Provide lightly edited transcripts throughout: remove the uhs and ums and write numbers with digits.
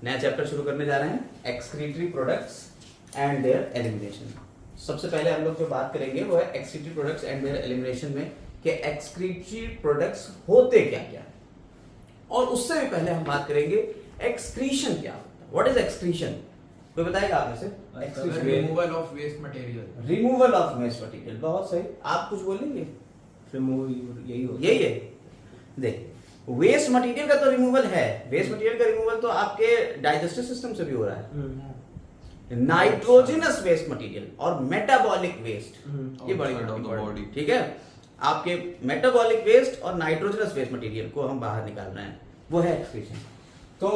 नया चैप्टर शुरू करने जा रहे हैं, excretory products and there elimination. सबसे पहले हम लोग जो बात करेंगे वो है excretory products and there elimination में कि एक्सक्रीटरी प्रोडक्ट्स होते क्या क्या, और उससे भी पहले हम बात करेंगे एक्सक्रीशन क्या होता है। What is excretion? कोई बताएगा आप में से? Removal of waste material. Removal of waste material, बहुत सही। आप कुछ बोलेंगे? यही होता यही है। देख, वेस्ट मटेरियल का तो रिमूवल है, वेस्ट मटेरियल का रिमूवल तो आपके डाइजेस्टिव सिस्टम से भी हो रहा है। नाइट्रोजनस वेस्ट मटेरियल और मेटाबॉलिक वेस्ट, ये बड़ी बॉडी, ठीक है। आपके मेटाबॉलिक वेस्ट और नाइट्रोजनस वेस्ट मटेरियल को हम बाहर निकाल रहे हैं, वो है एक्सक्रीशन। तो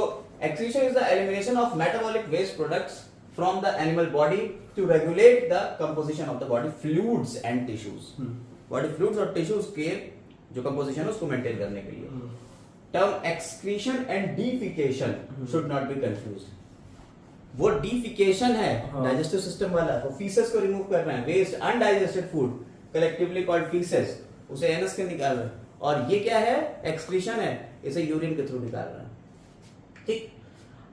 excretion is the elimination of metabolic waste products from the animal body to regulate the composition of the body fluids and tissues. Body fluids और टिश्यूज के जो कंपोजिशन है उसको मेंटेन करने के लिए। Term excretion and defecation should not be confused. वो defecation है डाइजेस्टिव सिस्टम वाला, वो फीसेस को रिमूव कर रहे हैं, waste undigested food collectively called faeces, उसे एनस के निकाल रहे हैं। और ये क्या है? एक्सक्रीशन है, इसे यूरिन के थ्रू निकाल रहे हैं। ठीक,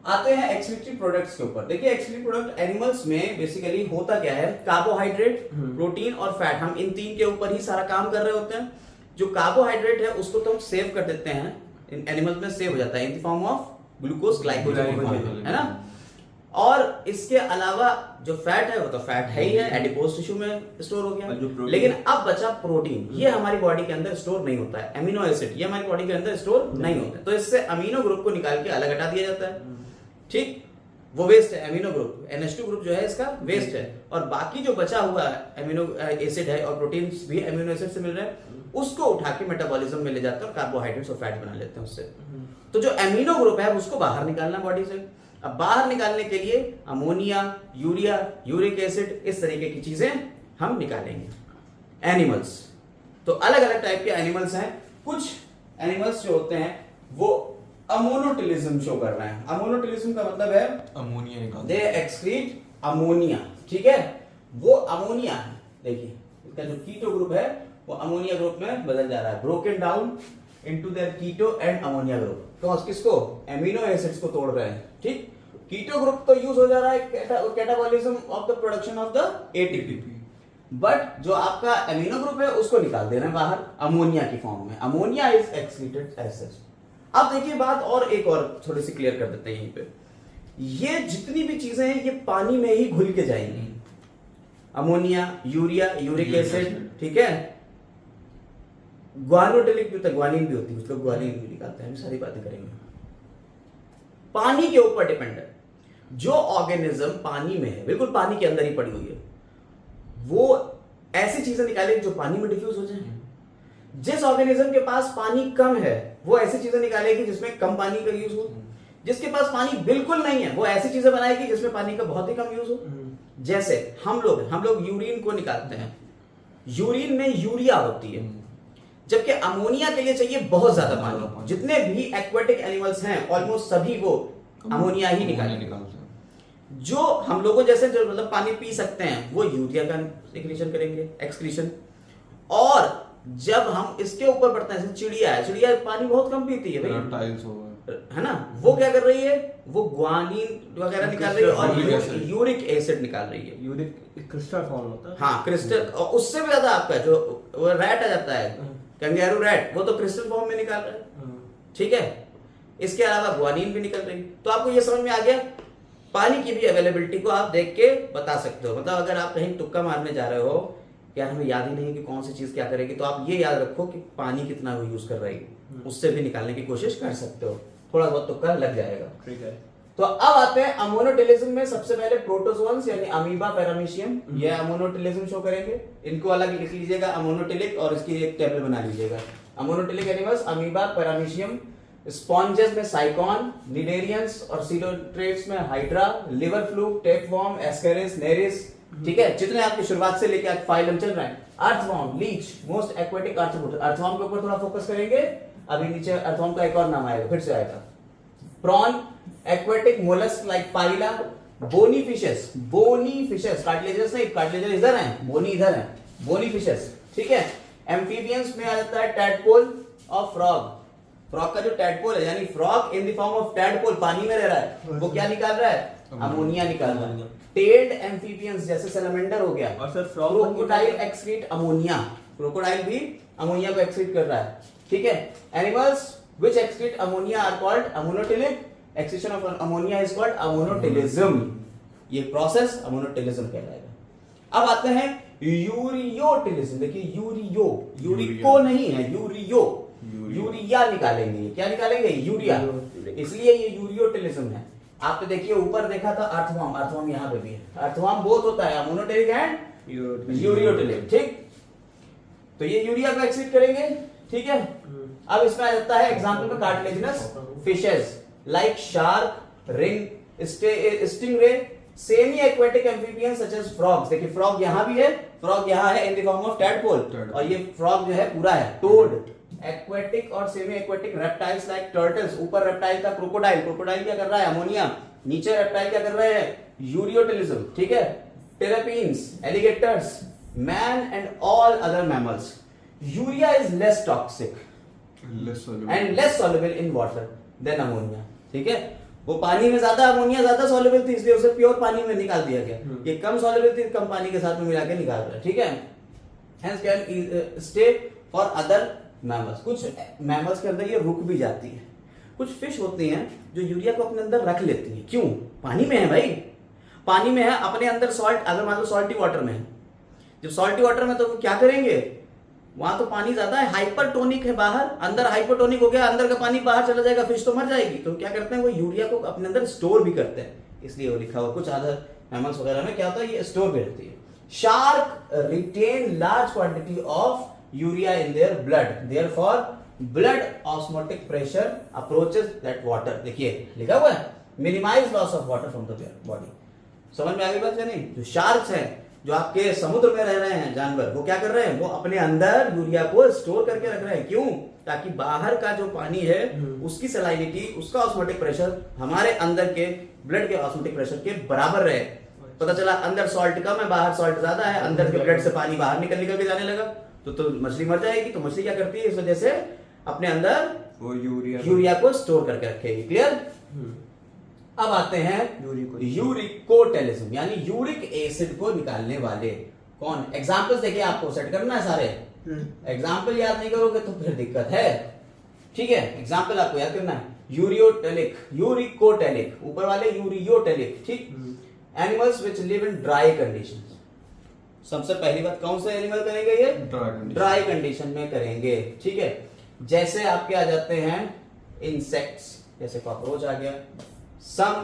आते हैं एक्सक्रीटरी प्रोडक्ट्स के ऊपर। देखिए एक्सक्रीटरी प्रोडक्ट एनिमल्स में बेसिकली होता क्या है, कार्बोहाइड्रेट, प्रोटीन और फैट, हम इन तीन के ऊपर ही सारा काम कर रहे होते हैं। जो कार्बोहाइड्रेट है उसको तो हम सेव कर देते हैं, इन एनिमल्स में सेव हो जाता है in the form of glucose glycogen, है ना। और इसके अलावा जो फैट है वो तो फैट है ही है, एडिपोज टिश्यू में स्टोर हो गया। लेकिन अब बचा प्रोटीन, ये हमारी बॉडी के अंदर स्टोर नहीं होता है। अमीनो एसिड ये हमारी बॉडी के अंदर स्टोर नहीं होता है, तो इससे अमीनो ग्रुप को निकाल के अलग हटा दिया जाता है। ठीक, वो वेस्ट है अमीनो ग्रुप, NH2 ग्रुप जो है इसका वेस्ट है। और बाकी जो बचा हुआ अमीनो एसिड है और प्रोटीन भी अमीनो एसिड से मिल रहे हैं, उसको उठा के मेटाबॉलिज्म में ले जाते हैं और कार्बोहाइड्रेट्स और फैट बना लेते हैं उससे। तो जो अमीनो ग्रुप है उसको बाहर निकालना बॉडी से। अब बाहर निकालने के लिए अमोनिया, यूरिया, यूरिक एसिड, इस तरीके की चीजें हम निकालेंगे। एनिमल्स तो अलग अलग टाइप के एनिमल्स हैं। कुछ एनिमल्स जो होते हैं वो अमोनोटिलिज्म शो कर रहे हैं। अमोनोटिलिज्म का मतलब है अमोनिया निकाल, दे एक्सक्रीट अमोनिया, ठीक है। वो अमोनिया है, देखिए इसका जो कीटो ग्रुप है वो अमोनिया ग्रुप में बदल जा रहा है, broken down into their keto and ammonia group. तो किसको? एमिनो एसिड्स को तोड़ रहे हैं। ठीक, कीटो ग्रुप तो यूज हो जा रहा है catabolism of the production of the ATP, but जो आपका एमिनो ग्रुप है उसको निकाल दे रहे हैं बाहर अमोनिया की फॉर्म में। Ammonia is excreted as such. अब देखिए बात और एक और थोड़ी सी क्लियर कर देते हैं यहीं पे। ये जितनी भी चीजें हैं ये पानी में ही घुल के जाएंगी। अमोनिया, यूरिया, यूरिक एसिड, ठीक है। ग्वानोटिलिक भी होता है, ग्वानिन भी होती है, उसको ग्वानिन भी निकालते हैं। हम सारी बातें करेंगे। पानी के ऊपर डिपेंड है। जो ऑर्गेनिज्म पानी में है, बिल्कुल पानी के अंदर ही पड़ी हुई है, वो ऐसी चीजें निकालेगी जो पानी में डिफ्यूज हो जाए। जिस ऑर्गेनिज्म के पास पानी कम है वो ऐसी चीजें निकालेगी जिसमें कम पानी का यूज हो। जिसके पास पानी बिल्कुल नहीं है वो ऐसी चीजें बनाएगी जिसमें पानी का बहुत ही कम यूज हो। जैसे हम लोग यूरिन को निकालते हैं, यूरिन में यूरिया होती है, जबकि अमोनिया के लिए चाहिए बहुत ज्यादा पानी। जितने भी एक्वेटिक एनिमल्स हैं ऑलमोस्ट सभी वो अमोनिया ही निकालते हैं। जो हम लोगों जैसे जो मतलब पानी पी सकते हैं वो यूरिया का सिक्रीशन करेंगे, एक्सक्रीशन। और जब हम इसके ऊपर बढ़ते हैं, चिड़िया है, चिड़िया पानी बहुत कम पीती है भाई, है ना। वो क्या कर रही है? वो ग्वानिन वगैरह निकाल रही है और यूरिक एसिड निकाल रही है। यूरिक क्रिस्टल फॉर्म होता है। हाँ, क्रिस्टल। और उससे भी ज्यादा आपका जो वो रैट आ जाता है, कंगारू रैट, वो तो क्रिस्टल फॉर्म में निकाल रहा है, ठीक है। इसके अलावा ग्वानिन भी निकल रही है। तो आपको ये समझ में आ गया, पानी की भी अवेलेबिलिटी को आप देख के बता सकते हो। मतलब अगर आप कहीं तुक्का मारने जा रहे हो, यार हमें याद ही नहीं है कि कौन सी चीज क्या करेगी, तो आप ये याद रखो कि पानी कितना वो यूज कर रही है, उससे भी निकालने की कोशिश कर सकते हो। थोड़ा बहुत तुक्का लग जाएगा, ठीक है। तो अब आते हैं अमोनोटिलिज्म में। सबसे पहले प्रोटोजोअन्स यानी अमीबा, पैरामीशियम, ये अमोनोटिलिज्म शो करेंगे। इनको अलग लिख लीजिएगा, अमोनोटिलिक, और इसकी एक टेबल बना लीजिएगा। Ammonotelic animals amoeba, paramecium, sponges में साइकॉन, निडेरियंस और सीलोट्रेट्स में hydra, liver fluke, tapeworm, ascaris, nereis, ठीक है। जितने आपकी शुरुआत से लेके आज फाइलम चल रहे हैं, earthworm, leech, most aquatic arthropod. Earthworm के ऊपर थोड़ा फोकस करेंगे, अभी नीचे अर्थवॉर्म का एक और नाम आएगा, फिर से आएगा। प्रॉन, एक्वेटिक मोलस्क लाइक पाइला, बोनी फिशेस, कार्टिलेजस नहीं, कार्टिलेजस इधर है, बोनी इधर है, बोनी फिशेस, ठीक है। एम्फीबियंस में आ जाता है टैडपोल और फ्रॉग, फ्रॉग का जो टैडपोल है, यानी frog in the form of tadpole पानी में रह रहा है, वो क्या निकाल रहा है? अमोनिया निकाल रहा है। टेल्ड एम्फीबियंस जैसे सैलमेंडर हो गया, और sir frog crocodile excrete ammonia, crocodile भी अमोनिया को एक्सक्रीट कर रहा है, ठीक है। Animals which excrete ammonia are called ammonotelic, excretion of ammonia is called ammonotelism, ये प्रोसेस अमोनोटिलिज्म कहलाएगा। अब आते हैं यूरियोटिलिज्म। देखिए यूरियो, यूरिको नहीं है, यूरियो, यूरिया निकालेंगे। क्या निकालेंगे? यूरिया, इसलिए ये यूरियोटिलिज्म है। आपने देखिए ऊपर देखा था अर्थवर्म, अर्थवर्म यहाँ पे भी है। अर्थवर्म बोथ होता है अमोनोटिलिक एंड यूरियोटिलिक, ठीक। तो ये यूरिया को एक्सक्रीट करेंगे, ठीक है। अब इसमें आ जाता है एग्जांपल में cartilaginous fishes like shark, ring, stingray, semi aquatic amphibians such as frogs. देखिए फ्रॉग यहाँ भी है, फ्रॉग यहाँ है in the form of tadpole, और ये फ्रॉग जो है पूरा है टोड। एक्वेटिक और semi aquatic reptiles like turtles, ऊपर रेप्टाइल था क्रोकोडाइल, क्रोकोडाइल क्या कर रहा है? अमोनिया। नीचे रेप्टाइल क्या कर रहे हैं? यूरियोटिलिज्म, ठीक है। Terrapins, alligators, man and all other mammals. Urea is less toxic and less soluble in water than ammonia, ठीक है। वो पानी में ज्यादा, अमोनिया ज्यादा सॉल्युबल थी इसलिए उसे प्योर पानी में निकाल दिया गया। ये कम सॉल्युबल थी, कम पानी के साथ में मिला के निकाल रहा है, ठीक है। Hence can stay for other mammals. कुछ मैमल्स के अंदर ये रुक भी जाती है। कुछ फिश होती हैं जो यूरिया को अपने अंदर रख लेती हैं। क्यों? पानी में है भाई, पानी में है, अपने अंदर सॉल्ट, अगर मान लो सॉल्टी वाटर में है, जब सॉल्टी वाटर में तो वो क्या करेंगे? वहां तो पानी ज्यादा है, हाइपरटोनिक है बाहर, अंदर हाइपरटोनिक हो गया, अंदर का पानी बाहर चला जाएगा, फिश तो मर जाएगी। तो क्या करते हैं वो यूरिया को अपने अंदर स्टोर भी करते हैं, इसलिए वो लिखा हुआ। कुछ अदर मैमल्स वगैरह में क्या होता है, ये स्टोर भी रहती है। Shark retain large quantity of urea in their blood, therefore blood osmotic pressure approaches that water. देखिए लिखा हुआ है minimize loss of water from the body. समझ में आ गई बात या नहीं? जो शार्क्स हैं, जो आपके समुद्र में रह रहे हैं जानवर, वो क्या कर रहे हैं? वो अपने अंदर यूरिया को स्टोर करके रख रहे हैं। क्यों? ताकि बाहर का जो पानी है उसकी सलाइनिटी, उसका ऑस्मोटिक प्रेशर हमारे अंदर के ब्लड के ऑस्मोटिक प्रेशर के बराबर रहे। पता चला अंदर सॉल्ट कम है, बाहर सॉल्ट ज्यादा है, अंदर के ब्लड से पानी बाहर निकल निकल के जाने लगा, तो मछली मर जाएगी। तो मछली क्या करती है? इस वजह से अपने अंदर वो यूरिया को स्टोर करके रखेगी। क्लियर? अब आते हैं यूरिकोटेलिज्म, यानी यूरिक एसिड को निकालने वाले। कौन? एग्जांपल्स देखिए, आपको सेट करना है सारे। एग्जांपल याद नहीं करोगे तो फिर दिक्कत है, ठीक है। एग्जांपल आपको याद करना है। यूरियोटेलिक, यूरिकोटेलिक, ऊपर वाले यूरियोटेलिक, ठीक। Animals which live in dry conditions. सबसे पहली बात कौन से एनिमल करेंगे? ये ड्राई कंडीशन में करेंगे, ठीक है। जैसे आपके आ जाते हैं इंसेक्ट्स, जैसे कॉकरोच आ गया, some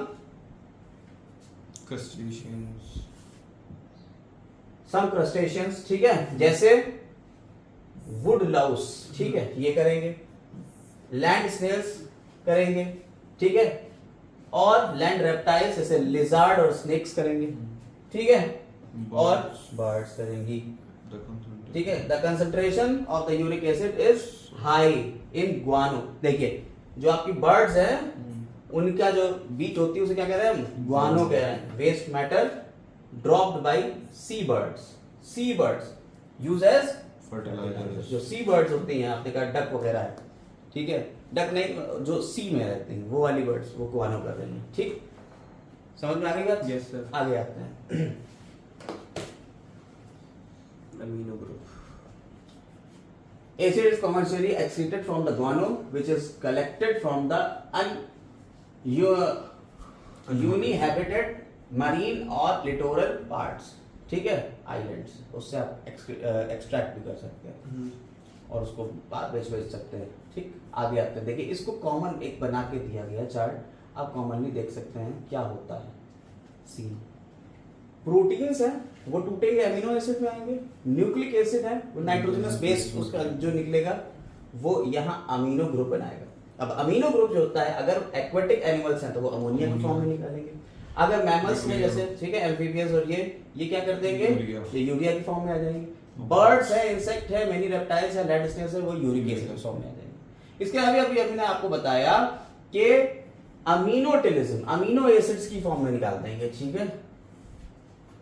crustaceans, ठीक है, जैसे वुड लाउस, ठीक है, ये करेंगे। लैंड स्नेल्स करेंगे, ठीक है, और लैंड रेप्टाइल्स जैसे लिजार्ड और स्नेक्स करेंगे, ठीक है, और बर्ड्स करेंगी, ठीक है। The concentration of the uric acid is high in guano. देखिए जो आपकी बर्ड्स है उनका जो बीट होती है उसे क्या कह रहे हैं हम? गुआनो कह रहे हैं। वेस्ट मैटर ड्रॉप्ड बाय सी बर्ड्स, सी बर्ड्स यूज एज फर्टिलाइजर। जो सी बर्ड्स होती हैं, आपने कहा डक वगैरह है, ठीक है, डक नहीं, जो सी में रहती हैं वो वाली बर्ड्स, वो गुआनो कर रही हैं, ठीक। समझ में आ गई बात? Yes sir. आगे आते हैं amino group. Acid is commercially excreted from the guano, which is collected from the uninhabited marine और littoral parts, ठीक है, आइलैंड्स। उससे आप एक्सट्रैक्ट भी कर सकते हैं और उसको बेच सकते हैं, ठीक। आगे आते हैं, देखिए इसको कॉमन एक बना के दिया गया चार्ट, आप कॉमनली देख सकते हैं क्या होता है। सी प्रोटीन्स हैं वो टूटेंगे, अमीनो एसिड में आएंगे। न्यूक्लिक एसिड है वो नाइट्रोजनस बेस उसका जो निकलेगा वो यहाँ अमीनो ग्रुप बनाएगा। अब अमीनो ग्रुप जो होता है, अगर एक्वेटिक एनिमल्स हैं तो वो अमोनिया के फॉर्म में निकालेंगे। अगर मैमल्स में जैसे, ठीक है, एम्फीबियंस और ये क्या कर देंगे? ये यूरिया के फॉर्म में आ जाएंगे। बर्ड्स है, इंसेक्ट है, मेनी रेप्टाइल्स है, लैंड स्नेल्स है, वो यूरिक एसिड के फॉर्म में आ जाएंगे। इसके अलावा अभी मैंने आपको बताया कि अमीनोटिलिज्म, अमीनो एसिड्स की फॉर्म में निकाल देंगे, ठीक है,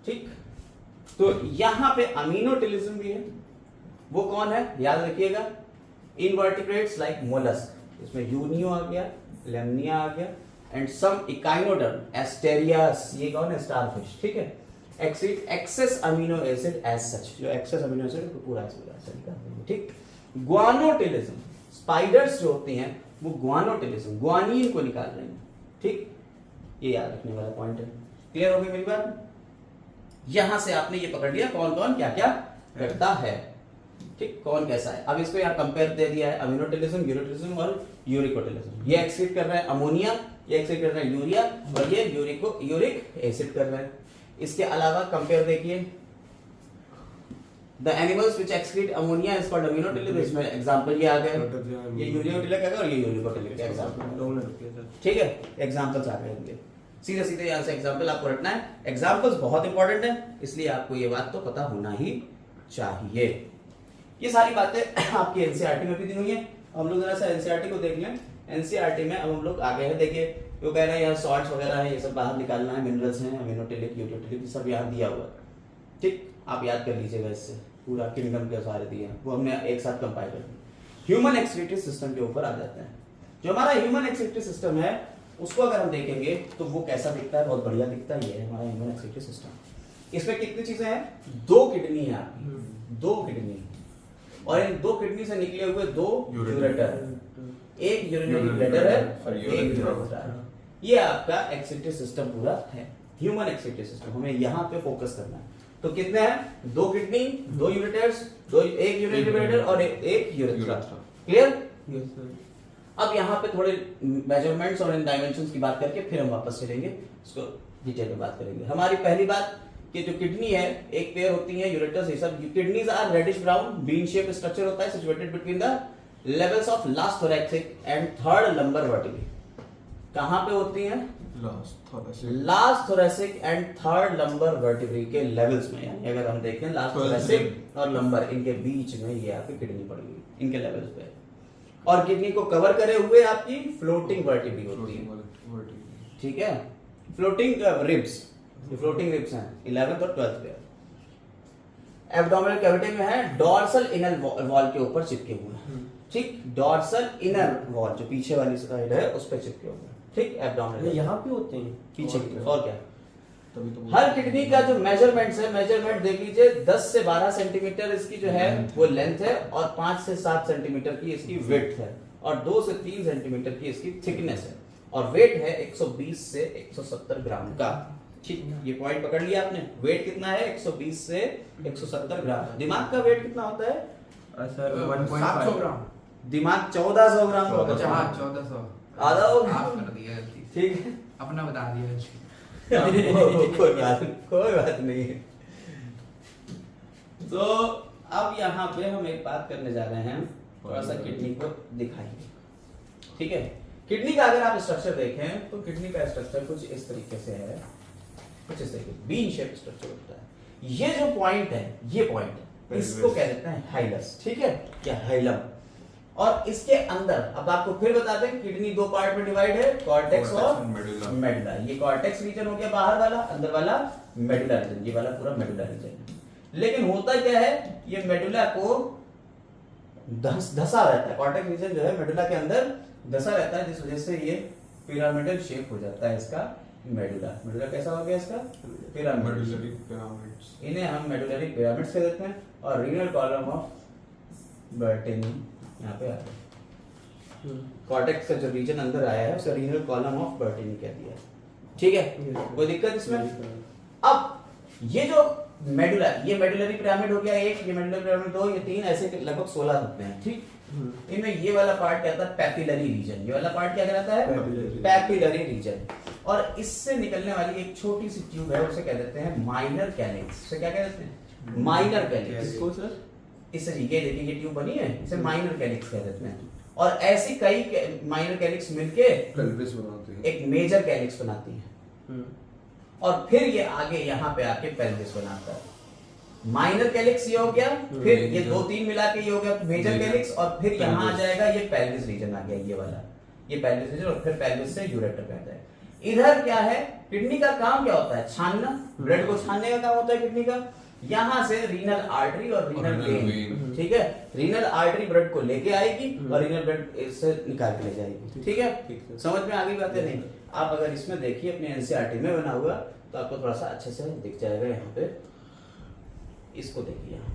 ठीक। तो यहां पे अमीनोटिलिज्म भी है। वो कौन है? याद रखिएगा, इनवर्टिब्रेट्स लाइक मोलस्क, इसमें यूनियो आ गया, लेमनिया आ गया एंड सम इकाइनोडर्म एस्टेरियास, ये कौन है, स्टारफिश, ठीक है। Excess amino acid as such, जो एक्सेस अमीनो एसिड को पूरा एसिड निकाल देंगे, ठीक। ग्वानोटिलिज्म, स्पाइडर्स जो होती हैं वो ग्वानोटिलिज्म, ग्वानीन को निकाल रहे हैं, ठीक। ये याद रखने वाला पॉइंट है। क्लियर हो गई मेरी बात? यहां से आपने ये पकड़ लिया कौन कौन क्या क्या करता है, ठीक, कौन कैसा है। अब इसको यहाँ कंपेयर दे दिया है, अमीनोटिलिज्म, यूरोटिलिज्म और यूरिकोटिलिज्म। ये एक्सक्रीट कर रहा है अमोनिया, ये एक्सक्रीट कर रहा है यूरिया, और ये यूरिक एसिड कर रहा है। इसके अलावा कंपेयर देखिए, the animals which excrete ammonia is called ammonotelic, इसमें एग्जांपल ये आ गए, ये यूरियोटिलिक है और ये यूरिकोटिलिक है एग्जांपल, ठीक है। एग्जांपल्स आ गए होंगे, सीधे सीधे यहाँ से एग्जांपल आपको रखना है। एग्जांपल्स बहुत इंपॉर्टेंट है, इसलिए आपको ये बात तो पता होना ही चाहिए। ये सारी बातें आपकी एनसीईआरटी में भी दी हुई है। हम लोग जरा सा एनसीईआरटी को देख लें। एनसीईआरटी में अब हम लोग आगे हैं, देखिए वो कह रहे हैं यहाँ सॉल्ट्स वगैरह है, ये सब बाहर निकालना है, मिनरल्स हैं, अमीनोटिलिक, यूरियोटिलिक, सब यहाँ दिया हुआ है, ठीक। आप याद कर लीजिएगा, इससे पूरा किंगडम के सारे दिए हैं, वो हमने एक साथ कंपाइल कर दिए। ह्यूमन एक्सक्रीटरी सिस्टम के ऊपर आ जाते हैं। जो हमारा ह्यूमन एक्सक्रीटरी सिस्टम है उसको अगर हम देखेंगे तो वो कैसा दिखता है, बहुत बढ़िया दिखता है। ये है हमारा ह्यूमन एक्सक्रीटरी सिस्टम। इसमें कितनी चीजें हैं, 2 किडनी है आपकी, 2 किडनी, और इन 2 किडनी से निकले हुए 2 यूरेटर, एक यूरिनरी ब्लैडर है और एक यूरेथ्रा है। ये आपका एक्सक्रीटरी सिस्टम पूरा है, ह्यूमन एक्सक्रीटरी सिस्टम। हमें यहाँ पे फोकस करना है। तो कितने हैं, 2 किडनी, 2 यूरेटर्स, एक यूरिनरी ब्लैडर और एक यूरेथ्रा। क्लियर? Yes sir. अब यहाँ पे थोड़े मेजरमेंट्स और इन डायमेंशंस की बात करके फिर हम वापस चलेंगे, इसको डिटेल में बात करेंगे। हमारी पहली बात कि जो किडनी है, एक पेयर होती है यूरेटर्स, ये सब kidneys are reddish brown bean shape structure होता है, situated between the levels of last thoracic and third lumbar vertebrae. कहां पे होती हैं, last thoracic and third lumbar vertebrae के लेवल्स में। यानी अगर हम देखें लास्ट थोरैसिक और लंबर, इनके बीच में ये आपकी किडनी पड़ी हुई, इनके लेवल्स पे। और किडनी को कवर करे हुए आपकी फ्लोटिंग वर्टिब्रे होती है, ठीक है, फ्लोटिंग रिब्स, ये फ्लोटिंग रिब्स हैं 11th और 12th पे। एब्डोमिनल कैविटी में है, डॉर्सल इनर वॉल के ऊपर चिपके हुए हैं, ठीक, डॉर्सल इनर वॉल जो पीछे वाली साइड है उस पे चिपके हुए हैं, ठीक। एब्डोमिनल यहाँ पे होते हैं पीछे की तरफ, और क्या। हर किडनी का जो मेजरमेंट्स है, मेजरमेंट देख लीजिए, 10 से 12 सेंटीमीटर इसकी जो है वो लेंथ है, और 5 से 7 सेंटीमीटर की इसकी विड्थ है, और 2 से 3 सेंटीमीटर की इसकी थिकनेस है, और वेट है 120 से 170 ग्राम का, ठीक। ये पॉइंट पकड़ लिया आपने। वेट कितना है, 120 से 170 ग्राम। दिमाग का वेट कितना होता है सर? 700 ग्राम। दिमाग 1400 ग्राम का होता है। हाँ 1400 आधा हो माफ कर दिया गलती से। ठीक है, अपना बता दिया। कोई बात नहीं है। तो अब यहाँ पे हम एक बात करने जा रहे हैं, थोड़ा सा किडनी को दिखाइए, ठीक है। किडनी का अगर आप स्ट्रक्चर देखें तो किडनी का स्ट्रक्चर कुछ इस तरीके से है, कुछ इस तरीके से बीन शेप स्ट्रक्चर होता है। ये जो पॉइंट है, ये पॉइंट इसको कह देते हैं हाइलस, ठीक है, या हाइलम। और इसके अंदर अब आपको फिर बता दें, किडनी 2 पार्ट में डिवाइड है, कॉर्टेक्स और मेडुला। ये कॉर्टेक्स रीजन हो गया बाहर वाला, अंदर वाला मेडुला रीजन, ये वाला पूरा मेडुला रीजन। लेकिन होता क्या है, ये मेडुला को धसा रहता है, कॉर्टेक्स रीजन जो है मेडुला के अंदर धसा रहता है, जिस वजह से ये पिरामिडल शेप हो जाता है इसका मेडुला। मेडुला कैसा हो गया इसका, पिरामिड। इन्हें हम मेडुलरी पिरामिड्स कह देते हैं। और रीनल कॉलम ऑफ बर्टेनी यहाँ पे आता है, कॉर्टेक्स का जो रीजन अंदर आया है उसे रीनल कॉलम ऑफ बर्टेनी कह दिया है, ठीक है। कोई दिक्कत इसमें? अब ये जो मेडुला, ये मेडुलरी पिरामिड हो गया एक, ये मेडुलरी पिरामिड 2, ये 3, ऐसे लगभग 16 होते हैं, ठीक। इनमें ये वाला पार्ट कहता है पैपिलरी रीजन। ये वाला पार्ट क्या कहलाता है, पैपिलरी रीजन। और इससे निकलने वाली एक छोटी सी ट्यूब है, उसे कह देते हैं माइनर कैलिक्स। उसे क्या कहते हैं, माइनर कैलिक्स। इसको सर इस तरीके देखिए ये ट्यूब बनी है, इसे माइनर कैलिक्स कह देते हैं। और ऐसी कई माइनर कैलिक्स मिलके पेल्विस बनाती है, एक मेजर कैलिक्स बनाती है, और फिर ये आगे यहाँ पे आके पेल्विस बनाता है। माइनर कैलिक्स ये हो गया, फिर ये 2-3 मिला के ये हो गया मेजर कैलिक्स, और फिर यहाँ आ जाएगा ये पेल्विस रीजन आ गया, ये वाला, ये पेल्विस रीजन, और फिर पेल्विस से यूरेटर कहता है। इधर क्या है, किडनी का काम क्या होता है, छानना, ब्लड को छानने का काम होता है किडनी का। यहाँ से रीनल आर्टरी और रीनल renal वेन, vein। ठीक है, रीनल आर्टरी ब्लड को लेके आएगी और रीनल ब्लड इससे निकाल के ले जाएगी, ठीक है, समझ में आ गई बातें? नहीं, आप अगर इसमें देखिए अपने एनसीईआरटी में बना हुआ तो आपको थोड़ा सा अच्छे से दिख जाएगा। यहाँ पे इसको देखिए, यहाँ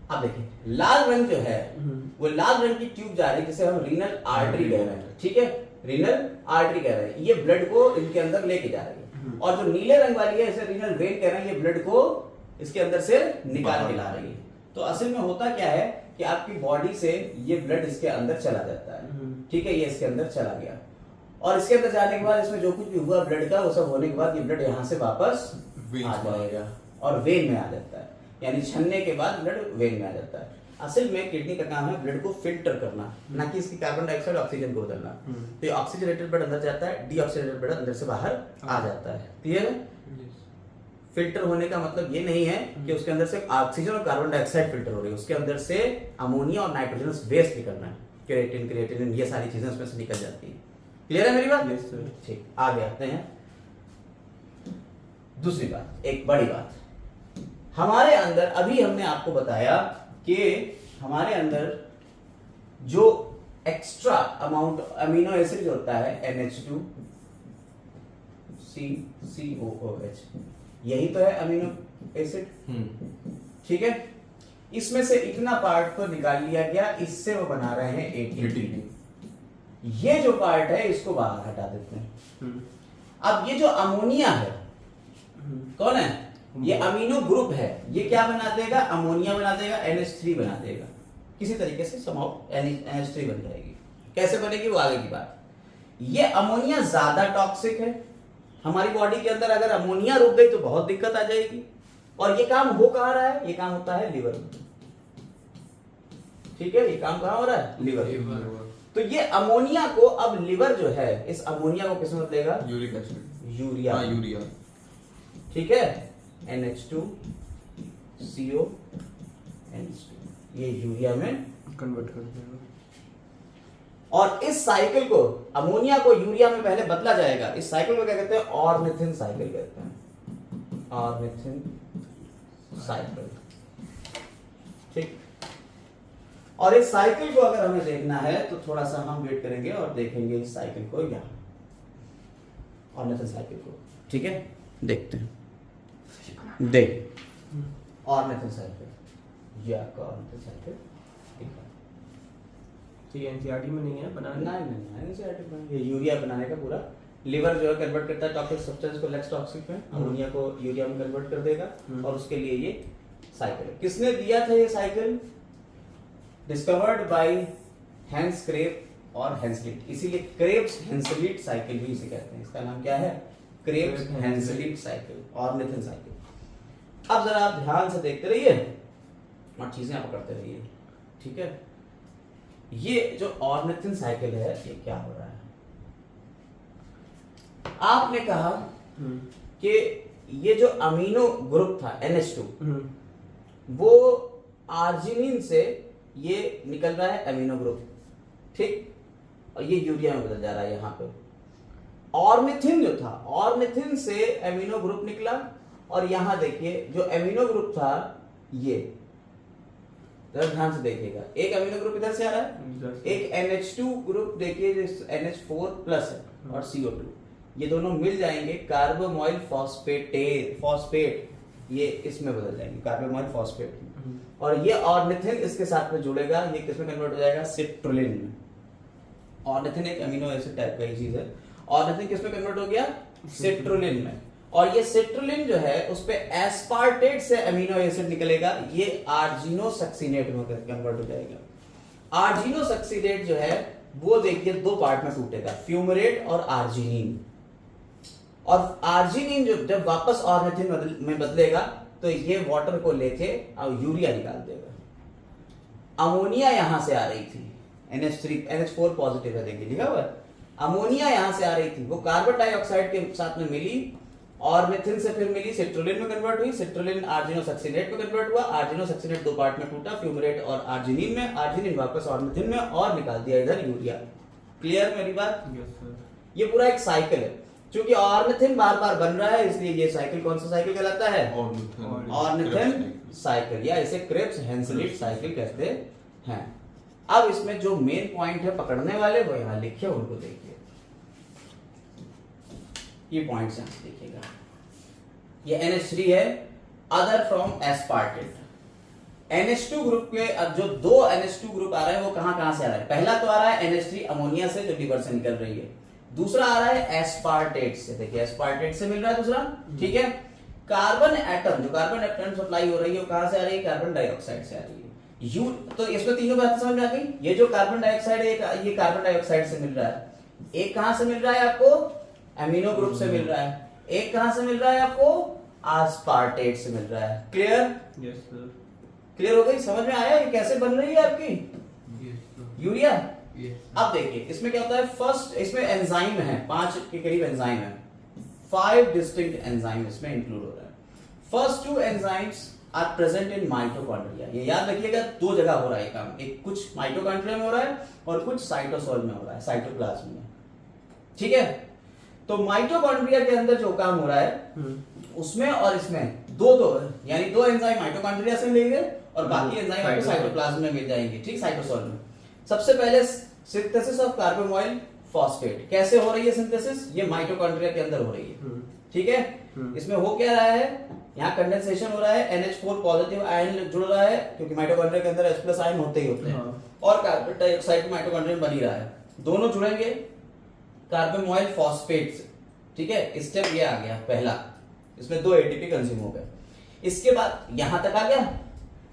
आप देखिए लाल रंग जो है वो लाल रंग की ट्यूब जा रही है जिसे हम रीनल आर्टरी कह रहे हैं, ठीक है, रीनल आर्टरी कह रहे हैं, ये ब्लड को इनके अंदर लेके जा रही है। और जो नीले रंग वाली है इसे रीनल वेन कह रहे हैं, ये ब्लड को इसके अंदर से निकाल के ला रही है। तो असल में होता क्या है कि आपकी बॉडी से ये ब्लड इसके अंदर चला जाता है, ठीक है, ये इसके अंदर चला गया और इसके अंदर जाने के बाद इसमें जो कुछ भी हुआ ब्लड का वो सब होने के बाद ये ब्लड यहाँ से वापस आ जाएगा और वेन में आ जाता है, यानी छन्ने के बाद ब्लड वेन में आ जाता है। असल में किडनी का काम है ब्लड को फिल्टर करना, ना कि इसकी कार्बन डाइऑक्साइड ऑक्सीजन को बदलना। तो ये ऑक्सीजनेटेड ब्लड अंदर जाता है, डीऑक्सीजनेटेड ब्लड अंदर से बाहर आ जाता है। क्लियर है? फिल्टर होने का मतलब ये नहीं है कि उसके अंदर से ऑक्सीजन और कार्बन डाइऑक्साइड फिल्टर हो रही है, उसके अंदर से अमोनिया और नाइट्रोजनस वेस्ट निकलना है, क्रिएटिन ये सारी चीजें उसमें से निकल जाती है। क्लियर है मेरी बात? Yes sir. ठीक, आगे आते हैं। दूसरी बात, एक बड़ी बात, हमारे अंदर अभी हमने आपको बताया कि हमारे अंदर जो एक्स्ट्रा अमाउंट अमीनो एसिड जो होता है NH2 COOH, यही तो है अमीनो एसिड, ठीक है, इसमें से इतना पार्ट तो निकाल लिया गया, इससे वो बना रहे हैं ATP। ये जो पार्ट है इसको बाहर हटा देते हैं। अब ये जो अमोनिया है कौन है? ये अमीनो ग्रुप है, ये क्या बना देगा? अमोनिया बना देगा, NH3 बना देगा, किसी तरीके से समाउ NH3 बन जाएगी। कैसे बनेगी वो आगे की बात। ये अमोनिया ज्यादा टॉक्सिक है, हमारी बॉडी के अंदर अगर अमोनिया रुक गई तो बहुत दिक्कत आ जाएगी। और ये काम हो कहाँ रहा है? ये काम होता है लिवर में, ठीक है, ये काम कहाँ हो रहा है? लिवर। तो ये अमोनिया को अब लिवर जो है इस अमोनिया को किसमें बदलेगा? यूरिक एसिड, यूरिया, यूरिया, ठीक है, NH2 CO NH2 ये यूरिया में कन्वर्ट कर देगा। और इस साइकिल को अमोनिया को यूरिया में पहले बदला जाएगा। इस साइकिल को क्या कहते हैं? ऑर्निथिन साइकिल कहते हैं, ऑर्निथिन साइकिल, ठीक। और इस साइकिल को अगर हमें देखना है तो थोड़ा सा हम वेट करेंगे और देखेंगे इस साइकिल को, यहां ऑर्निथिन साइकिल को, ठीक है, देखते हैं। देख ऑर्निथिन साइकिल, ये आपका ऑर्निथिन साइकिल, ठीक है, तो ये एनसीईआरटी में नहीं है बनाना? नहीं एनसीईआरटी में ये यूरिया बनाने का पूरा लिवर जो है कन्वर्ट करता है टॉक्सिक सब्सटेंस को लेस टॉक्सिक में, अमोनिया को यूरिया में कन्वर्ट कर देगा और उसके लिए ये साइकिल। किसने दिया था ये cycle? Discovered by Hans Krebs और हेंसलिट, इसीलिए क्रेब्स हेंसलिट साइकिल भी इसे कहते हैं। इसका नाम क्या है? Krebs Henseleit cycle, ornithine cycle. अब जरा आप ध्यान से देखते रहिए और चीजें आप पकड़ते रहिए, ठीक है। ये जो ऑर्निथिन साइकिल है ये क्या हो रहा है? आपने कहा कि ये जो अमीनो ग्रुप था NH2 वो आर्जिनिन से ये निकल रहा है अमीनो ग्रुप, ठीक, और ये यूरिया में बदल जा रहा है। यहां पे ऑर्निथिन जो था, ऑर्निथिन से अमीनो ग्रुप निकला और यहां देखिए जो अमीनो ग्रुप था ये, ध्यान से देखिएगा, एक अमीनो ग्रुप इधर से आ रहा है, एक NH2 ग्रुप देखिए जो NH4 प्लस है और CO2, ये दोनों मिल जाएंगे कार्बोमोइल फॉस्फेट, ये इसमें बदल जाएंगे कार्बोमोइल फॉस्फेट, और ये ऑर्निथिन इसके साथ में जुड़ेगा, ये किसमें कन्वर्ट हो जाएगा? सिट्रुलिन में। ऑर्निथिन एक अमीनो एसिड टाइप का ही चीज है, ऑर्निथिन किसमें कन्वर्ट हो गया? सिट्रुलिन में। और ये सिट्रुलिन जो है उस पे एस्पार्टेट से अमीनो एसिड निकलेगा, ये आर्जिनोसक्सिनेट में कन्वर्ट हो जाएगा। आर्जिनोसक्सिनेट जो है वो देखिए दो पार्ट में टूटेगा, फ्यूमरेट और आर्जिनिन। और आर्जिनिन जो जब वापस ऑर्निथिन में बदलेगा तो ये वाटर को लेके और यूरिया निकाल देगा। अमोनिया यहां से आ रही थी, NH4 पॉजिटिव है, देखिए लिखा हुआ है, अमोनिया यहां से आ रही थी, वो कार्बन डाइऑक्साइड के साथ में मिली, ऑर्निथिन से फिर मिली, सिट्रुलिन में कन्वर्ट हुई, सिट्रुलिन आर्जिनोसक्सिनेट में कन्वर्ट हुआ, आर्जिनोसक्सिनेट दो पार्ट में टूटा, फ्यूमरेट और आर्जिनिन में, आर्जिनिन वापस ऑर्निथिन में और निकाल दिया इधर यूरिया। क्लियर मेरी बात? Yes sir. ये पूरा एक साइकिल है। क्योंकि ऑर्निथिन बार बार बन रहा है, इसलिए ये साइकिल कौन सा साइकिल कहलाता है? ऑर्निथिन साइकिल, या इसे क्रेब्स हेंसलिट साइकिल कहते हैं। अब इसमें जो मेन पॉइंट है पकड़ने वाले वो यहां लिखे, उनको देखिए, ये पॉइंट्स यहां देखिएगा। ये NH3 है, other from aspartate. NH2 group के अब जो दो NH2 ग्रुप आ रहे हैं वो कहां से आ रहा है? पहला तो आ रहा है NH3 अमोनिया से जो लिवर से निकल रही है, दूसरा आ रहा है एस्पार्टेट से। देखिए एस्पार्टेट से मिल रहा है दूसरा, ठीक है। कार्बन एटम, जो कार्बन एटम सप्लाई हो रही है वो कहां से आ रही है? कार्बन डाइऑक्साइड से आ रही है। तो इसमें तीनों बातें समझ में आ गई। ये जो कार्बन डाइऑक्साइड है ये कार्बन डाइऑक्साइड से मिल रहा है। एक कहां से मिल रहा है आपको? एमिनो ग्रुप से मिल रहा है। एक कहां से मिल रहा है आपको? एस्पार्टेट से मिल रहा है। क्लियर? Yes sir. क्लियर हो गई? समझ में आया ये कैसे बन रही है आपकी यूरिया? अब देखिए इसमें क्या होता है। फर्स्ट इसमें एंजाइम है, 5 के करीब एंजाइम है, 5 डिस्टिंक्ट एंजाइम इसमें इंक्लूड हो रहा है। First 2 enzymes are present in mitochondria. ये याद रखिएगा, 2 जगह हो रहा है काम, एक कुछ माइटोकॉन्ड्रिया में हो रहा है और कुछ साइटोसोल में हो रहा है, साइटोप्लाज्म में, ठीक है। तो माइटोकॉन्ड्रिया के अंदर जो काम हो रहा है उसमें और इसमें दो यानी 2 एंजाइम माइटोकॉन्ड्रिया से मिलेंगे और बाकी एंजाइम आपको साइटोप्लाज्म में मिल जाएंगे, ठीक, साइटोसोल में। सबसे पहले सिंथेसिस ऑफ कार्बोमोइल फॉस्फेट कैसे हो रही है सिंथेसिस? ये माइटोकॉन्ड्रिया के अंदर हो रही है, ठीक है। इसमें हो क्या रहा है? यहाँ कंडेंसेशन हो रहा है, NH4 पॉजिटिव आयन जुड़ रहा है क्योंकि माइटोकॉन्ड्रिया के अंदर H+ आयन होते ही होते हैं, और कार्बन डाइऑक्साइड माइटोकॉन्ड्रिया में बन ही रहा है। दोनों जुड़ेंगे कार्बोमोइल फॉस्फेट से, ठीक है। स्टेप ये आ गया पहला, इसमें 2 ATP कंज्यूम हो गए। इसके बाद यहां तक आ गया।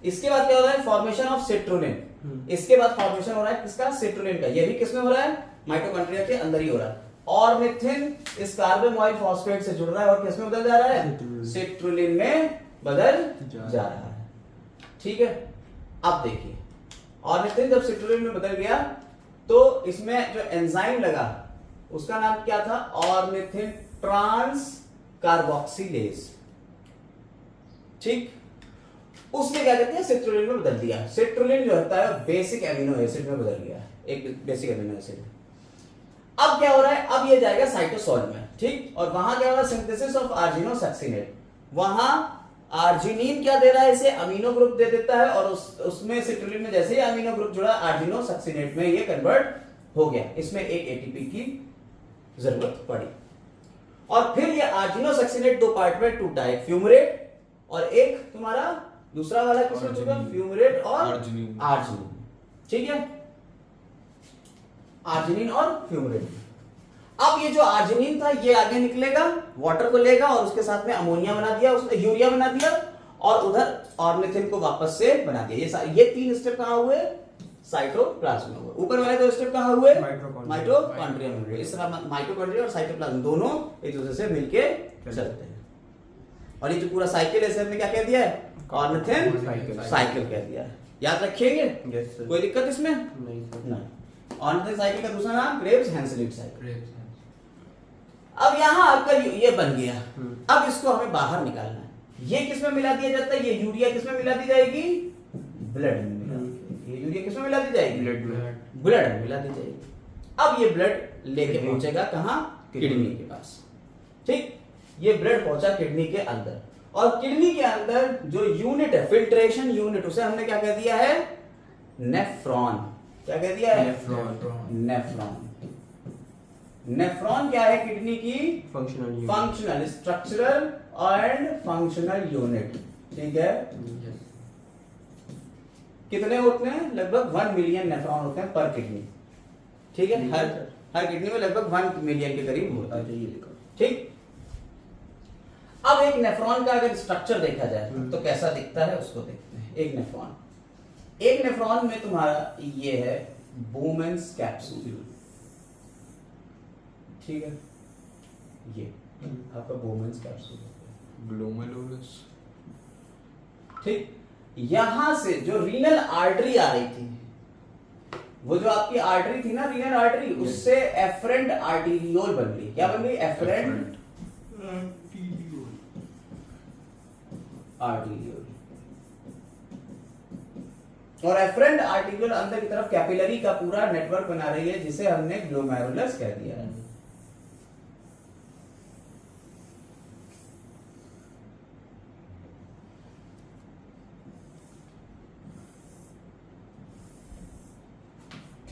इसके बाद क्या हो रहा है? Formation of citrulline. इसके बाद फॉर्मेशन हो रहा है किसका? सिट्रोलिन का। ये भी किसमें हो रहा है? माइटोकॉन्ड्रिया के अंदर ही हो रहा है। ऑर्निथिन इस कार्बोमोइल फॉस्फेट से जुड़ रहा है और किसमें बदल जा रहा है? सिट्रोलिन में बदल जा रहा है, ठीक है। अब देखिए ऑर्निथिन जब सिट्रोलिन में बदल गया तो इसमें जो एंजाइम लगा उसका नाम क्या था? ऑर्निथिन ट्रांस कार्बोक्सिलेज, ठीक। उसने क्या कहते हैं? सिट्रोलिन में बदल दिया। सिट्रोलिन जो होता है बेसिक एमिनो एसिड में बदल गया, एक बेसिक एमिनो एसिड। अब क्या हो रहा है? अब ये जाएगा साइटोसोल में, ठीक। और वहां क्या हो रहा है? Synthesis of argininosuccinate. वहां आर्जिनिन क्या दे रहा है? इसे अमीनो ग्रुप दे देता है और उसमें सिट्रोलिन में जैसे ही अमीनो ग्रुप जुड़ा आर्जिनोसक्सिनेट में ये कन्वर्ट हो गया। इसमें एक ATP की जरूरत पड़ी और फिर ये आर्जिनोसक्सिनेट 2 पार्ट में टूटा, एक फ्यूमरेट और एक तुम्हारा दूसरा वाला किसमें टूटा? फ्यूमरेट और आर्जिनिन, ठीक है। आर्जिनिन और फ्यूमरेट। अब ये जो आर्जिनिन था ये आगे निकलेगा, वाटर को लेगा और उसके साथ में अमोनिया बना दिया, उसने यूरिया बना दिया और उधर ऑर्निथिन को वापस से बना दिया। ये 3 स्टेप कहां हुए? साइटोप्लाज्म में हुए। ऊपर वाले 2 स्टेप कहां हुए? माइटोकॉन्ड्रिया में हुए। इस तरह माइटोकॉन्ड्रिया और साइटोप्लाज्म दोनों एक दूसरे से मिलके चलते हैं। और ये जो पूरा साइकिल है हमने क्या कह दिया है? ऑर्निथिन साइकिल कह दिया है। याद रखेंगे? कोई दिक्कत इसमें? नहीं। ऑर्निथिन साइकिल का दूसरा नाम क्रेब्स हेंसलिट साइकिल। अब यहां आपका ये बन गया। अब इसको हमें बाहर निकालना है। ये किसमें मिला दिया जाता है? ये यूरिया किसमें मिला दी जाएगी? ब्लड में मिला दी। ये यूरिया किसमें मिला दी जाएगी? ब्लड में मिला दी जाएगी। अब ये ब्लड लेके पहुंचेगा कहां? किडनी के पास, ठीक। ये ब्लड पहुंचा किडनी के अंदर और किडनी के अंदर जो यूनिट है, फिल्ट्रेशन यूनिट, उसे हमने क्या कह दिया है? नेफ्रॉन। क्या कह दिया है? नेफ्रॉन। नेफ्रॉन क्या है? किडनी की functional, structural and functional unit, ठीक है। कितने होते हैं? लगभग 1 मिलियन नेफ्रॉन होते हैं पर किडनी, ठीक है। हर किडनी में लगभग 1 मिलियन के करीब होता है, ठीक। अब एक नेफ्रॉन का अगर स्ट्रक्चर देखा जाए तो कैसा दिखता है उसको देखते हैं। एक नेफ्रॉन में तुम्हारा ये है बोमेन्स कैप्सूल, ठीक है। ये आपका बोमेन्स कैप्सूल, ग्लोमेरुलस, ठीक। यहां से जो रीनल आर्टरी आ रही थी, वो जो आपकी आर्टरी थी ना, रीनल आर्टरी, उससे एफरेंट आर्टीरियोल बन गई। क्या बन गई? Efferent arteriole. और एफरेंट आर्टीरियोल अंदर की तरफ कैपिलरी का पूरा नेटवर्क बना रही है जिसे हमने ग्लोमेरुलस कह दिया है,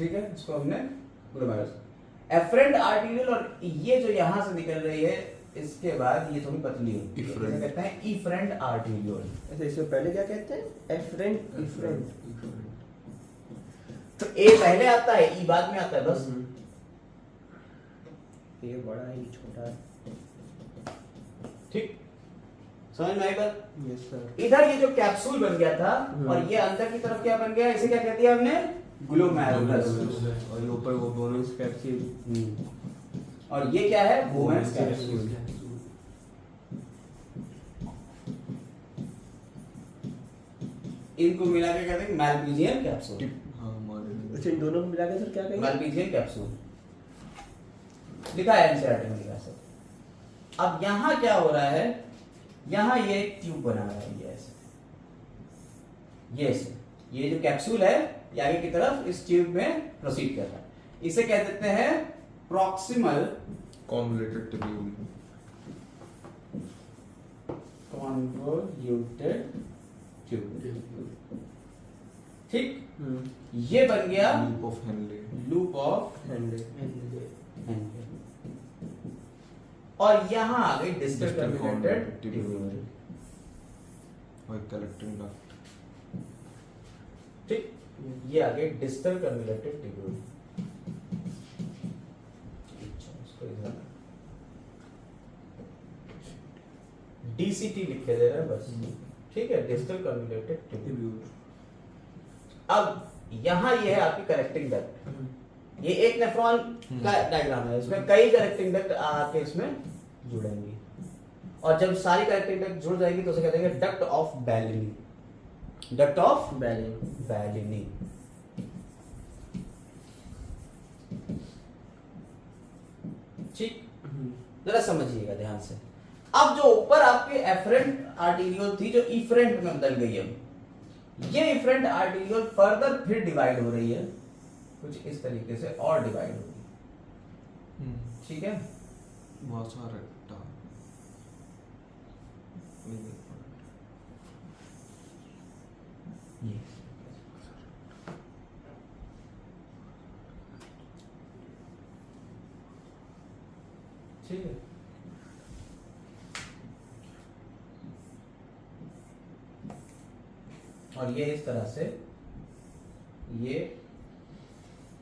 ठीक है, इसको हमने ग्लोमेरुलस। एफरेंट आर्टेरियल, और ये जो यहाँ से निकल रही है इसके बाद ये थोड़ी पतली होती है, Efferent। इसे कहते हैं इफरेंट आर्टेरियल। ऐसे इससे पहले क्या कहते हैं? Afferent, efferent. तो ए पहले आता है, ई बाद में आता है बस। ये बड़ा है, ये छोटा है। ठीक, समझ में आई बात? Yes sir. इधर ये जो कैप्सूल बन गया था और ये अंदर की तरफ क्या बन गया, इसे क्या कहते हैं हमने? ग्लोमेरुलस। और ये ऊपर वो बोमेंस कैप्सूल। और ये क्या है? बोमेंस कैप्सूल। इनको मिला के कहते हैं मैल्पिजियन कैप्सूल। अच्छा, इन दोनों को मिला के सर क्या कहेंगे? मैल्पिजियन कैप्सूल लिखा है एनसीईआरटी में, लिखा है सब। अब यहाँ क्या हो रहा है, यहाँ ये एक ट्यूब बना रहा है, ये ऐसे, ये ऐसे, ये जो कैप्सूल है ये आगे की तरफ इस ट्यूब में प्रोसीड कर रहा है। इसे कह देते हैं proximal convoluted tubule. Convoluted tube. ठीक, ये बन गया loop of Henle. Loop of handle. Henle. और यहाँ आ गई डिस्टल कम्युनिकेटेड ट्यूब्यूल। और कलेक्टिंग डक्ट। ठीक, ये आ गई डिस्टल कम्युनिकेटेड ट्यूब्यूल। डीसीटी लिख के दे रहा है बस। ठीक है, डिस्टल कम्युनिकेटेड ट्यूब्यूल। अब यहाँ ये है आपकी कलेक्टिंग डक्ट। ये एक नेफ्रॉन का डायग्राम है, इसमें कई कलेक्टिंग डक्ट आके इसमें जुड़ेंगी, और जब सारी कलेक्टिंग डक्ट जुड़ जाएगी तो उसे कहते हैं duct of Bellini. Duct of Bellini. ठीक, जरा समझिएगा ध्यान से। अब जो ऊपर आपके एफरेंट आर्टेरियोल थी, जो इफरेंट में बदल गई है, ये इफरेंट आर्टेरियोल फर्दर फिर डिवाइड हो रही है कुछ इस तरीके से, और डिवाइड होगी। ठीक है, वासा रेक्टा। ये ठीक है। और ये इस तरह से, ये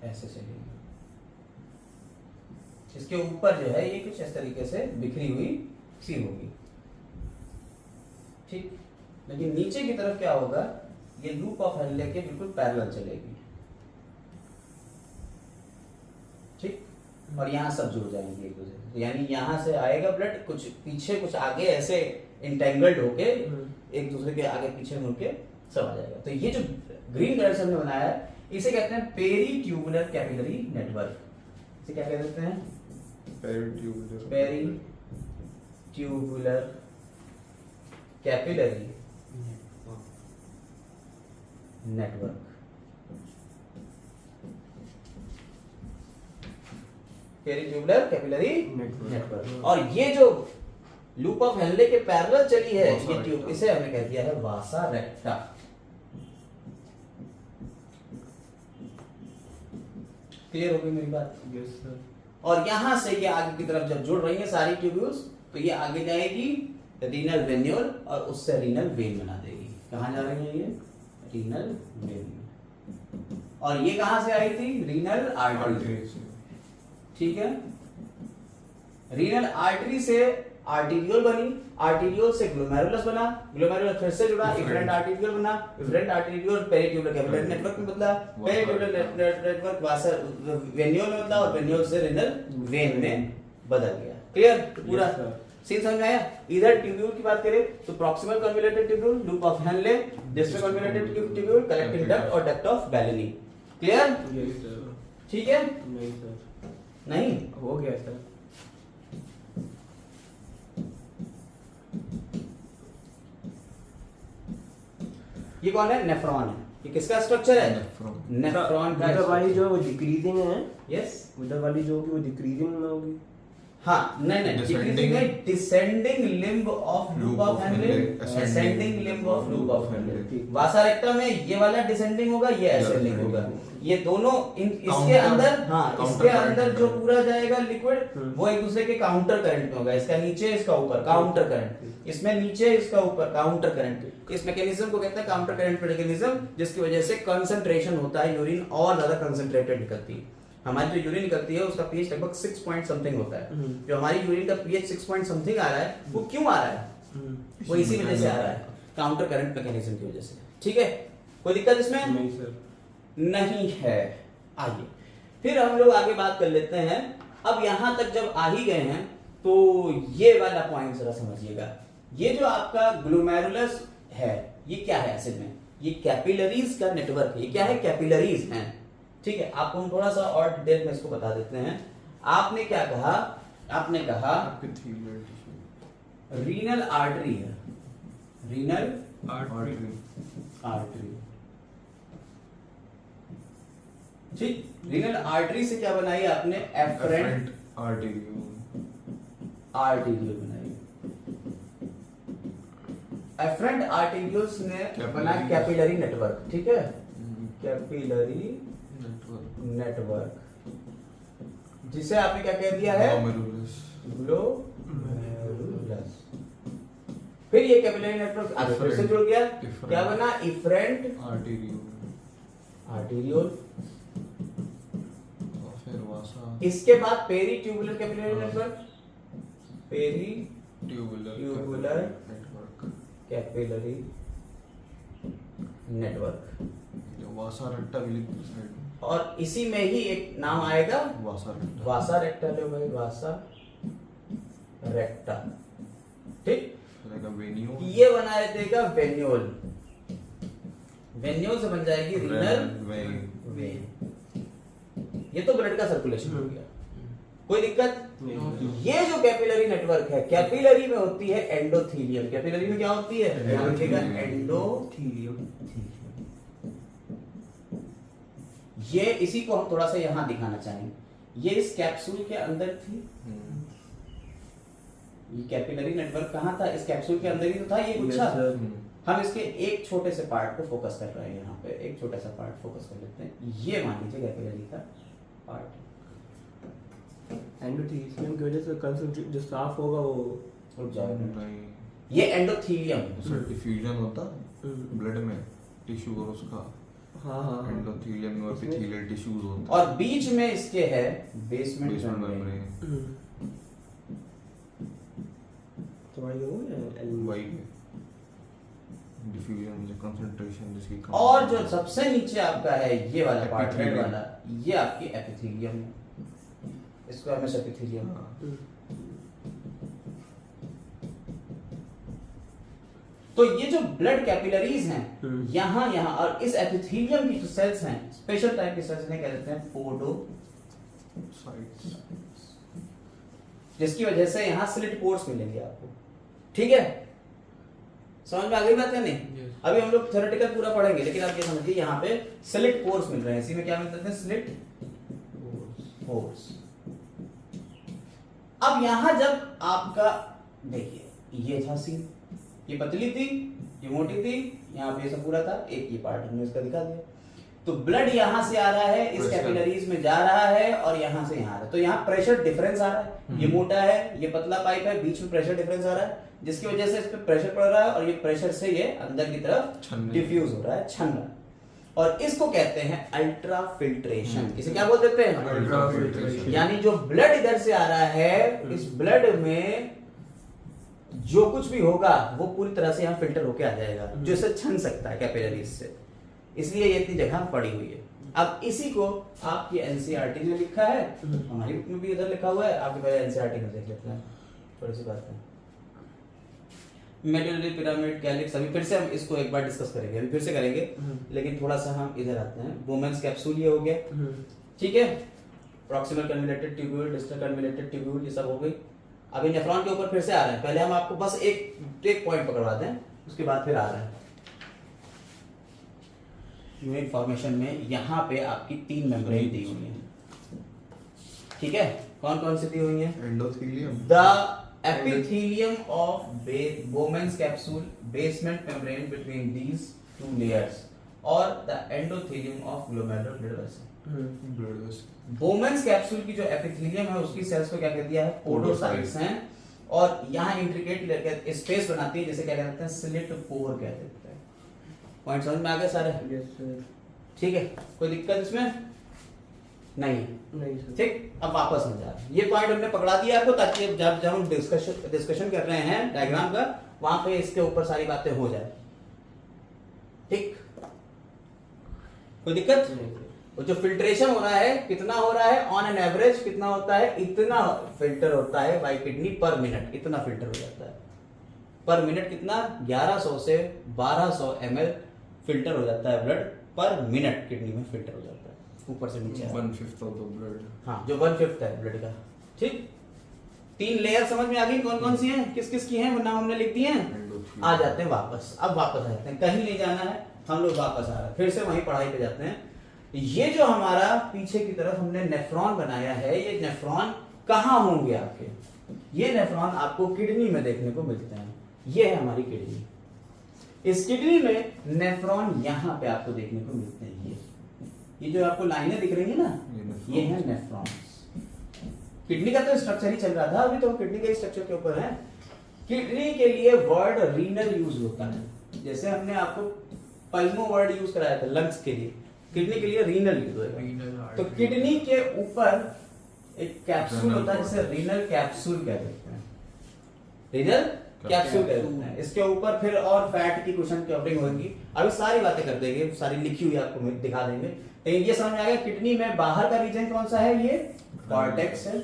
ऐसे चलेगी। इसके ऊपर जो है ये कुछ इस तरीके से बिखरी हुई सी होगी। ठीक, लेकिन नीचे की तरफ क्या होगा, ये लूप ऑफ हेनले के बिल्कुल पैरेलल चलेगी। ठीक, और यहाँ सब जुड़ जाएंगे एक दूसरे से, यानी यहाँ से आएगा ब्लड कुछ पीछे कुछ आगे ऐसे इंटेंगल्ड होके एक दूसरे के आगे पीछे मुड़ के सब आ जाएगा। तो ये जो ग्रीन कलर से हमने बनाया है इसे कहते हैं पेरी ट्यूबुलर कैपिलरी नेटवर्क। इसे क्या कह देते हैं? Peri tubular capillary network. Peri tubular capillary network. और ये जो लूप ऑफ हेनले के पैरेलल चली है ये ट्यूब, इसे हमने कह दिया है वासा रेक्टा। क्लियर हो गई मेरी बात? Yes sir. और यहां से ये आगे की तरफ जब जुड़ रही है सारी ट्यूब्यूल्स, तो ये आगे जाएगी रीनल वेन्यूल और उससे रीनल वेन बना देगी। कहां जा रही है ये? Renal vein. और ये कहां से आई थी? Renal artery. ठीक है, रीनल आर्टरी से आर्टीरियोल बनी, आर्टीरियोल से ग्लोमेरुलस बना, ग्लोमेरुलस फिर से जुड़ा, इफरेंट आर्टीरियोल बना, efferent arteriole peritubular capillary network में बदला, पेरीट्यूबुलर नेटवर्क वासा वेन्यूल में बदला और वेन्यूल से रीनल वेन में बदल गया। क्लियर? पूरा सीन समझ में आया? इधर ट्यूब्यूल की बात करें तो proximal convoluted tubule, loop of Henle, distal convoluted tubule, collecting duct और duct of Bellini. Clear? Yes sir. ठीक है? नहीं सर, नहीं हो गया सर। ये कौन है? नेफ्रॉन है। ये किसका स्ट्रक्चर है? नेफ्रॉन का। उधर वाली जो है वो डिक्रीजिंग है। यस, उधर वाली जो होगी वो डिक्रीजिंग में होगी। हाँ नहीं Descending- descending limb of loop of Henle, ascending limb of loop of Henle. वासा रेक्टा में ये वाला डिसेंडिंग होगा, ये असेंडिंग होगा। ये दोनों इसके Counter- अंदर, हाँ counter इसके current अंदर में जो जाएगा। पूरा जाएगा लिक्विड वो एक दूसरे के काउंटर करंट में होगा। इसका नीचे इसका ऊपर काउंटर करंट, इसमें नीचे इसका ऊपर काउंटर करंट। इस मैकेनिज्म को कहते हैं काउंटर करंट मैकेनिज्म, जिसकी वजह से कंसंट्रेशन होता है, यूरिन और ज्यादा कंसंट्रेटेड निकलती है। हमारी जो यूरिन निकलती है उसका पीएच लगभग 6 पॉइंट समथिंग होता है। जो हमारी यूरिन का पीएच 6 पॉइंट समथिंग आ रहा है वो क्यों आ रहा है? वो इसी वजह से आ रहा है, काउंटर करंट मैकेनिज्म की वजह से। ठीक है, कोई दिक्कत इसमें नहीं सर, नहीं है। आइए फिर हम लोग आगे बात कर लेते हैं। अब यहां तक जब आ ही गए हैं तो ये वाला पॉइंट जरा समझिएगा। ये जो आपका ग्लोमेरुलस है ये क्या है असल में? ये कैपिलरीज का नेटवर्क है। ये क्या है? कैपिलरीज हैं। ठीक है, आपको हम थोड़ा सा और डिटेल में इसको बता देते हैं। आपने क्या कहा? आपने कहा epithelial tissue, रीनल आर्टरी है, रीनल artery, आर्टरी। ठीक, रीनल आर्टरी से क्या बनाई आपने? एफरेंट arteriole, आर्टेरियल बनाई। एफरेंट आर्टेरियल्स ने Capillary। बना कैपिलरी नेटवर्क। ठीक है, कैपिलरी network, नेटवर्क, जिसे आपने क्या कह दिया है? glomerulus, glomerulus. फिर ये कैपिलरी नेटवर्क आगे फिर से जुड़ गया, Efferent। क्या बना? Efferent arteriole, arteriole. और फिर vasa, इसके बाद peri tubular capillary network, peri tubular, Tubular network, capillary network. जो vasa recta भी लिख दो साइड में, और इसी में ही एक नाम आएगा vasa recta, वासा रेक्टा। लो भाई, वासा रेक्टा। ठीक, फिर आएगा venule, ये बना देगा वेन्यूल। वेन्यूल से बन जाएगी रीनल vein, वेन। ये तो ब्लड का सर्कुलेशन हो गया, कोई दिक्कत नहीं। ये जो कैपिलरी नेटवर्क है, कैपिलरी में होती है एंडोथीलियम। कैपिलरी में क्या होती है? ध्यान रखिएगा, एंडोथीलियम। ये इसी को हम थोड़ा सा यहां दिखाना चाहेंगे। ये इस कैप्सूल के अंदर थी। ये कैपिलरी नेटवर्क कहां था? इस कैप्सूल के अंदर ही तो था ये गुच्छा। Yes, sir। हम इसके एक छोटे से पार्ट को फोकस कर रहे हैं। यहाँ पे एक छोटा सा पार्ट फोकस कर लेते हैं। ये मान लीजिए कैपिलरी का पार्ट। एंडोथीलियम की वजह से कंसंट्रेट जो साफ होगा वो रुक जाएगा। नहीं, ये एंडोथीलियम। उसका डिफ्यूजन होता ब्लड में टिश्यू और उसका हाँ हाँ हाँ। एंडोथेलियम में एपिथेलियल टिश्यूज होता और बीच में इसके है बेसमेंट बेसमेंट मेम्ब्रेन। मेम्ब्रेन, तो भाई वो वही डिफ्यूजन जो कंसंट्रेशन जिसकी कम और जो सबसे नीचे आपका है ये वाला पार्ट, रेड Epithelium। वाला, ये आपकी एपिथेलियम है। इसको हमें एपिथेलियम। हाँ, तो ये जो ब्लड कैपिलरीज हैं हम्म। यहाँ यहाँ और इस एपिथेलियम की जो सेल्स हैं, स्पेशल टाइप के सेल्स इन्हें कहते हैं पोडो, साइड्स, जिसकी वजह से यहाँ स्लिट पोर्स मिलेंगे आपको। ठीक है, समझ में आ गई बात है? नहीं, Yes. अभी हम लोग थ्योरेटिकल पूरा पढ़ेंगे, लेकिन आप ये समझिए यहाँ पे स्लिट पोर्स मिल रहे हैं। इसी में क्या मिलते हैं? Slit pores. अब यहां जब आपका देखिए, ये था सीन, ये पतली थी, ये मोटी थी, यहाँ पे ये सब पूरा था, एक ये पार्ट हमने इसका दिखा दिया। तो ब्लड यहां से आ रहा है, इस Pressure। कैपिलरीज में जा रहा है और यहां से यहां आ रहा है। तो यहाँ प्रेशर डिफरेंस आ रहा है। ये मोटा है, ये पतला पाइप है, बीच में प्रेशर डिफरेंस आ रहा है, जिसकी वजह से इस पे प्रेशर पड़ रहा है और ये प्रेशर से ये अंदर की तरफ छनने। डिफ्यूज हो रहा है, छन रहा है। और इसको कहते हैं अल्ट्रा फिल्ट्रेशन। इसे क्या बोल देते हैं? Ultrafiltration। यानी जो ब्लड इधर से आ रहा है, इस ब्लड में जो कुछ भी होगा वो पूरी तरह से यहाँ फिल्टर होके आ जाएगा, जो इसे छन सकता है कैपिलरीज से। इसलिए ये इतनी जगह पड़ी हुई है। अब इसी को आपकी एनसीईआरटी में लिखा है, हमारी बुक में भी इधर लिखा हुआ है, आपके पहले एनसीईआरटी में देख लेते हैं, थोड़ी सी बात है। मेडुलरी पिरामिड, कैलिक्स, अभी फिर से हम इसको एक बार डिस्कस करेंगे, अभी फिर से करेंगे, लेकिन थोड़ा सा हम इधर आते हैं। बोमेंस कैप्सूल ये हो गया, ठीक है। Proximal convoluted tubule, distal convoluted tubule, ये सब हो गई। अभी नेफ्रॉन के ऊपर फिर से आ रहे हैं। पहले हम आपको बस एक पॉइंट पकड़वा दें, उसके बाद फिर आ रहे हैं। यूनिट फॉर्मेशन में यहाँ पे आपकी 3 मेम्ब्रेन दी हुई है, ठीक है। कौन कौन सी दी हुई है? Endothelium, the epithelium of Bowman's capsule, basement membrane between these two layers, और the endothelium of glomerular blood vessel. Blood vessel. बोमेंस capsule की जो एपिथेलियम है उसकी सेल्स को क्या कह दिया है? पोडोसाइट्स हैं, और यहाँ इंट्रिकेट स्पेस बनाती है जिसे क्या कहते हैं? स्लिट पोर कहते हैं। पॉइंट समझ में आ गया सारे? Yes sir. ठीक है, कोई दिक्कत इसमें नहीं है? नहीं सर। ठीक, अब वापस में जा रहे हैं। ये पॉइंट हमने पकड़ा दिया आपको ताकि जब जब हम डिस्कशन कर रहे हैं डायग्राम का, वहां पे इसके ऊपर सारी बातें हो जाए। ठीक, कोई दिक्कत? और जो फिल्ट्रेशन हो रहा है कितना हो रहा है? ऑन एन एवरेज कितना होता है? इतना फिल्टर होता है बाय किडनी पर मिनट, इतना फिल्टर हो जाता है पर मिनट। कितना? 1100 से 1200 ml फिल्टर हो जाता है ब्लड पर मिनट, किडनी में फिल्टर हो जाता है ऊपर से नीचे। 1/5 ऑफ द ब्लड। हाँ, जो 1/5 है ब्लड का। ठीक, 3 लेयर समझ में आ गई कौन कौन सी हैं, किस किस की हैं, नाम हमने लिख दिए हैं। आ जाते हैं वापस, अब वापस आ जाते हैं, कहीं नहीं जाना है हम लोग, वापस आ रहे हैं फिर से वहीं पढ़ाई पे जाते हैं। ये जो हमारा पीछे की तरफ हमने नेफ्रॉन बनाया है, ये नेफ्रॉन कहाँ होंगे आपके? ये नेफ्रॉन आपको किडनी में देखने को मिलते हैं। ये है हमारी किडनी, इस किडनी में नेफ्रॉन यहाँ पे आपको देखने को मिलते हैं। ये जो आपको लाइनें दिख रही है ना, ये है नेफ्रॉन्स। किडनी का तो स्ट्रक्चर ही चल रहा था अभी, तो किडनी के स्ट्रक्चर के ऊपर है। किडनी के लिए वर्ड रीनल यूज होता है, जैसे हमने आपको पल्मो वर्ड यूज कराया था लंग्स के लिए, किडनी के लिए रीनल यूज होगा। तो किडनी के ऊपर एक कैप्सूल होता है जिसे रीनल कैप्सूल कहते हैं, रीनल कैप्सूल कहते हैं। इसके ऊपर फिर और फैट की कुशन कवरिंग होगी, अभी सारी बातें कर देंगे, सारी लिखी हुई आपको दिखा देंगे। लेकिन ये समझ में आ गया किडनी में बाहर का रीजन कौन सा है? ये कॉर्टेक्स है।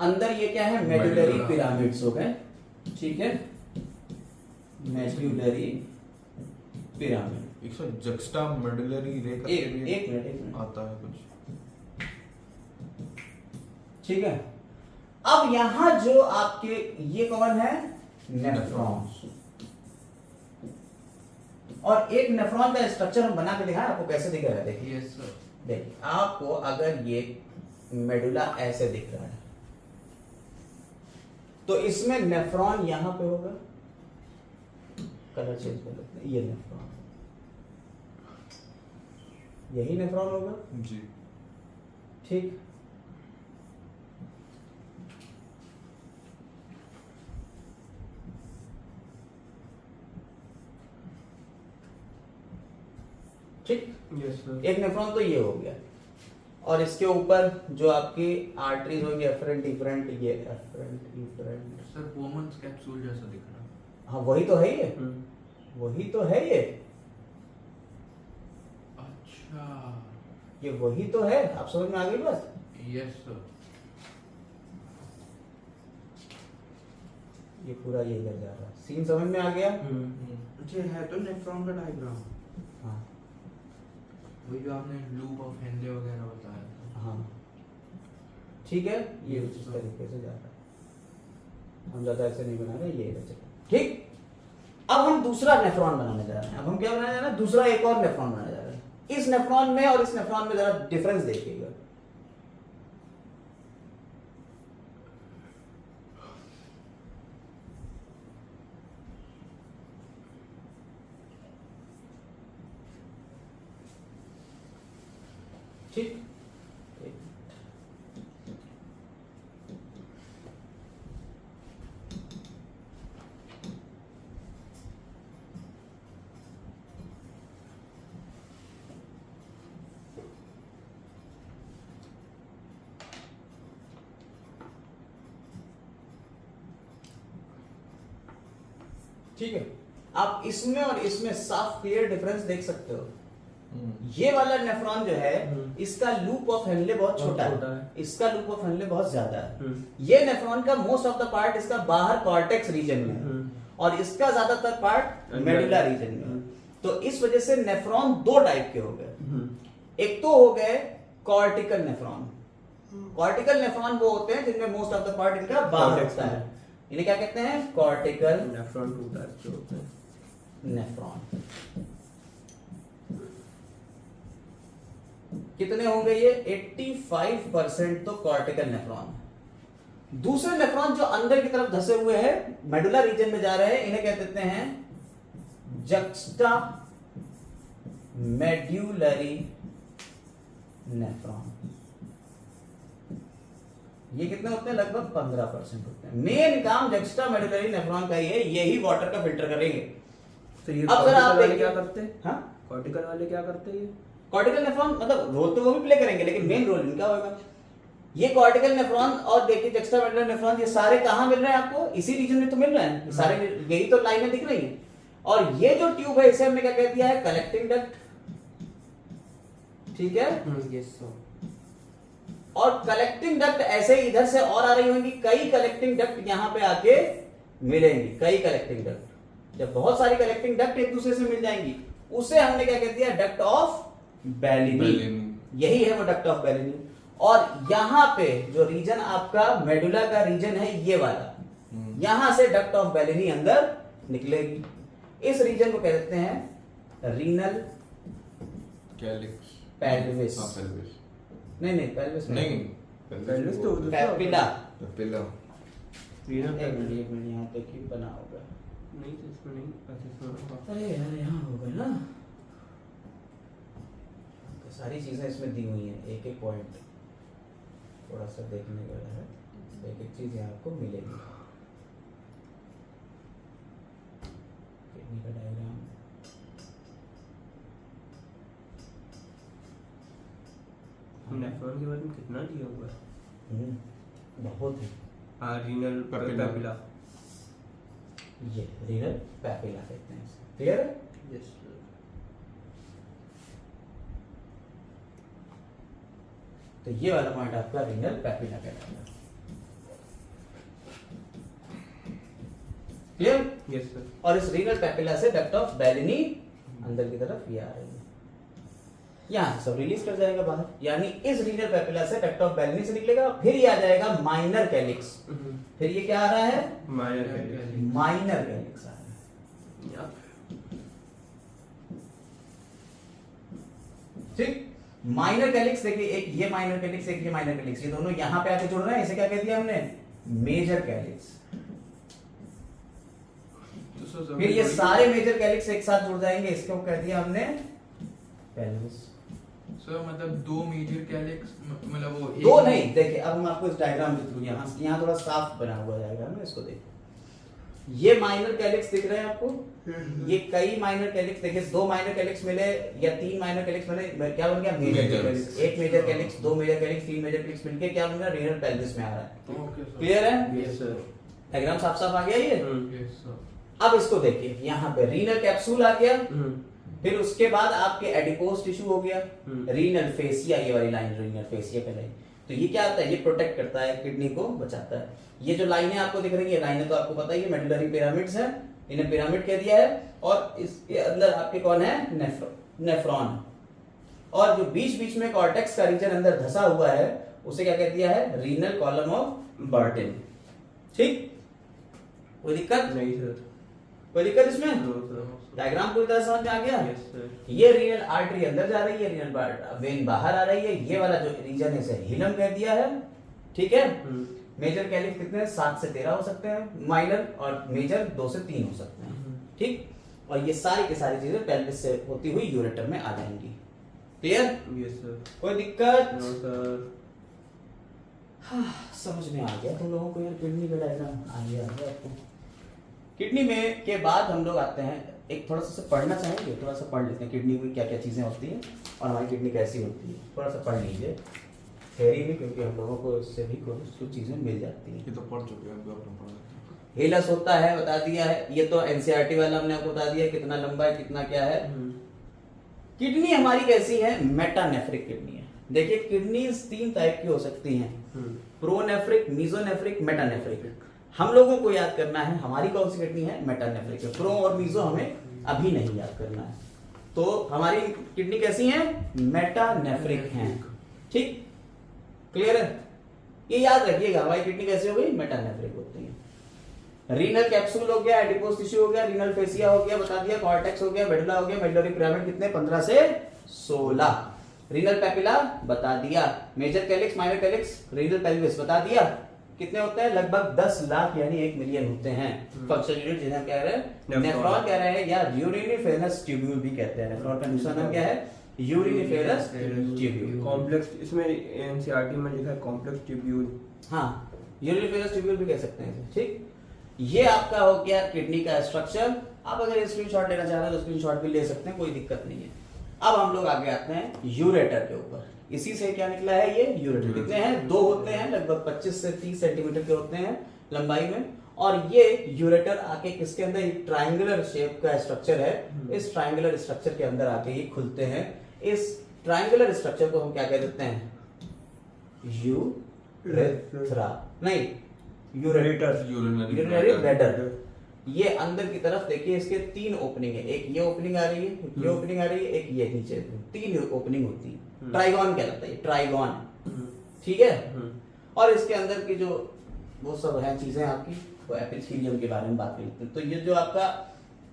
अंदर ये क्या है? मेडुलरी पिरामिड्स हो गए। ठीक है, मेडुलरी पिरामिड। एक जक्स्टा मेडुलरी रे का एक मिनट आता है कुछ। ठीक है, अब यहां जो आपके ये कौन है? नेफ्रॉन्स। और एक नेफ्रॉन का स्ट्रक्चर हम बना के दिखाएं आपको कैसे दिख रहा है। देखिए यस सर। देखिए आपको अगर ये मेडुला ऐसे दिख रहा है तो इसमें नेफ्रॉन यहां पे होगा, कलर चेंज कर लेते हैं, ये नेफ्रॉन, यही नेफ्रॉन होगा जी। ठीक, ठीक। Yes sir. एक नेफ्रॉन तो ये हो गया, और इसके ऊपर जो आपकी आर्टरीज होंगी एफरेंट डिफरेंट, ये efferent different sir Bowman's capsule जैसा दिख रहा है। हाँ वही तो है ये, वही तो है ये, अच्छा ये वही तो है। आप समझ में आ गई बात? Yes sir. ये पूरा ये इधर जा रहा है, सीन समझ में आ गया? अच्छा है तो नेफ्रॉन का डायग्राम। हाँ वही जो आपने लूप ऑफ हेनले वगैरह बताया था। हाँ ठीक है, ये इस तरीके से जा रहा है, हम ज्यादा ऐसे नहीं बना रहे, ये इधर चला। ठीक, अब हम दूसरा नेफ्रॉन बनाने जा रहे हैं। अब हम क्या बनाने जा रहे हैं? दूसरा एक और नेफ्रॉन बनाने जा रहे हैं। इस नेफ्रॉन में और इस नेफ्रॉन में जरा डिफरेंस देखिएगा। ठीक, ठीक है, आप इसमें और इसमें साफ क्लियर डिफरेंस देख सकते हो। ये वाला नेफ्रॉन जो है इसका लूप ऑफ हेनले बहुत छोटा है, इसका लूप ऑफ हेनले बहुत ज्यादा है। ये नेफ्रॉन का मोस्ट ऑफ द पार्ट इसका बाहर कॉर्टेक्स रीजन में है और इसका ज्यादातर पार्ट मेडुला रीजन में। तो इस वजह से नेफ्रॉन दो टाइप के हो गए। एक तो हो गए कॉर्टिकल नेफ्रॉन। कॉर्टिकल नेफ्रॉन वो होते हैं जिनमें मोस्ट ऑफ द पार्ट इनका बाहर होता है, इन्हें क्या कहते हैं? कॉर्टिकल नेफ्रॉन टू टाइप्स के होते हैं। नेफ्रॉन। कितने होंगे ये 85% तो कॉर्टिकल नेफ्रॉन है। दूसरे नेफ्रॉन जो अंदर की तरफ धसे हुए हैं, मेडुला रीजन में जा रहे हैं, इन्हें कह देते हैं जक्स्टा मेड्यूलरी नेफ्रॉन। ये कितने होते हैं? लगभग 15% होते हैं। मेन काम जक्स्टा मेडुलरी नेफ्रॉन का ही है, यही वाटर का फिल्टर करेंगे। तो ये अब अगर आप कॉर्टिकल वाले देखिए- क्या करते हैं? हाँ, कॉर्टिकल वाले क्या करते हैं? कॉर्टिकल नेफ्रॉन मतलब रोल तो वो भी प्ले करेंगे, लेकिन मेन रोल इनका होगा। ये कॉर्टिकल नेफ्रॉन और देखिए जक्स्टा मेडुलर नेफ्रॉन, ये सारे कहां मिल रहे हैं आपको? इसी रीजन में तो मिल रहे हैं, ये सारे यही तो लाइनें दिख रही हैं। और ये जो ट्यूब है, इसे हमने क्या कह दिया है? Collecting duct. ठीक है, यस सर। और कलेक्टिंग डक्ट ऐसे ही इधर से और आ रही होंगी, कई कलेक्टिंग डक्ट यहां पे आके मिलेंगी, कई कलेक्टिंग डक्ट। जब बहुत सारी कलेक्टिंग डक्ट एक दूसरे से मिल जाएंगी, उसे हमने क्या कह दिया? Duct of Bellini. यही है वो डक्ट ऑफ बेलिनी। और यहां पे जो रीजन आपका मेडुला का रीजन है, ये वाला, यहां से डक्ट ऑफ बेलिनी अंदर निकलेगी। इस रीजन को कह देते हैं रीनल कैलिक्स पेल्विस। हाँ पेल्विस नहीं पेल्विस नहीं पेल्विस तो उधर- पेपिला। पेपिला रीनल एक मिनट यहाँ पे क्यों बना होगा? नहीं तो इसमें नहीं, अच्छा इसमें अरे यार यहाँ होगा ना, तो सारी चीजें इसमें दी हुई हैं, एक एक पॉइंट थोड़ा सा देखने वाला है, एक एक चीज यहाँ आपको मिलेगी। किडनी का डायग्राम, नेफ्रॉन के बारे में कितना दिया हुआ है? बहुत ही। हाँ, रीनल पेपिला। पेपिला। ये रीनल पेपिला कहते हैं इसे। क्लियर है? Yes sir. तो ये वाला पॉइंट आपका रीनल पेपिला कहलाता है। क्लियर? Yes sir. और इस रीनल पेपिला से डक्ट ऑफ बेलिनी अंदर की तरफ ये आ रही है, यहां से सब रिलीज कर जाएगा बाहर। यानी इस रीनल पेपिला से डक्ट ऑफ बेलिनी से निकलेगा, फिर ये आ जाएगा माइनर कैलिक्स। फिर ये क्या आ रहा है? Minor calyx. माइनर कैलिक्स आ रहा है। ठीक, माइनर कैलिक्स देखिए, एक ये माइनर कैलिक्स, एक ये माइनर कैलिक्स, ये दोनों यहां पे आके जुड़ रहे हैं, इसे क्या कह दिया हमने? Major calyx. फिर ये सारे मेजर कैलिक्स एक साथ जुड़ जाएंगे, इसको कह दिया हमने पेल्विस। सर मतलब दो मेजर कैलिक्स, मतलब वो एक दो नहीं, देखिए अब हम आपको इस डायग्राम के थ्रू यहाँ थोड़ा साफ बना हुआ डायग्राम है, इसको देखिए। ये माइनर कैलिक्स दिख रहे हैं आपको, ये कई माइनर कैलिक्स देखिए, दो माइनर कैलिक्स मिले या तीन माइनर कैलिक्स मिले, क्या बन गया? Major calyx. एक मेजर कैलिक्स, दो मेजर कैलिक्स, तीन मेजर कैलिक्स मिलके क्या बन गया? रीनल पेल्विस में आ रहा है। Okay sir. क्लियर है? Yes sir. डायग्राम साफ साफ आ गया ये। Yes sir. अब इसको देखिए, यहाँ पे रीनल कैप्सूल आ गया, फिर उसके बाद आपके एडिपोज टिश्यू हो गया, रीनल फेसिया, ये वाली लाइन रीनल फेसिया कहलाई। तो ये क्या होता है? ये प्रोटेक्ट करता है, किडनी को बचाता है। ये जो लाइनें आपको दिख रही है, लाइनें तो आपको पता ही है, मेडुलरी पिरामिड्स है, इन्हें पिरामिड कह दिया है। और इसके अंदर आपके कौन है? नेफ्रॉन। और जो बीच बीच में कॉर्टेक्स का रीजन अंदर धसा हुआ है, उसे क्या कह दिया है? Renal column of Burton. ठीक, कोई दिक्कत? नहीं सर। कोई दिक्कत इसमें? No sir. डायग्राम पूरी तरह समझ में आ गया? Yes sir. ये रीनल आर्टरी अंदर जा रही है, रीनल वेन बाहर आ रही है, ये वाला जो रीजन है इसे हिलम कह दिया है। ठीक है? मेजर कैलिक्स कितने? 7 से 13 हो सकते हैं, माइनर और मेजर 2 से 3 हो सकते हैं। ठीक, और ये सारी की सारी चीजें पेल्विस से होती हुई यूरेटर में आ जाएंगी। क्लियर? Yes sir. कोई दिक्कत? No sir. समझ में आ गया तुम लोगों को यार? किडनी का डायग्राम आ गया आपको। किडनी में के बाद हम लोग आते हैं, एक थोड़ा सा पढ़ना चाहेंगे, थोड़ा सा पढ़ लेते हैं किडनी में क्या क्या चीजें होती हैं और हमारी किडनी कैसी होती है, थोड़ा सा पढ़ लीजिए थ्योरी में, क्योंकि हम लोगों को इससे भी कुछ चीजें मिल जाती हैं। ये तो पढ़ चुके हैं, अभी आपने पढ़ा है। हेलस होता है, बता दिया है, ये तो एनसीईआरटी वाला हमने आपको बता दिया कितना लंबा है, कितना क्या है। किडनी हमारी कैसी है? मेटानेफ्रिक किडनी है। देखिए किडनीज 3 टाइप की हो सकती हैं, प्रोनेफ्रिक, मेसोनेफ्रिक, मेटानेफ्रिक। हम लोगों को याद करना है हमारी कौन सी किडनी है? मेटानेफ्रिक है। प्रो और मीजो हमें अभी नहीं याद करना है। तो हमारी किडनी कैसी है? मेटानेफ्रिक हैं। ठीक, क्लियर है? ये याद रखिएगा, हमारी किडनी कैसी हो गई? मेटानेफ्रिक होती है। रीनल कैप्सूल हो गया, एडिपोज टिश्यू हो गया, रीनल फेसिया हो गया, बता दिया, कॉर्टेक्स हो गया, मेडुला हो गया, मेडुलरी पिरामिड कितने? 15 से 16। रीनल पेपिला बता दिया, major calyx, minor calyx, renal pelvis बता दिया। कितने होते हैं? लगभग 10 लाख यानी 1 मिलियन होते हैं फंक्शनल यूनिट, जिन्हें हम कह रहे हैं नेफ्रॉन कह रहे हैं या यूरिनिफेरस ट्यूब्यूल भी कहते हैं। नेफ्रॉन का दूसरा नाम क्या है? Uriniferous tubule. कॉम्प्लेक्स, इसमें एनसीईआरटी में लिखा है कॉम्प्लेक्स ट्यूब्यूल। हाँ, यूरिनिफेरस ट्यूब्यूल भी कह सकते हैं, ठीक। ये आपका हो गया किडनी का स्ट्रक्चर। आप अगर स्क्रीनशॉट लेना चाह रहे हैं तो स्क्रीनशॉट भी ले सकते हैं, कोई दिक्कत नहीं है। अब हम लोग आगे आते हैं यूरेटर के ऊपर। इसी से क्या निकला है? ये यूरेटर। कितने हैं? 2 होते हैं, लगभग 25 से 30 सेंटीमीटर के होते हैं लंबाई में। और ये यूरेटर आके किसके अंदर? एक ट्रायंगुलर शेप का स्ट्रक्चर है, इस ट्रायंगुलर स्ट्रक्चर के अंदर आके ये खुलते हैं। इस ट्रायंगुलर स्ट्रक्चर को हम क्या कह देते हैं? यूरेथ्रा नहीं, यूरिनरी ब्लैडर। ये अंदर की तरफ देखिए, इसके 3 ओपनिंग है। एक ये ओपनिंग आ रही है, एक ये ओपनिंग आ रही है, एक ये नीचे। 3 ओपनिंग होती है, ट्राइगॉन कहलाता है, ट्राइगॉन, ठीक है। और इसके अंदर की जो वो सब है चीजें आपकी, वो एपिथेलियम के बारे में बात करते हैं। तो ये जो आपका,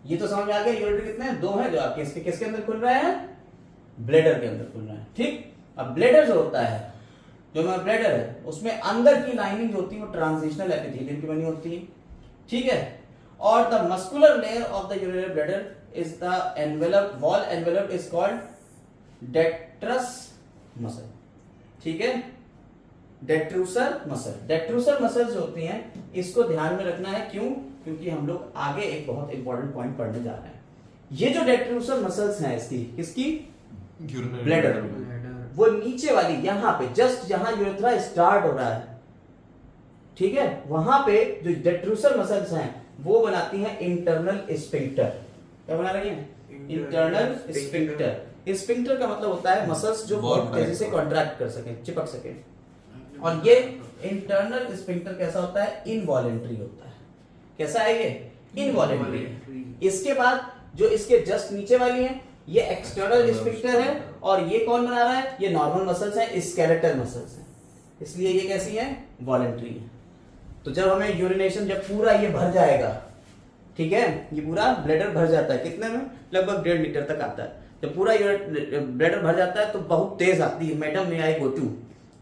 ये तो समझ में आ गया यूरेटर कितने हैं? 2 हैं जो आपके इसके किसके अंदर खुल रहे हैं? ब्लैडर के अंदर खुल रहे हैं, ठीक। अब ब्लैडर जो होता है, जो हमारा ब्लैडर है, उसमें अंदर की लाइनिंग जो होती है वो ट्रांजिशनल एपिथेलियम की बनी होती है, ठीक है। और the muscular layer of the urinary bladder is the envelope, wall envelope is called detritus muscle, ठीक है। डेट्रूसर मसल, डेट्रूसर मसल जो होती हैं, इसको ध्यान में रखना है। क्यों? क्योंकि हम लोग आगे एक बहुत इंपॉर्टेंट पॉइंट पढ़ने जा रहे हैं। ये जो डेट्रूसर मसल्स हैं इसकी, किसकी? ब्लैडर। वो नीचे वाली, यहां पे जस्ट जहां यूरेथ्रा स्टार्ट हो रहा है, ठीक है, वहां पे जो डेट्रूसर मसल्स हैं वो बनाती हैं इंटरनल स्फिंक्टर। क्या बना रही हैं? Internal sphincter. स्फिंक्टर का मतलब होता है मसल्स जो बहुत तेजी से कॉन्ट्रैक्ट कर सके, चिपक सके। और ये इंटरनल स्फिंक्टर कैसा होता है? इनवॉलेंट्री होता है। कैसा है ये? इनवॉलेंट्री। इसके बाद जो इसके जस्ट नीचे वाली है, ये एक्सटर्नल स्फिंक्टर है। और ये कौन बना रहा है? ये नॉर्मल मसल्स हैं, स्केलेटल मसल्स हैं, इसलिए ये कैसी हैं? वॉलेंट्री है। तो जब हमें यूरिनेशन, जब पूरा ये भर जाएगा, ठीक है, ये पूरा ब्लैडर भर जाता है, कितने में? लगभग 1.5 लीटर तक आता है। जब पूरा ब्लैडर भर जाता है तो बहुत तेज आती है, मैडम में आई गो टू,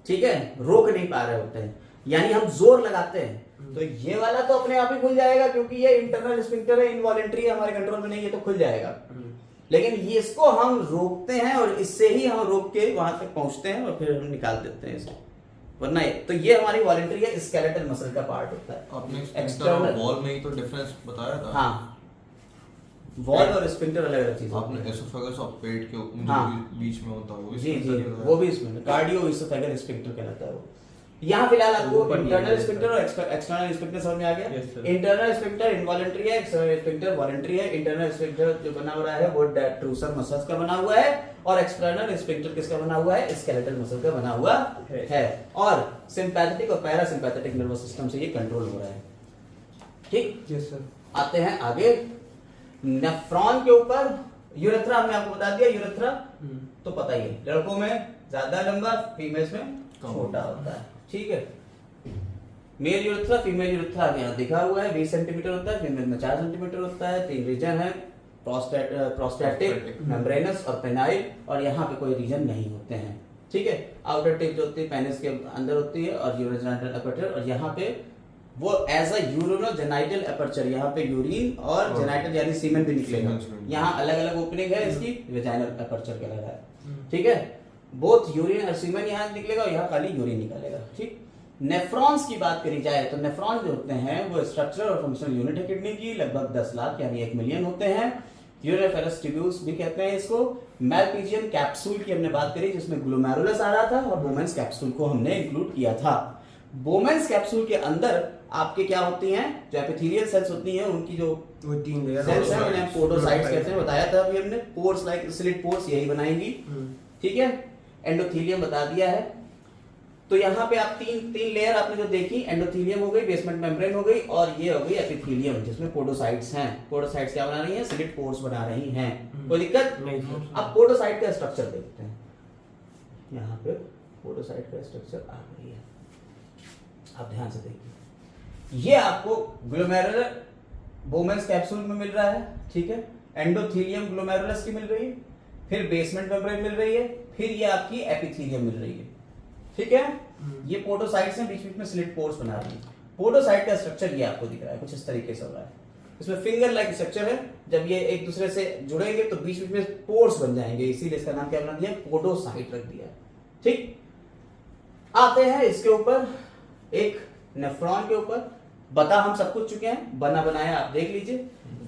ठीक है, रोक नहीं पा रहे होते हैं, यानी हम जोर लगाते हैं तो ये वाला तो अपने आप ही खुल जाएगा, क्योंकि ये इंटरनल स्फिंक्टर है, इनवॉलेंट्री है, हमारे कंट्रोल में नहीं है, तो खुल जाएगा। लेकिन ये इसको हम रोकते हैं और इससे ही हम रोक के वहां तक पहुंचते हैं और फिर हम निकाल देते हैं इसे, वरना तो ये हमारी वॉलेंट्री है, स्केलेटल मसल का पार्ट होता है। आपने एक्सटर्नल वॉल में ही तो डिफरेंस बताया था। हाँ, वॉल और स्फिंक्टर अलग अलग चीज। आपने एसोफेगस और पेट के बीच में होता है जी जी, वो भी इसमें कार्डियो एसोफेगल स्फिंक्टर कहलाता है वो। यहाँ फिलहाल आपको इंटरनल स्फिंक्टर और एक्सटर्नल स्फिंक्टर समझ में आ गया। इंटरनल स्फिंक्टर इनवॉलेंट्री है, एक्सटर्नल स्फिंक्टर वॉलेंट्री है। इंटरनल स्फिंक्टर जो बना हुआ है वो डेट्रूसर मसल्स का बना हुआ है, और एक्सटर्नल स्फिंक्टर किसका बना हुआ है? स्केलेटल मसल का बना हुआ है। और सिंपैथेटिक और पैरासिम्पैथेटिक नर्वस सिस्टम से ये कंट्रोल हो रहा है, ठीक। Yes sir. आते हैं आगे नेफ्रॉन के ऊपर। यूरेथ्रा हमने आपको बता दिया, यूरेथ्रा तो पता ही है, लड़कों में ज्यादा लंबा, फीमेल्स में छोटा होता है, ठीक है। मेल यूरेथ्रा, फीमेल यूरेथ्रा यहाँ दिखा हुआ है, 20 सेंटीमीटर होता है, फीमेल में 4 सेंटीमीटर होता है। 3 रीजन है, प्रोस्टैटिक, मेम्ब्रेनस और पेनाइल, और यहाँ पे कोई रीजन नहीं होते हैं, ठीक है। आउटर टिप जो होती है पेनिस के अंदर होती है, और यूरोजेनाइटल एपर्चर, और यहाँ पे वो एज अ यूरिनोजेनाइटल एपर्चर, यहाँ पे यूरिन और जेनाइटल यानी सीमेन भी निकलेगा। यहाँ अलग अलग ओपनिंग है इसकी, वेजाइनल एपर्चर कहलाता है, ठीक है। बोथ यूरिन और सीमेन यहाँ निकलेगा, और यहाँ खाली यूरिन निकलेगा, ठीक। नेफ्रॉन्स की बात करी जाए तो नेफ्रॉन जो होते हैं वो स्ट्रक्चरल और फंक्शनल यूनिट है किडनी की, लगभग 10 लाख यानी 1 मिलियन होते हैं। यूरिनोफेरस ट्यूब्यूल्स भी कहते हैं इसको। मैलपीजियन कैप्सूल की हमने बात करी, जिसमें ग्लोमेरुलस आ रहा था, और बोमेंस कैप्सूल को हमने इंक्लूड किया था। बोमेंस कैप्सूल के अंदर आपके क्या होती हैं? जो एपिथेलियल सेल्स होती हैं, उनकी जो वो 3 लेयर सेल्स हैं उन्हें पोडोसाइट्स कहते हैं, बताया था अभी हमने। पोर्स लाइक स्लिट पोर्स यही बनाएंगी, ठीक है। एंडोथेलियम बता दिया है। तो यहाँ पे आप तीन लेयर आपने जो देखी, एंडोथेलियम हो गई, बेसमेंट मेम्ब्रेन हो गई, और ये हो गई एपिथेलियम, जिसमें पोडोसाइट्स हैं। पोडोसाइट्स क्या बना रही हैं? स्लिट पोर्स बना रही हैं। कोई दिक्कत नहीं। अब पोडोसाइट का स्ट्रक्चर देखते हैं। यहाँ पे पोडोसाइट का स्ट्रक्चर आ गई है, आप ध्यान से देखिए। ये आपको ग्लोमेरुलर बोमेंस कैप्सूल में मिल रहा है, ठीक है। एंडोथेलियम ग्लोमेरुलस की मिल रही है, फिर बेसमेंट मेम्ब्रेन मिल रही है, फिर ये आपकी एपिथेलियम मिल रही है, ठीक है। ये पोडोसाइट्स हैं, बीच बीच में स्लिट पोर्स बना रही है। पोडोसाइट का स्ट्रक्चर ये आपको दिख रहा है, कुछ इस तरीके से हो रहा है। इसमें फिंगर लाइक स्ट्रक्चर है, जब ये एक दूसरे से जुड़ेंगे तो बीच बीच में पोर्स बन जाएंगे, इसीलिए इसका नाम क्या बना दिया, पोडोसाइट रख दिया, ठीक। आते हैं इसके ऊपर, एक नेफ्रॉन के ऊपर। बता हम सब कुछ चुके हैं, बना बनाया आप देख लीजिए।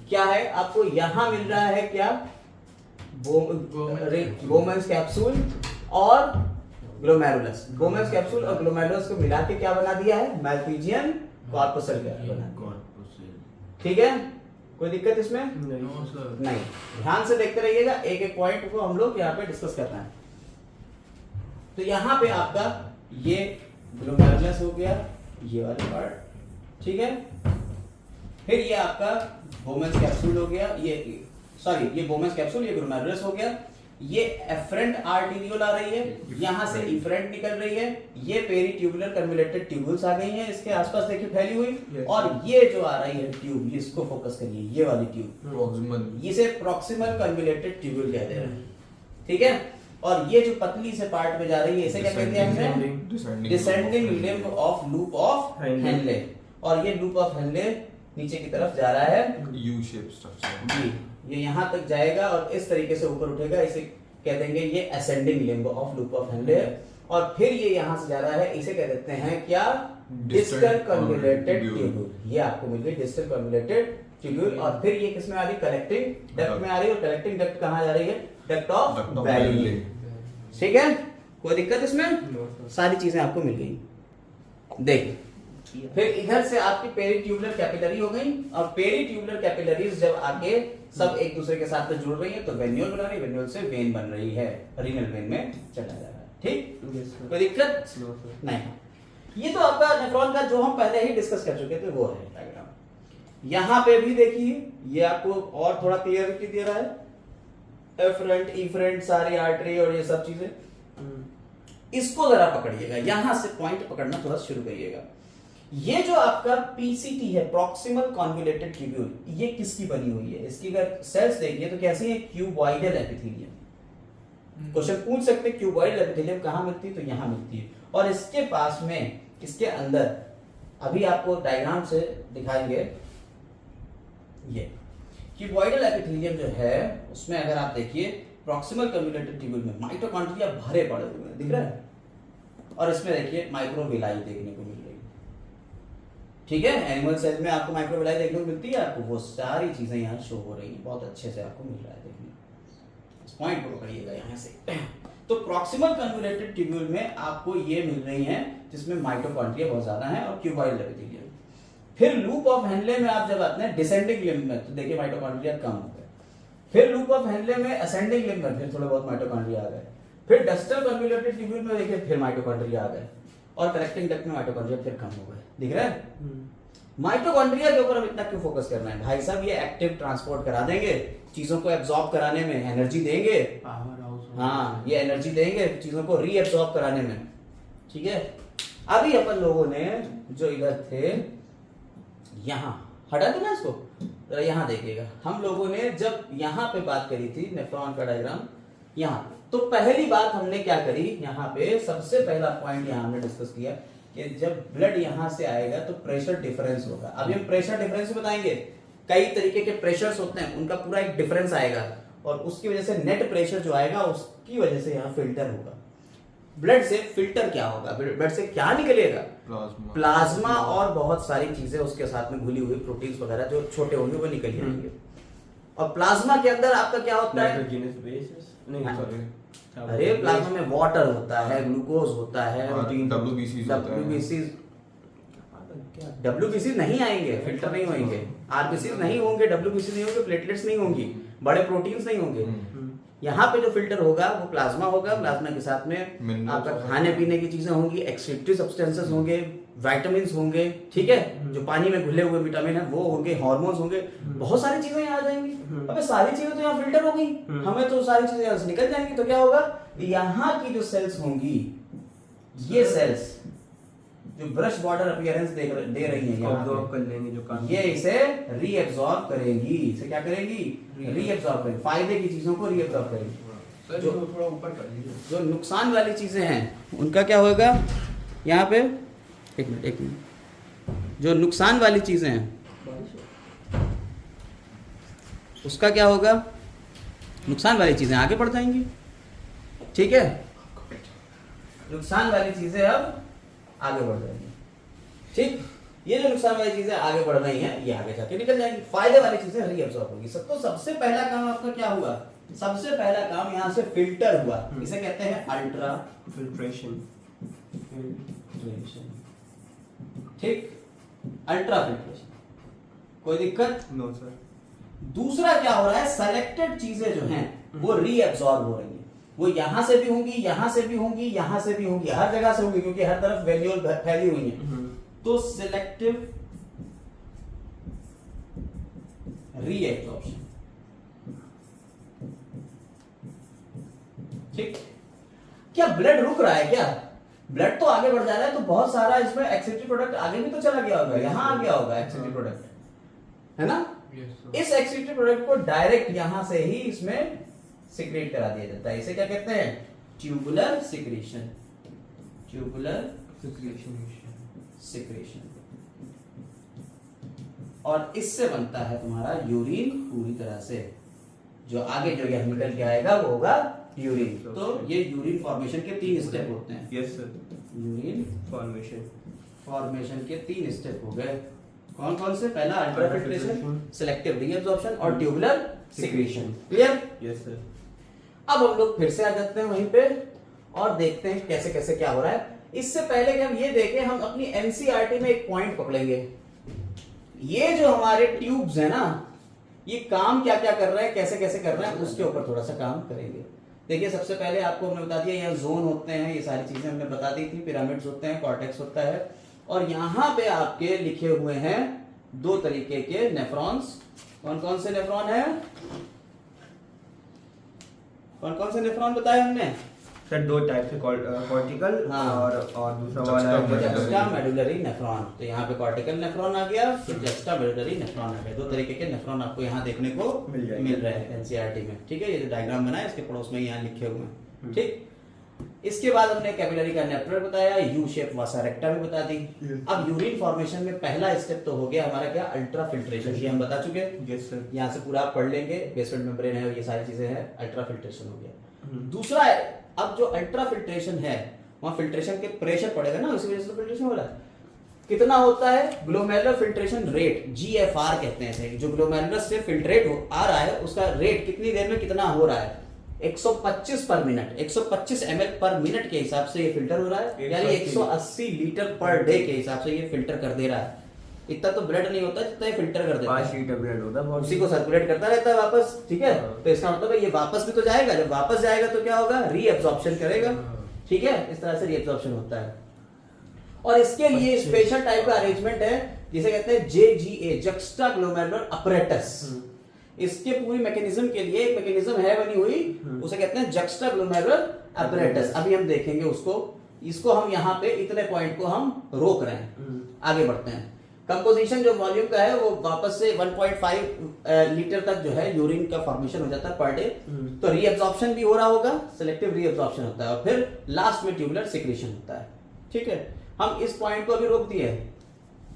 क्या है आपको यहां मिल रहा है, क्या गोमेंस कैप्सूल और ग्लोमेरुलस। गोमेंस कैप्सूल और ग्लोमेरुलस को मिला के क्या बना दिया है, मैल्पीजियन कॉर्पसल बना दिया, ठीक है। कोई दिक्कत इसमें नहीं। ध्यान से देखते रहिएगा, एक एक पॉइंट को हम लोग यहाँ पे डिस्कस करना है। तो यहाँ पे आपका ये ग्लोमेरुलस हो गया, ये वाला पार्ट, ठीक है। फिर ये आपका गोमेंस कैप्सूल हो गया, ये सॉरी ये गोमेंस कैप्सूल, ये ग्लोमेरुलस हो गया। ये एफरेंट आर्टेरियोल आ रही है, यहां से इफरेंट निकल रही है। ये पेरीट्यूबुलर कन्वोल्यूटेड ट्यूबुल्स आ गई हैं इसके आसपास, देखिए फैली हुई। और ये जो आ रही है ट्यूब, इसको फोकस करिए, ये वाली ट्यूब प्रॉक्सिमल, इसे प्रॉक्सिमल कन्वोल्यूटेड ट्यूबुल कहते हैं, ठीक है। और ये जो पतली से पार्ट में जा रही है, इसे क्या कहते हैं हमने, descending limb of loop of Henley. और ये लूप ऑफ हेनले नीचे की तरफ जा रहा है, यू शेप स्ट्रक्चर जी, ये यहां तक जाएगा और इस तरीके से ऊपर उठेगा, इसे कह देंगे ये ascending limb of loop of Henley. और फिर ये यहां से जा रहा है, इसे कह देते हैं क्या, डिस्टल कन्वोल्यूटेड ट्यूब्यूल। ये आपको मिल गई डिस्टल कन्वोल्यूटेड ट्यूब्यूल। और फिर ये किसमें आ रही, कलेक्टिंग डक्ट में आ रही है। और कलेक्टिंग डक्ट कहां जा रही है, डक्ट ऑफ बैली, ठीक है। कोई दिक्कत इसमें, सारी चीजें आपको मिल गई। देख, फिर इधर से आपकी पेरीट्यूबुलर कैपिलरी हो गई। और पेरीट्यूबुलर कैपिलरीज जब आगे सब एक दूसरे के साथ में जुड़ रही है तो वेन्यूल बना रही है, वेन्यूल से वेन बन रही है, रीनल वेन में चला जा रहा है, ठीक। कोई दिक्कत नहीं। ये तो आपका नेफ्रॉन का जो हम पहले ही डिस्कस कर चुके थे वो है डायग्राम। यहां पे भी देखिए, ये आपको और थोड़ा क्लियरिटी दे रहा है, एफरेंट इफरेंट सारी आर्टरी और ये सब चीजें। इसको जरा पकड़िएगा, यहां से पॉइंट पकड़ना थोड़ा शुरू करिएगा। ये जो आपका पीसीटी है, प्रॉक्सिमल कन्वोल्यूटेड ट्यूब्यूल, ये किसकी बनी हुई है, इसकी अगर सेल्स देखिए तो कैसी है, क्यूबॉइडल एपिथेलियम। क्वेश्चन पूछ सकते हैं क्यूबॉइडल एपिथेलियम कहां मिलती है, तो यहां मिलती है। और इसके पास में, इसके अंदर, अभी आपको डायग्राम से दिखाएंगे, ये क्यूबॉइडल एपिथेलियम जो है उसमें अगर आप देखिए प्रॉक्सिमल कन्वोल्यूटेड ट्यूब्यूल में माइटोकॉन्ड्रिया भरे पड़े हुए हैं, दिख रहा है। और इसमें देखिए माइक्रोविलाई देखने को मिल रही है, ठीक है। एनिमल सेल में आपको माइक्रोविलाई देखने को मिलती है, आपको वो सारी चीजें यहाँ शो हो रही हैं, बहुत अच्छे से आपको मिल रहा है देखने। इस पॉइंट को पकड़िएगा यहाँ से। तो प्रॉक्सिमल कन्वोल्यूटेड ट्यूब्यूल में आपको ये मिल रही हैं जिसमें माइटोकॉन्ड्रिया बहुत ज्यादा है और क्यूबॉइडल एपिथेलियम। फिर लूप ऑफ हेनले में आप जब आते हैं डिसेंडिंग लिम्ब में, तो देखिए माइटोकॉन्ड्रिया कम हो गए। फिर लूप ऑफ हेनले में असेंडिंग लिम्ब में फिर थोड़े बहुत माइटोकॉन्ड्रिया आ गए। फिर डस्टल कन्वोल्यूटेड ट्यूब्यूल में देखिए फिर माइटोकॉन्ड्रिया आ गए। और कलेक्टिंग डक्ट में माइटोकॉन्ड्रिया फिर कम हो गए, दिख रहा है। माइटोकॉन्ड्रिया के ऊपर हम इतना क्यों फोकस करना है भाई साहब, ये एक्टिव ट्रांसपोर्ट करा देंगे, चीजों को एब्जॉर्ब कराने में एनर्जी देंगे, पावर हाउस, हाँ ये एनर्जी देंगे चीजों को रीएब्जॉर्ब कराने में, ठीक है। अभी अपन लोगों ने जो इधर थे, यहाँ हटा देना इसको, तो यहाँ देखिएगा, हम लोगों ने जब यहाँ पे बात करी थी नेफ्रॉन का डायग्राम, यहाँ तो पहली बात हमने क्या करी, यहाँ पे सबसे पहला पॉइंट यहाँ हमने डिस्कस किया कि जब ब्लड यहां से आएगा तो प्रेशर डिफरेंस होगा। अभी हम प्रेशर डिफरेंस बताएंगे, कई तरीके के प्रेशर्स होते हैं, उनका पूरा एक डिफरेंस आएगा और उसकी वजह से नेट प्रेशर जो आएगा उसकी वजह से यहाँ फिल्टर होगा। ब्लड से फिल्टर क्या होगा, ब्लड से क्या निकलेगा, प्लाज्मा और बहुत सारी चीजें उसके साथ में घुली हुई प्रोटीन्स वगैरह जो छोटे होंगे वो निकल जाएंगे। और प्लाज्मा के अंदर आपका क्या होता है, अरे प्लाज्मा में वाटर होता है, ग्लूकोज होता है, डब्ल्यूबीसी नहीं आएंगे, फिल्टर नहीं होंगे, आरबीसी नहीं होंगे, डब्ल्यूबीसी नहीं होंगे, प्लेटलेट्स नहीं होंगी, बड़े प्रोटीन्स नहीं होंगे। यहाँ पे जो फिल्टर होगा वो प्लाज्मा होगा, प्लाज्मा के साथ में आपका खाने पीने की चीजें होंगी, एक्सक्रीटरी सब्सटेंसेस होंगे, विटामिन्स होंगे, ठीक है, जो पानी में घुले हुए विटामिन है वो होंगे, हार्मोन्स होंगे, बहुत सारी चीजें यहाँ आ जाएंगी। अबे सारी चीजें तो यहाँ फिल्टर हो गई, हमें तो सारी चीजें यहाँ से निकल जाएंगी, तो क्या होगा, यहाँ की जो सेल्स होंगी, ये सेल्स जो ब्रश बॉर्डर अपीयरेंस दे रही है यहाँ कर लेंगे जो काम, ये इसे रीएब्सॉर्ब करेंगी, इसे क्या करेगी, रीएब्सॉर्ब करेंगी, फायदे की चीजों को रीएब्सॉर्ब करेंगी। सर जो जो थोड़ा ऊपर कर लीजिए। जो नुकसान वाली चीजें हैं उनका क्या होगा यहाँ पे, एक मिनट, जो नुकसान वाली चीजें हैं उसका क्या होगा, नुकसान वाली चीजें आगे बढ़ जाएंगी, ठीक है, नुकसान वाली चीजें अब आगे बढ़ जाएंगी, ठीक। ये जो नुकसान वाली चीजें आगे बढ़ रही हैं ये आगे जाके निकल जाएंगी, फायदे वाली चीजें रीअब्सॉर्ब होगी। तो सबसे पहला काम आपका क्या हुआ, सबसे पहला काम यहाँ से फिल्टर हुआ, इसे कहते हैं अल्ट्रा फिल्ट्रेशन। फिल्ट्रेशन, ठीक, अल्ट्रा फिल्ट्रेशन, कोई दिक्कत? No sir. दूसरा क्या हो रहा है, सेलेक्टेड चीजें जो हैं वो रीअब्सॉर्ब हो रही हैं, वो यहां से भी होंगी, यहां से भी होंगी, यहां से भी होंगी, हर जगह से होंगी क्योंकि हर तरफ वैल्यूल फैली हुई है। तो सिलेक्टिव रीएब्सॉर्प्शन, ठीक। क्या ब्लड रुक रहा है क्या, ब्लड तो आगे बढ़ जा रहा है, तो बहुत सारा इसमें एक्सेप्टिव प्रोडक्ट आगे भी तो चला गया होगा, यहां आ गया होगा एक्सेप्टिव प्रोडक्ट, है ना। Yes, sir. इस एक्सेप्टिव प्रोडक्ट को डायरेक्ट यहां से ही इसमें सिक्रेट करा दिया जाता है, इसे क्या कहते हैं, ट्यूबुलर सिक्रेशन, ट्यूबुलर सिक्रेशन। और इससे बनता है तुम्हारा यूरिन पूरी तरह से, जो आगे जो यह निकल के आएगा वो होगा यूरिन। तो ये यूरिन फॉर्मेशन के 3 स्टेप होते हैं। Yes sir. यूरिन फॉर्मेशन के 3 स्टेप हो गए, कौन कौन से, पहला अल्ट्रा फिल्ट्रेशन, सिलेक्टिव रीअब्सॉर्प्शन और tubular secretion. Clear? Yes sir. अब हम लोग फिर से आ जाते हैं वहीं पे और देखते हैं कैसे कैसे क्या हो रहा है। इससे पहले कि हम ये देखें, हम अपनी एनसीईआरटी में एक पॉइंट पकड़ेंगे, ये जो हमारे ट्यूब्स है ना, ये काम क्या क्या कर रहे हैं, कैसे कैसे कर रहे हैं, उसके ऊपर थोड़ा सा काम करेंगे। देखिए सबसे पहले आपको हमने बता दिया यहाँ जोन होते हैं, ये सारी चीजें हमने बता दी थी, पिरामिड्स होते हैं, कॉर्टेक्स होता है, और यहाँ पे आपके लिखे हुए हैं 2 तरीके के नेफ्रॉन्स। कौन कौन से नेफ्रॉन है, कौन कौन से नेफ्रॉन बताए हमने सर? 2 टाइप से, कॉर्टिकल हाँ। और दूसरा वाला है जस्टा मेडुलरी नेफ्रॉन। तो यहाँ पे कॉर्टिकल नेफ्रॉन आ गया, फिर जस्टा मेडुलरी नेफ्रॉन आ गया। 2 तरीके के नेफ्रॉन आपको यहाँ देखने को मिल जाएंगे। मिल रहे हैं एनसीईआरटी में, ठीक है। ये जो डायग्राम बना है इसके पड़ोस में यहाँ लिखे हुए हैं, ठीक। इसके बाद हमने कैपिलरी का नेटवर्क बताया, यू शेप वासा रेक्टा भी बता दी। अब यूरिन फॉर्मेशन में पहला स्टेप तो हो गया हमारा क्या, अल्ट्रा फिल्ट्रेशन, ये हम बता चुके हैं। Yes sir. यहाँ से पूरा आप पढ़ लेंगे, बेसमेंट मेम्ब्रेन है, ये सारी चीजें हैं, अल्ट्रा फिल्ट्रेशन हो गया। दूसरा है, अब जो अल्ट्रा फिल्ट्रेशन है वहां फिल्ट्रेशन के प्रेशर पड़ेगा ना, उसी वजह से फिल्ट्रेशन हो रहा है। कितना होता है ग्लोमेरुलर फिल्ट्रेशन रेट, जीएफआर कहते हैं इसे, जो ग्लोमेरुलर से फिल्ट्रेट आ रहा है उसका रेट कितनी देर में कितना हो रहा है, 125 पर मिनट, 125 ml पर मिनट के हिसाब से ये फिल्टर हो रहा है, यानी 180 लीटर पर डे के हिसाब से ये फिल्टर कर दे रहा है। इतना तो ब्लड नहीं होता जितना ये फिल्टर कर देता 5 है, लीटर ब्लड होता है, उसी को सर्कुलेट करता रहता है वापस, ठीक है। तो इसका मतलब है ये वापस भी तो जाएगा, जब वापस जाएगा तो क्या होगा, रीअब्सॉर्प्शन करेगा, ठीक है। इस तरह से रीअब्सॉर्प्शन होता है। और इसके लिए स्पेशल टाइप का अरेंजमेंट है जिसे कहते हैं जेजीए, जक्स्टा ग्लोमेरुलर अपरेटस। इसके पूरी मैकेनिज्म के लिए एक मैकेनिज्म है बनी हुई, उसे कहते हैं जक्स्टा ग्लोमेरुलर अपरेटस। अभी हम देखेंगे उसको, इसको हम यहाँ पे इतने पॉइंट को हम रोक रहे हैं, आगे बढ़ते हैं। कंपोजिशन जो वॉल्यूम का है वो वापस से 1.5 लीटर तक जो है यूरिन का फॉर्मेशन हो जाता है पर डे। तो रीअब्सॉर्प्शन भी हो रहा होगा, सिलेक्टिव रीअब्सॉर्प्शन होता है, और फिर लास्ट में ट्यूबुलर सिक्रेशन होता है, ठीक है। हम इस पॉइंट को अभी रोक दिए,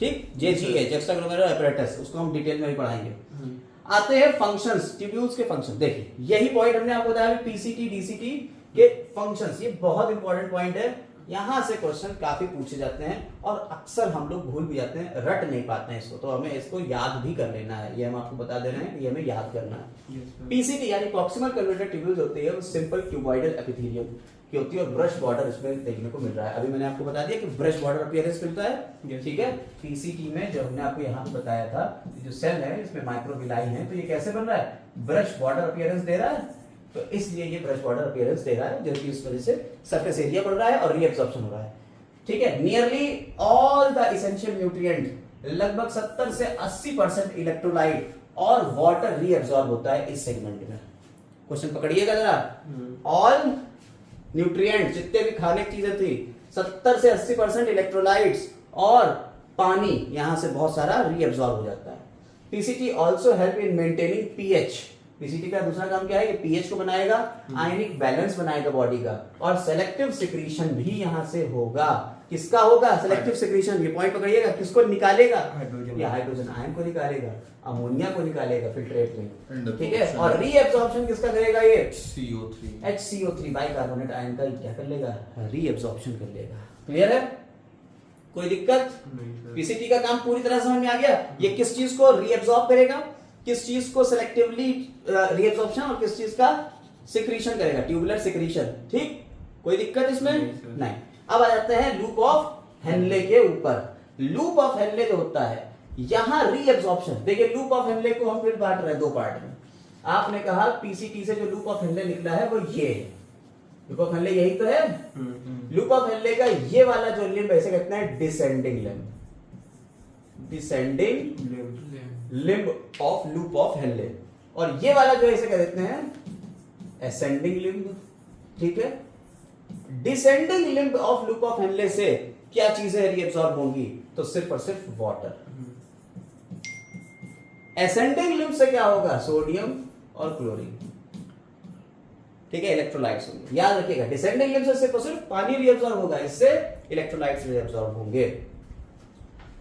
ठीक, जेजीए, जक्स्टा ग्लोमेरुलर अपरेटस, उसको हम डिटेल में भी पढ़ाएंगे। आते हैं फंक्शंस, ट्यूब्यूल्स के फंक्शन। देखिए यही पॉइंट हमने आपको बताया, पीसीटी डीसीटी के फंक्शंस, ये बहुत इंपॉर्टेंट पॉइंट है। यहां से क्वेश्चन काफी पूछे जाते हैं और अक्सर हम लोग भूल भी जाते हैं, रट नहीं पाते हैं इसको, तो हमें इसको याद भी कर लेना है। ये हम आपको बता दे रहे हैं कि हमें याद करना है। पीसीटी यानी प्रॉक्सिमल कन्वर्टेड ट्यूब्यूल्स होती है, वो सिंपल क्यूबॉइडल एपिथेलियम की होती है और ब्रश बॉर्डर इसमें देखने को मिल रहा है। अभी मैंने आपको बता दिया कि ब्रश बॉर्डर अपीयरेंस मिलता है, ठीक है। पीसीटी में जो हमने आपको यहाँ पे बताया था, जो सेल है इसमें माइक्रोविलाई है, तो ये कैसे बन रहा है, ब्रश बॉर्डर अपीयरेंस दे रहा है, तो इसलिए ये ब्रश बॉर्डर अपीयरेंस दे रहा है, जो कि इस वजह से सरफेस एरिया बढ़ रहा है और रीअब्सॉर्प्शन हो रहा है, ठीक है। Nearly all the essential nutrient, लगभग 70 से 80% इलेक्ट्रोलाइट और वाटर रीअब्सॉर्ब होता है इस सेगमेंट में। क्वेश्चन पकड़िएगा जरा, ऑल न्यूट्रिएंट जितने भी खाने की चीजें थी, 70 से 80% इलेक्ट्रोलाइट्स और पानी यहां से बहुत सारा रीअब्सॉर्ब हो जाता है। PCT also help in maintaining pH PCT का दूसरा काम क्या है, कि पीएच को बनाएगा, आयनिक बैलेंस बनाएगा बॉडी का, और सेलेक्टिव सिक्रीशन भी यहां से होगा। किसका होगा सेलेक्टिव सिक्रीशन, ये पॉइंट पकड़िएगा, किसको निकालेगा, हाइड्रोजन। ये हाइड्रोजन आयन को निकालेगा, अमोनिया को निकालेगा फिल्ट्रेट में, And ठीक है। absorption. और रीएब्जॉर्प्शन किसका करेगा, ये CO3 HCO3 बाइकार्बोनेट आयन का क्या कर लेगा, रीएब्जॉर्प्शन कर लेगा। क्लियर है, कोई दिक्कत? नहीं सर। पीसीटी का काम पूरी तरह समझ में आ गया। ये किस चीज को रीएब्जॉर्ब करेगा, किस चीज को सेलेक्टिवली रीएब्जॉर्प्शन, और किस चीज का सिक्रीशन करेगा, ट्यूबुलर सिक्रीशन। ठीक, कोई दिक्कत इसमें नहीं, सर। नहीं। अब आ जाते हैं लूप ऑफ हेनले के ऊपर। लूप ऑफ हेनले जो होता है, यहां रीएब्जॉर्प्शन, देखिए लूप ऑफ हेनले को हम फिर बांट रहे हैं दो पार्ट में। आपने कहा पीसीटी से जो लूप ऑफ हेनले निकला है वो ये है, लूप ऑफ हेनले यही तो है। लूप ऑफ हेनले का ये वाला जो लिम्ब ऐसे कहते हैं descending limb, descending limb of loop of Henley, और ये वाला जो ऐसे कह देते हैं एसेंडिंग लिम्ब। ठीक है, descending limb of loop of Henley से क्या चीजें रीअब्सॉर्ब होंगी, तो सिर्फ और सिर्फ वाटर। एसेंडिंग लिम्ब से क्या होगा, सोडियम और क्लोरीन। ठीक है, इलेक्ट्रोलाइट्स होंगे, याद रखिएगा। डिसेंडिंग लिम्ब से सिर्फ और सिर्फ पानी रीअब्सॉर्ब होगा, इससे इलेक्ट्रोलाइट्स रीअब्सॉर्ब होंगे।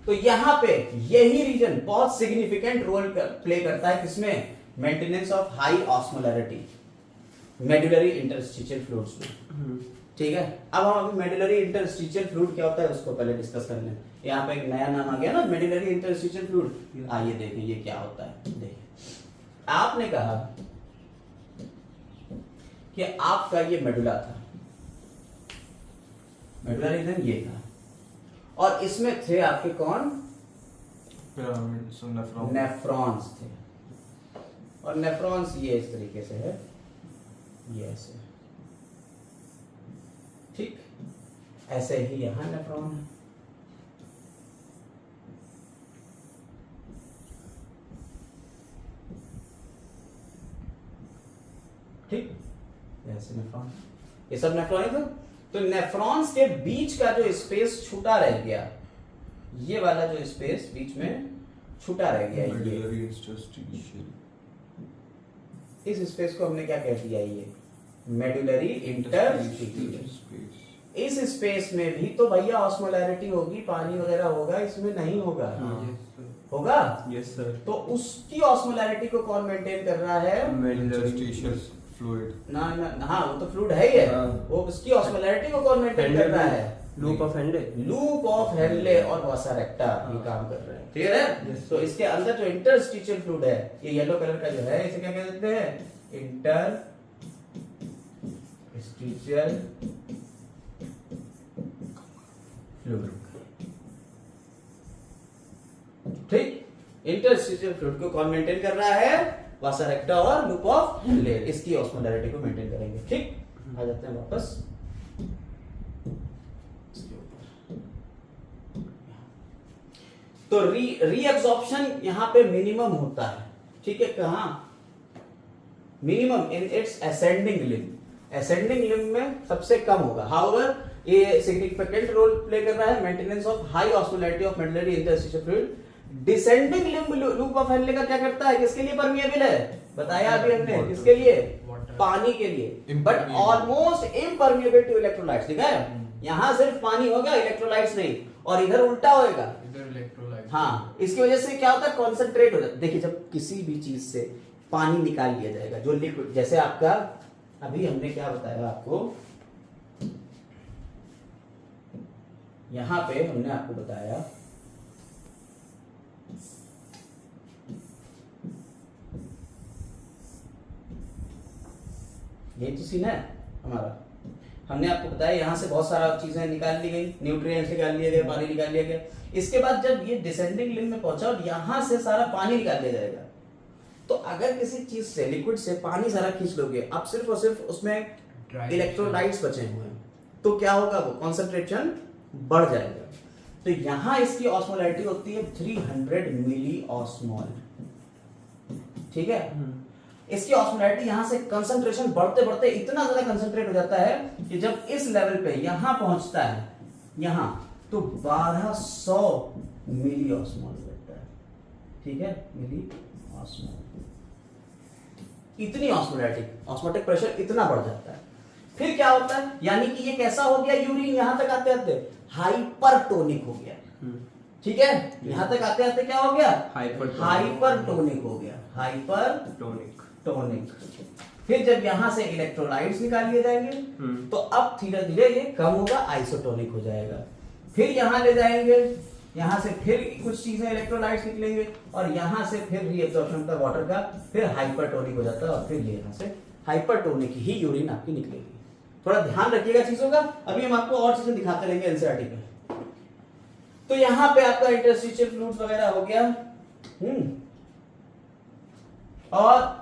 तो यहां पे यही रीजन बहुत सिग्निफिकेंट रोल प्ले करता है, किसमें, maintenance of high osmolarity medullary interstitial fluids में। ठीक है, अब हम अभी मेडुलरी इंटरस्टिशियल फ्लूइड क्या होता है उसको पहले डिस्कस कर लें। यहाँ पे एक नया नाम आ गया ना, मेडुलरी इंटरस्टिशियल फ्लूइड। आइए देखें ये क्या होता है। देखिए, आपने कहा कि आपका ये मेडुला था, मेडुला रीजन ये था, और इसमें थे आपके कौन, पिरामिड्स और नेफ्रॉन। नेफ्रॉन्स थे, और नेफ्रॉन्स ये इस तरीके से है, ये ऐसे। ठीक, ऐसे ही यहां नेफ्रॉन है। ठीक, ऐसे नेफ्रॉन, ये सब नेफ्रॉन है। तो नेफ्रॉन्स के बीच का जो स्पेस छूटा रह गया, ये वाला जो स्पेस बीच में छूटा रह गया, ये मेडुलरी इंटरस्टिशियल, इस स्पेस को हमने क्या कह दिया, ये मेडुलरी इंटरस्टिशियल। स्पेस। इस स्पेस में भी तो भैया ऑस्मोलैरिटी होगी, पानी वगैरह होगा, इसमें नहीं होगा, होगा। Yes sir. तो उसकी ऑस्मोलैरिटी को कौन मेंटेन कर रहा है, इंटरस्टिशियल फ्लूइड। ना ना, हाँ वो तो फ्लूइड है ही है, हाँ। वो उसकी ऑस्मोलैरिटी को कौन मेंटेन कर रहा है, loop of Henle. Loop of Henley और वासा रेक्टा ये काम कर रहे हैं। क्लियर है। Yes. तो इसके अंदर जो इंटरस्टिशियल फ्लूइड है, ये येलो कलर का जो है, इसे क्या कह देते हैं, इंटरस्टिशियल फ्लूइड। ठीक, इंटरस्टिशियल फ्लूइड को कौन मेंटेन कर रहा है, वासा रेक्टा और लूप ऑफ हेनले, इसकी ऑस्मोलैरिटी को मेंटेन करेंगे। ठीक, आ जाते हैं वापस इसके ऊपर। तो रीअब्सॉर्प्शन यहां पे मिनिमम होता है। ठीक है, कहां, minimum in its ascending limb. Ascending limb में सबसे कम होगा। हाउएवर ये सिग्निफिकेंट रोल प्ले कर रहा है maintenance of high osmolarity of medullary interstitial fluid. Descending limb loop of Henley का क्या करता है, किसके लिए परमिएबल है, बताया अभी हमने, किसके लिए, Water. पानी के लिए, but Impermeable. Almost impermeable to electrolytes. ठीक है, यहां सिर्फ पानी होगा, इलेक्ट्रोलाइट्स नहीं, और इधर उल्टा होएगा। इधर इलेक्ट्रोलाइट। हाँ, इसकी वजह से क्या होता है, कॉन्सेंट्रेट हो जाता है। देखिए, जब किसी भी चीज से पानी निकाल लिया जाएगा, जो लिक्विड, जैसे आपका अभी हमने क्या बताया आपको, यहां पे हमने आपको बताया ये तो सीन है हमारा। हमने आपको बताया यहां से बहुत सारा चीजें निकाल ली गई, न्यूट्रिएंट्स निकाल लिए गए, पानी निकाल लिया गया। इसके बाद जब ये डिसेंडिंग लिम्ब में पहुंचा और यहां से सारा पानी निकाल लिया जाएगा, तो अगर किसी चीज से, लिक्विड से पानी सारा खींच लोगे, अब सिर्फ और सिर्फ उसमें Dry इलेक्ट्रोलाइट्स बचे हुए हैं, तो क्या होगा, वो कॉन्सेंट्रेशन बढ़ जाएगा। तो यहां इसकी ऑस्मोलैरिटी होती है 300 मिली ऑस्मोल। ठीक है, इसकी ऑस्मोलैरिटी यहां से कंसंट्रेशन बढ़ते बढ़ते इतना ज्यादा कंसंट्रेट हो जाता है कि जब इस लेवल पे यहां पहुंचता है, यहां तो 1200 मिली ऑस्मोल रहता है। ठीक है, मिली ऑस्मोल। इतनी ऑस्मोटिक प्रेशर इतना बढ़ जाता है। फिर क्या होता है, यानी कि ये कैसा हो गया, यूरिन यहां तक आते आते हाइपरटोनिक हो गया। ठीक है, यहां तक आते आते क्या हो गया, हाइपरटोनिक हो गया, हाइपरटोनिक। फिर जब यहां से इलेक्ट्रोलाइट्स निकाल लिए जाएंगे तो अब धीरे धीरे ये कम होगा, आइसोटोनिक हो जाएगा। फिर यहां ले जाएंगे, यहां से फिर कुछ चीजें इलेक्ट्रोलाइट्स निकलेंगे और यहां से फिर रीएब्जॉर्प्शन का वाटर का फिर हाइपरटोनिक हो जाता है और फिर ये यहां से हाइपरटोनिक ही यूरिन आपकी निकलेगी। थोड़ा ध्यान रखिएगा चीजों का, अभी हम आपको और चीजें दिखाते रहेंगे एनसीईआरटी पे। तो यहां पे आपका इंटरस्टिशियल फ्लूइड्स वगैरह हो गया। और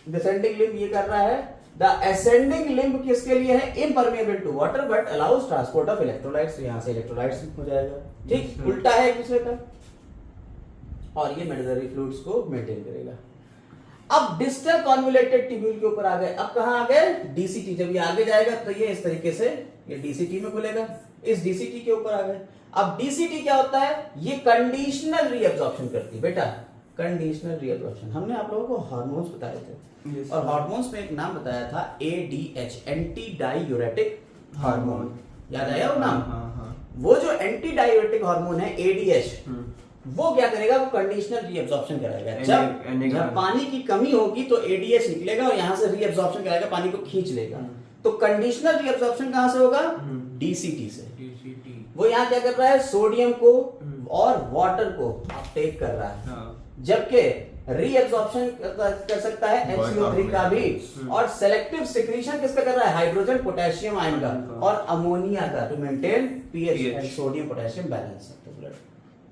डिसेंडिंग लिम्ब ये कर रहा है। द असेंडिंग लिम्ब किसके लिए है, impermeable to water but allows transport of electrolytes, यहां से इलेक्ट्रोलाइट्स हो जाएगा। ठीक, उल्टा है एक दूसरे का, और ये मेडुलरी फ्लूइड्स को मेंटेन करेगा। अब डिस्टल कॉन्वोल्यूटेड ट्यूब्यूल के ऊपर आ गए। अब कहां आ गए, डीसीटी। जब ये आगे जाएगा तो ये इस तरीके से ये डीसीटी में खुलेगा, इस डीसीटी के ऊपर आ गए। अब डीसीटी क्या होता है, ये कंडीशनल रीअब्जॉर्प्शन करती है बेटा, कंडीशनल रीअब्जॉर्प्शन। हमने आप लोगों को हार्मोन्स बताए थे और हार्मोन्स में एक नाम बताया था एडीएच, एंटी डायूरेटिक हार्मोन, याद आया वो नाम? वो जो एंटी डायूरेटिक हार्मोन है एडीएच, वो क्या करेगा, वो कंडीशनल रीअब्जॉर्प्शन कराएगा। जब पानी की कमी होगी तो एडीएच निकलेगा और यहां से रीअब्जॉर्प्शन कराएगा, पानी को खींच लेगा। तो कंडीशनल रीअब्जॉर्प्शन कहां से होगा, डीसीटी से। वो यहाँ क्या कर रहा है, सोडियम को और वाटर को अपटेक कर रहा है, जबकि रीअब्जॉर्प्शन कर सकता है HCO3 का भी, और सेलेक्टिव सिक्रीशन किसका कर रहा है, हाइड्रोजन पोटेशियम आयन का और अमोनिया का, to maintain pH and sodium potassium balance.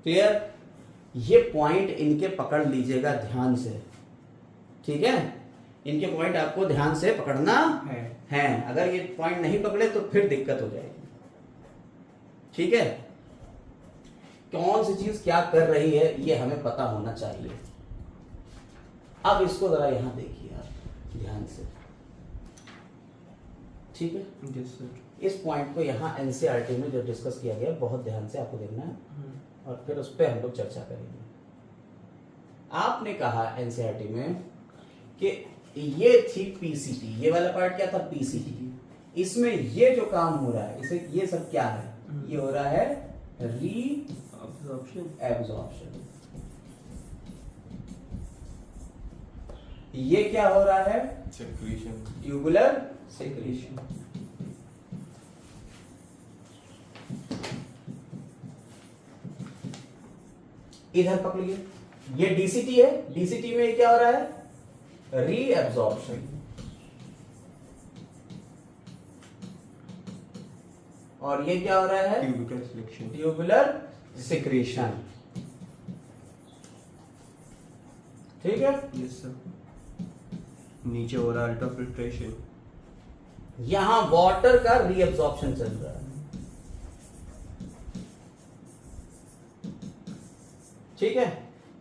Clear? ये पॉइंट इनके पकड़ लीजिएगा ध्यान से, ठीक है? इनके पॉइंट आपको ध्यान से पकड़ना है। अगर ये पॉइंट नहीं पकड़े तो फिर दिक्कत हो जाएगी। ठीक है, कौन सी चीज क्या कर रही है ये हमें पता होना चाहिए। अब इसको जरा यहां देखिए आप ध्यान से, ठीक है? Yes sir. इस पॉइंट को यहां एनसीईआरटी में जो डिस्कस किया गया बहुत ध्यान से आपको देखना है और फिर उस पर हम लोग चर्चा करेंगे। आपने कहा एनसीईआरटी में कि ये थी पीसीटी, ये वाला पार्ट क्या था, पीसीटी। इसमें ये जो काम हो रहा है, इसे ये सब क्या है, ये हो रहा है रीअब्जॉर्प्शन। ये क्या हो रहा है, सेक्रीशन, ट्यूबुलर सेक्रीशन। इधर पकड़िए, ये डीसीटी है, डीसीटी में क्या हो रहा है, रीअब्जॉर्प्शन। और ये क्या हो रहा है, ट्यूबुलर सिक्रीशन। ठीक है, यस सर। नीचे हो रहा है अल्ट्राफिल्ट्रेशन, यहां वाटर का रीअब्जॉर्प्शन चल रहा है। ठीक है,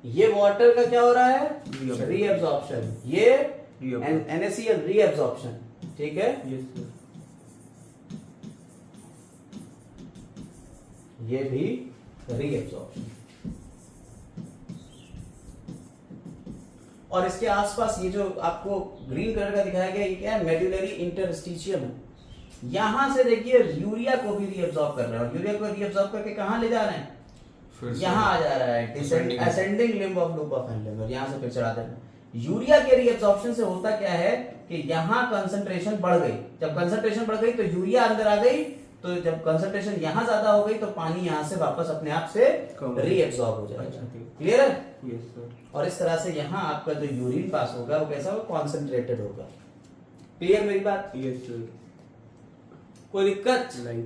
ये वाटर का क्या हो रहा है, रीअब्जॉर्प्शन। ये NaCl रीअब्जॉर्प्शन। ठीक है, यस सर। ये भी रीअब्जॉर्प्शन। और इसके आसपास ये जो आपको ग्रीन कलर का दिखाया गया, ये क्या है, मेडुलरी इंटरस्टिशियम है। यहां से देखिए यूरिया को भी रीअब्जॉर्ब कर रहा है, और यूरिया को रीअब्जॉर्ब करके कहां ले जा रहे हैं, यहां आ जा रहा है ascending limb of loop of Henley, और यहां से फिर चढ़ा देना। यूरिया के रीअब्जॉर्प्शन से होता क्या है कि यहां कंसंट्रेशन बढ़ गई। जब कंसंट्रेशन बढ़ गई तो यूरिया अंदर आ गई, तो जब कंसंट्रेशन यहां ज्यादा हो गई तो पानी यहां से वापस अपने आप से रीअब्सॉर्ब हो जाएगा। क्लियर है? Yes sir. और इस तरह से यहां आपका जो यूरिन पास होगा वो कैसा होगा, कॉन्सेंट्रेटेड होगा। क्लियर मेरी बात? Yes sir. कोई दिक्कत नहीं।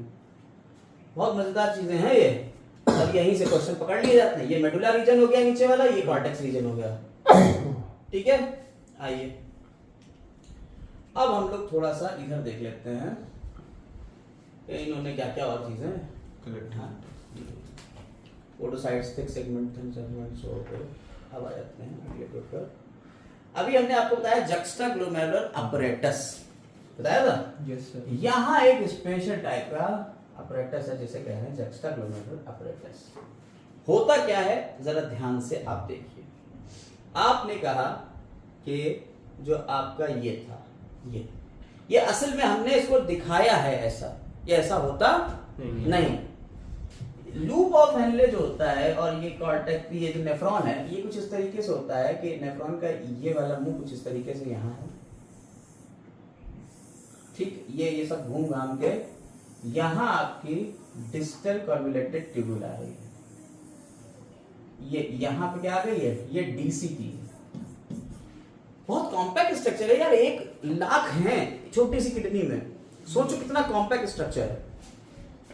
बहुत मजेदार चीजें हैं ये। अब यहीं से क्वेश्चन पकड़ लिए जाते हैं। ये मेडुला रीजन हो गया नीचे वाला, ये कॉर्टेक्स रीजन हो गया। ठीक है, आइए अब हम लोग थोड़ा सा इधर देख लेते हैं इन्होंने क्या क्या और चीजें। हाँ, podocytes, thick segment, thin segments, अब आ जाते हैं अगले टॉपिक पर। अभी हमने आपको बताया जक्स्टाग्लोमेरुलर अपरेटस, बताया था। Yes sir. यहाँ एक स्पेशल टाइप का अपरेटस है जिसे कह रहे हैं जक्स्टाग्लोमेरुलर अपरेटस। होता क्या है जरा ध्यान से आप देखिए। आपने कहा कि जो आपका ये था, ये असल में हमने इसको दिखाया है ऐसा, ये ऐसा होता नहीं। लूप ऑफ हेनले जो होता है और ये कॉर्टेक्स, ये जो नेफ्रॉन है, ये कुछ इस तरीके से होता है कि नेफ्रॉन का ये वाला मुंह कुछ इस तरीके से यहाँ है, ठीक। ये सब घूम घाम के यहाँ आपकी डिस्टल कॉन्वोल्यूटेड ट्यूब्यूल आ रही है। ये यहाँ पे क्या आ गई है, ये डीसीटी। बहुत कॉम्पैक्ट स्ट्रक्चर है यार, 1 लाख है छोटी सी किडनी में, सोचो कितना कॉम्पैक्ट स्ट्रक्चर है।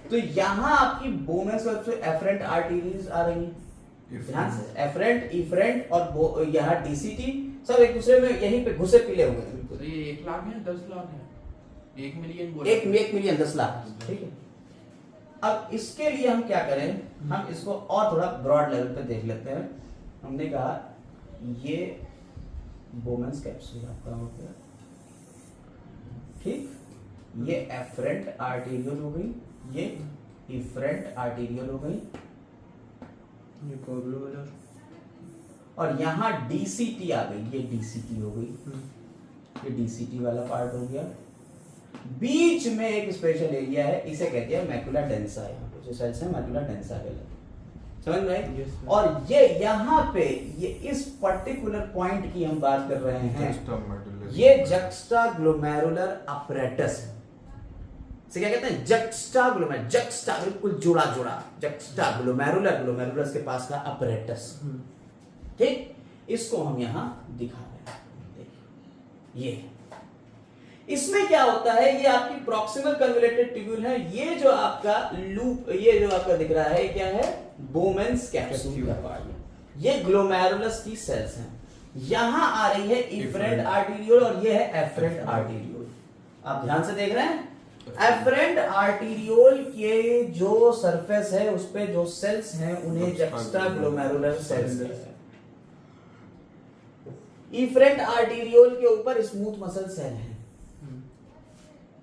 तो यहाँ आपकी बोमेन से एफरेंट आर्टरीज आ रही हैं, ध्यान से, एफरेंट, इफरेंट और यहाँ डीसीटी सब एक दूसरे में यहीं पे घुसे पिले हुए हैं। तो ये 1 लाख है, 10 लाख है, 1 मिलियन बोला, 1 मिलियन 10 लाख, ठीक है। अब इसके लिए हम क्या करें, हम इसको और थोड़ा ब्रॉड लेवल पे देख लेते हैं। हमने कहा ये बोमेन्स कैप्सूल आपका हो गया, ठीक। ये एफरेंट आर्टेरियल हो गई, ये इफरेंट आर्टेरियल हो गई, ये कोर्बुलर, और यहाँ डीसीटी आ गई, ये डीसीटी हो गई, ये डीसीटी वाला पार्ट हो गया। बीच में एक स्पेशल एरिया है, इसे कहते हैं मैकुला डेंसा। यहाँ पे जो सेल्स है मैकुला डेंसा कहलाते हैं, समझ में आई? Yes, और ये यहाँ पे ये इस पर्टिकुलर पॉइंट की हम बात कर रहे हैं, ये जक्स्टाग्लोमेरुलर अपरेटस है। इसे क्या कहते हैं, जक्स्टाग्लोमेरुलर, जक्स्टा बिल्कुल जुड़ा जुड़ा, जक्स्टाग्लोमेरुलर, ग्लोमेरुलस के पास का अपरेटस, ठीक। इसको हम यहाँ दिखा रहे हैं, देखिए ये इसमें क्या होता है, ये आपकी प्रॉक्सिमल कन्वोल्यूटेड ट्यूब्यूल है। ये जो आपका लूप, ये जो आपका दिख रहा है, क्या है, बोमेन्स कैप्सूल का पार्ट। ये ग्लोमेरुलस की सेल्स हैं। यहां आ रही है इफरेंट आर्टेरियोल और ये है एफरेंट आर्टेरियोल। आप ध्यान से देख रहे हैं, एफरेंट आर्टेरियोल के जो सरफेस है उस पे जो सेल्स हैं उन्हें जक्स्टाग्लोमेरुलर सेल्स कहते हैं। इफरेंट आर्टेरियोल के ऊपर स्मूथ मसल सेल है।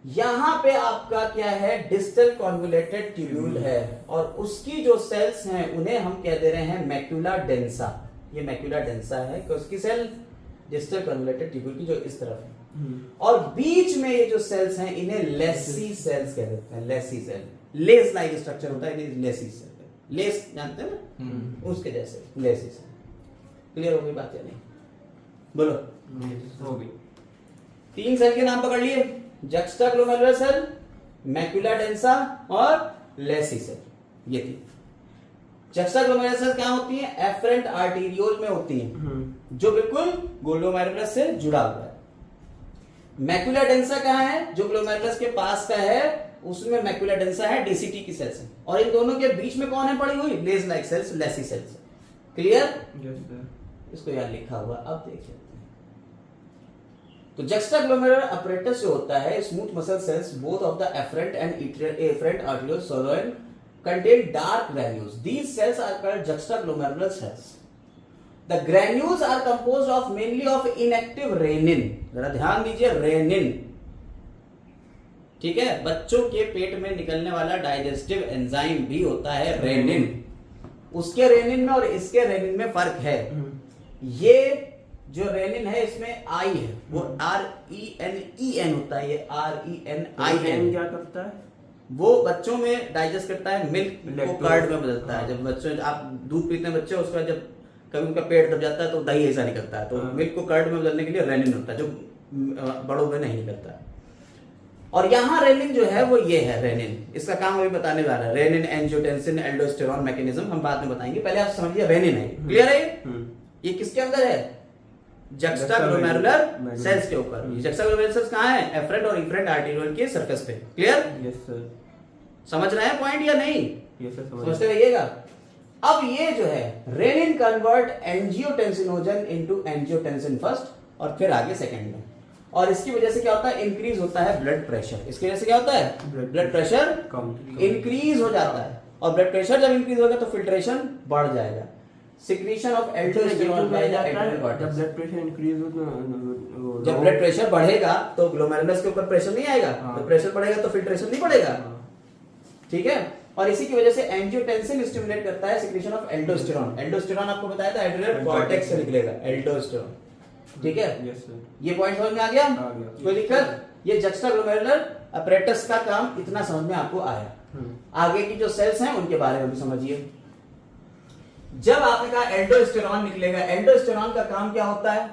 यहां पे आपका क्या है, डिस्टल कॉन्वोल्यूटेड ट्यूब्यूल है, और उसकी जो सेल्स हैं उन्हें हम कह दे रहे हैं मैक्यूला डेंसा। ये मैक्यूला डेंसा है कि उसकी सेल डिस्टल कॉन्वोल्यूटेड ट्यूब्यूल की जो इस तरफ है, और बीच में ये जो सेल्स हैं इन्हें लेसी सेल्स कह देते हैं। Lacy cell, lace like structure होता है, लेसी सेल, लेस जानते हैं ना, उसके जैसे लेसी सेल। क्लियर हो गई बात या नहीं? बोलो। हो गई। 3 सेल के नाम पकड़ लिए, जक्स्टाग्लोमेरुलर सेल, मैक्यूला डेंसा और लेसी सेल। ये थी जक्स्टाग्लोमेरुलर सेल। क्या होती है, एफरेंट आर्टेरियोल में होती है, जो बिल्कुल ग्लोमेरुलस से जुड़ा हुआ है। मैक्यूला डेंसा कहाँ है, जो ग्लोमेरुलस के पास का है, उसमें मैक्यूला डेंसा है, डीसीटी की सेल्स है, और इन दोनों के बीच में कौन है पड़ी हुई, lace like cells, lacy cells. Clear? Yes sir. इसको यहाँ लिखा हुआ, अब देख लेते हैं। तो जक्स्टाग्लोमेरुलर अपरेटस जो होता है, smooth muscle cells both of the afferent and efferent arteriole सोलोइन contain dark granules. These cells are called juxtaglomerular cells. The granules are composed of mainly of inactive renin. जरा ध्यान दीजिए, रेनिन, ठीक है। बच्चों के पेट में निकलने वाला डाइजेस्टिव एंजाइम भी होता है रेनिन। उसके रेनिन में और इसके रेनिन में फर्क है। ये जो रेनिन है इसमें आई है, वो RENEN होता है, ये RENIN क्या करता है, वो बच्चों में डाइजेस्ट करता है, मिल्क को कर्ड में बदलता है। जब बच्चे, आप दूध पीते हैं बच्चे, उसका जब कभी उनका पेट दब जाता है तो दही ऐसा निकलता है, तो मिल्क को कर्ड में बदलने के लिए रेनिन होता है, जो बड़ों में नहीं निकलता। और यहाँ रेनिन जो है वो ये है, रेनिन, इसका काम अभी बताने वाला है। रेनिन, एंजियोटेंसिन, एल्डोस्टेरॉन मैकेनिज्म हम बाद में बताएंगे, पहले आप समझिए रेनिन है। क्लियर है? ये किसके अंदर है, जक्स्टाग्लोमेरुलर सेल्स के ऊपर। ये जक्स्टाग्लोमेरुलर सेल्स कहाँ है, एफरेंट और इफरेंट आर्टेरियोल के सरफेस पे। क्लियर? Yes sir. समझ रहे हैं पॉइंट या नहीं? यस सर, समझते रहिएगा। अब ये जो है renin convert angiotensinogen into angiotensin first और फिर आगे सेकंड में, और इसकी वजह से क्या होता है, इंक्रीज होता है ब्लड प्रेशर। इसकी वजह से क्या होता है, ब्लड प्रेशर इंक्रीज हो जाता है, और ब्लड प्रेशर जब इंक्रीज होगा तो फिल्ट्रेशन बढ़ जाएगा। Secretion of aldosterone by the adrenal cortex. जब ब्लड प्रेशर इंक्रीज हो तो जब ब्लड प्रेशर बढ़ेगा तो ग्लोमेरुलस के ऊपर प्रेशर नहीं आएगा, तो प्रेशर बढ़ेगा तो फिल्ट्रेशन नहीं बढ़ेगा, ठीक है। और इसी की वजह से एंजियोटेंसिन स्टिमुलेट करता है सिक्रीशन ऑफ एल्डोस्टेरॉन। एल्डोस्टेरॉन आपको बताया था एड्रिनल कॉर्टेक्स से निकलेगा, एल्डोस्टेरॉन। ठीक है, यस सर, ये पॉइंट समझ में आ गया? आ गया। कोई दिक्कत? ये जक्स्टाग्लोमेरुलर अपरेटस का काम इतना समझ में आपको आया। आगे की जो सेल्स हैं उनके बारे में भी समझिए। जब आपने कहा एल्डोस्टेरॉन निकलेगा, एल्डोस्टेरॉन का काम क्या होता है?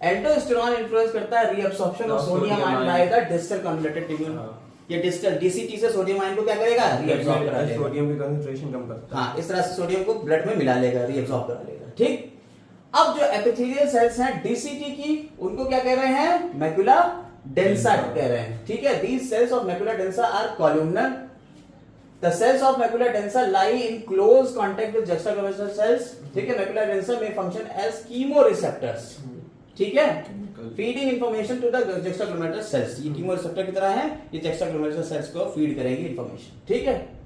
एल्डोस्टेरॉन इन्फ्लुएंस करता है reabsorption of sodium ion by the distal कन्वॉल्यूटेड tubule. ये डिस्टल डीसीटी से सोडियम आयन को क्या करेगा? रीअब्सॉर्ब करा लेगा। सोडियम की कंसंट्रेशन कम करता है। हाँ, इस तरह से सोडियम को ब्लड में मिला लेगा, रीअब्सॉर्ब करा लेगा। ठीक, अब जो एपिथेलियल सेल्स हैं डीसीटी की, उनको क्या कह रहे हैं? मैक्युला डेंसा कह रहे हैं। ठीक है, these cells of macula densa are columnar. The cells of macula densa lie in close contact with juxtaglomerular cells. ठीक है, मैक्युला डेंसा में फंक्शन एज कीमोरिसेप्टर्स। ठीक है, feeding information to the juxtaglomerular cells. ये कीमोरिसेप्टर की तरह है, ये जक्स्टाग्लोमेरुलर सेल्स को फीड करेंगे इंफॉर्मेशन। ठीक है,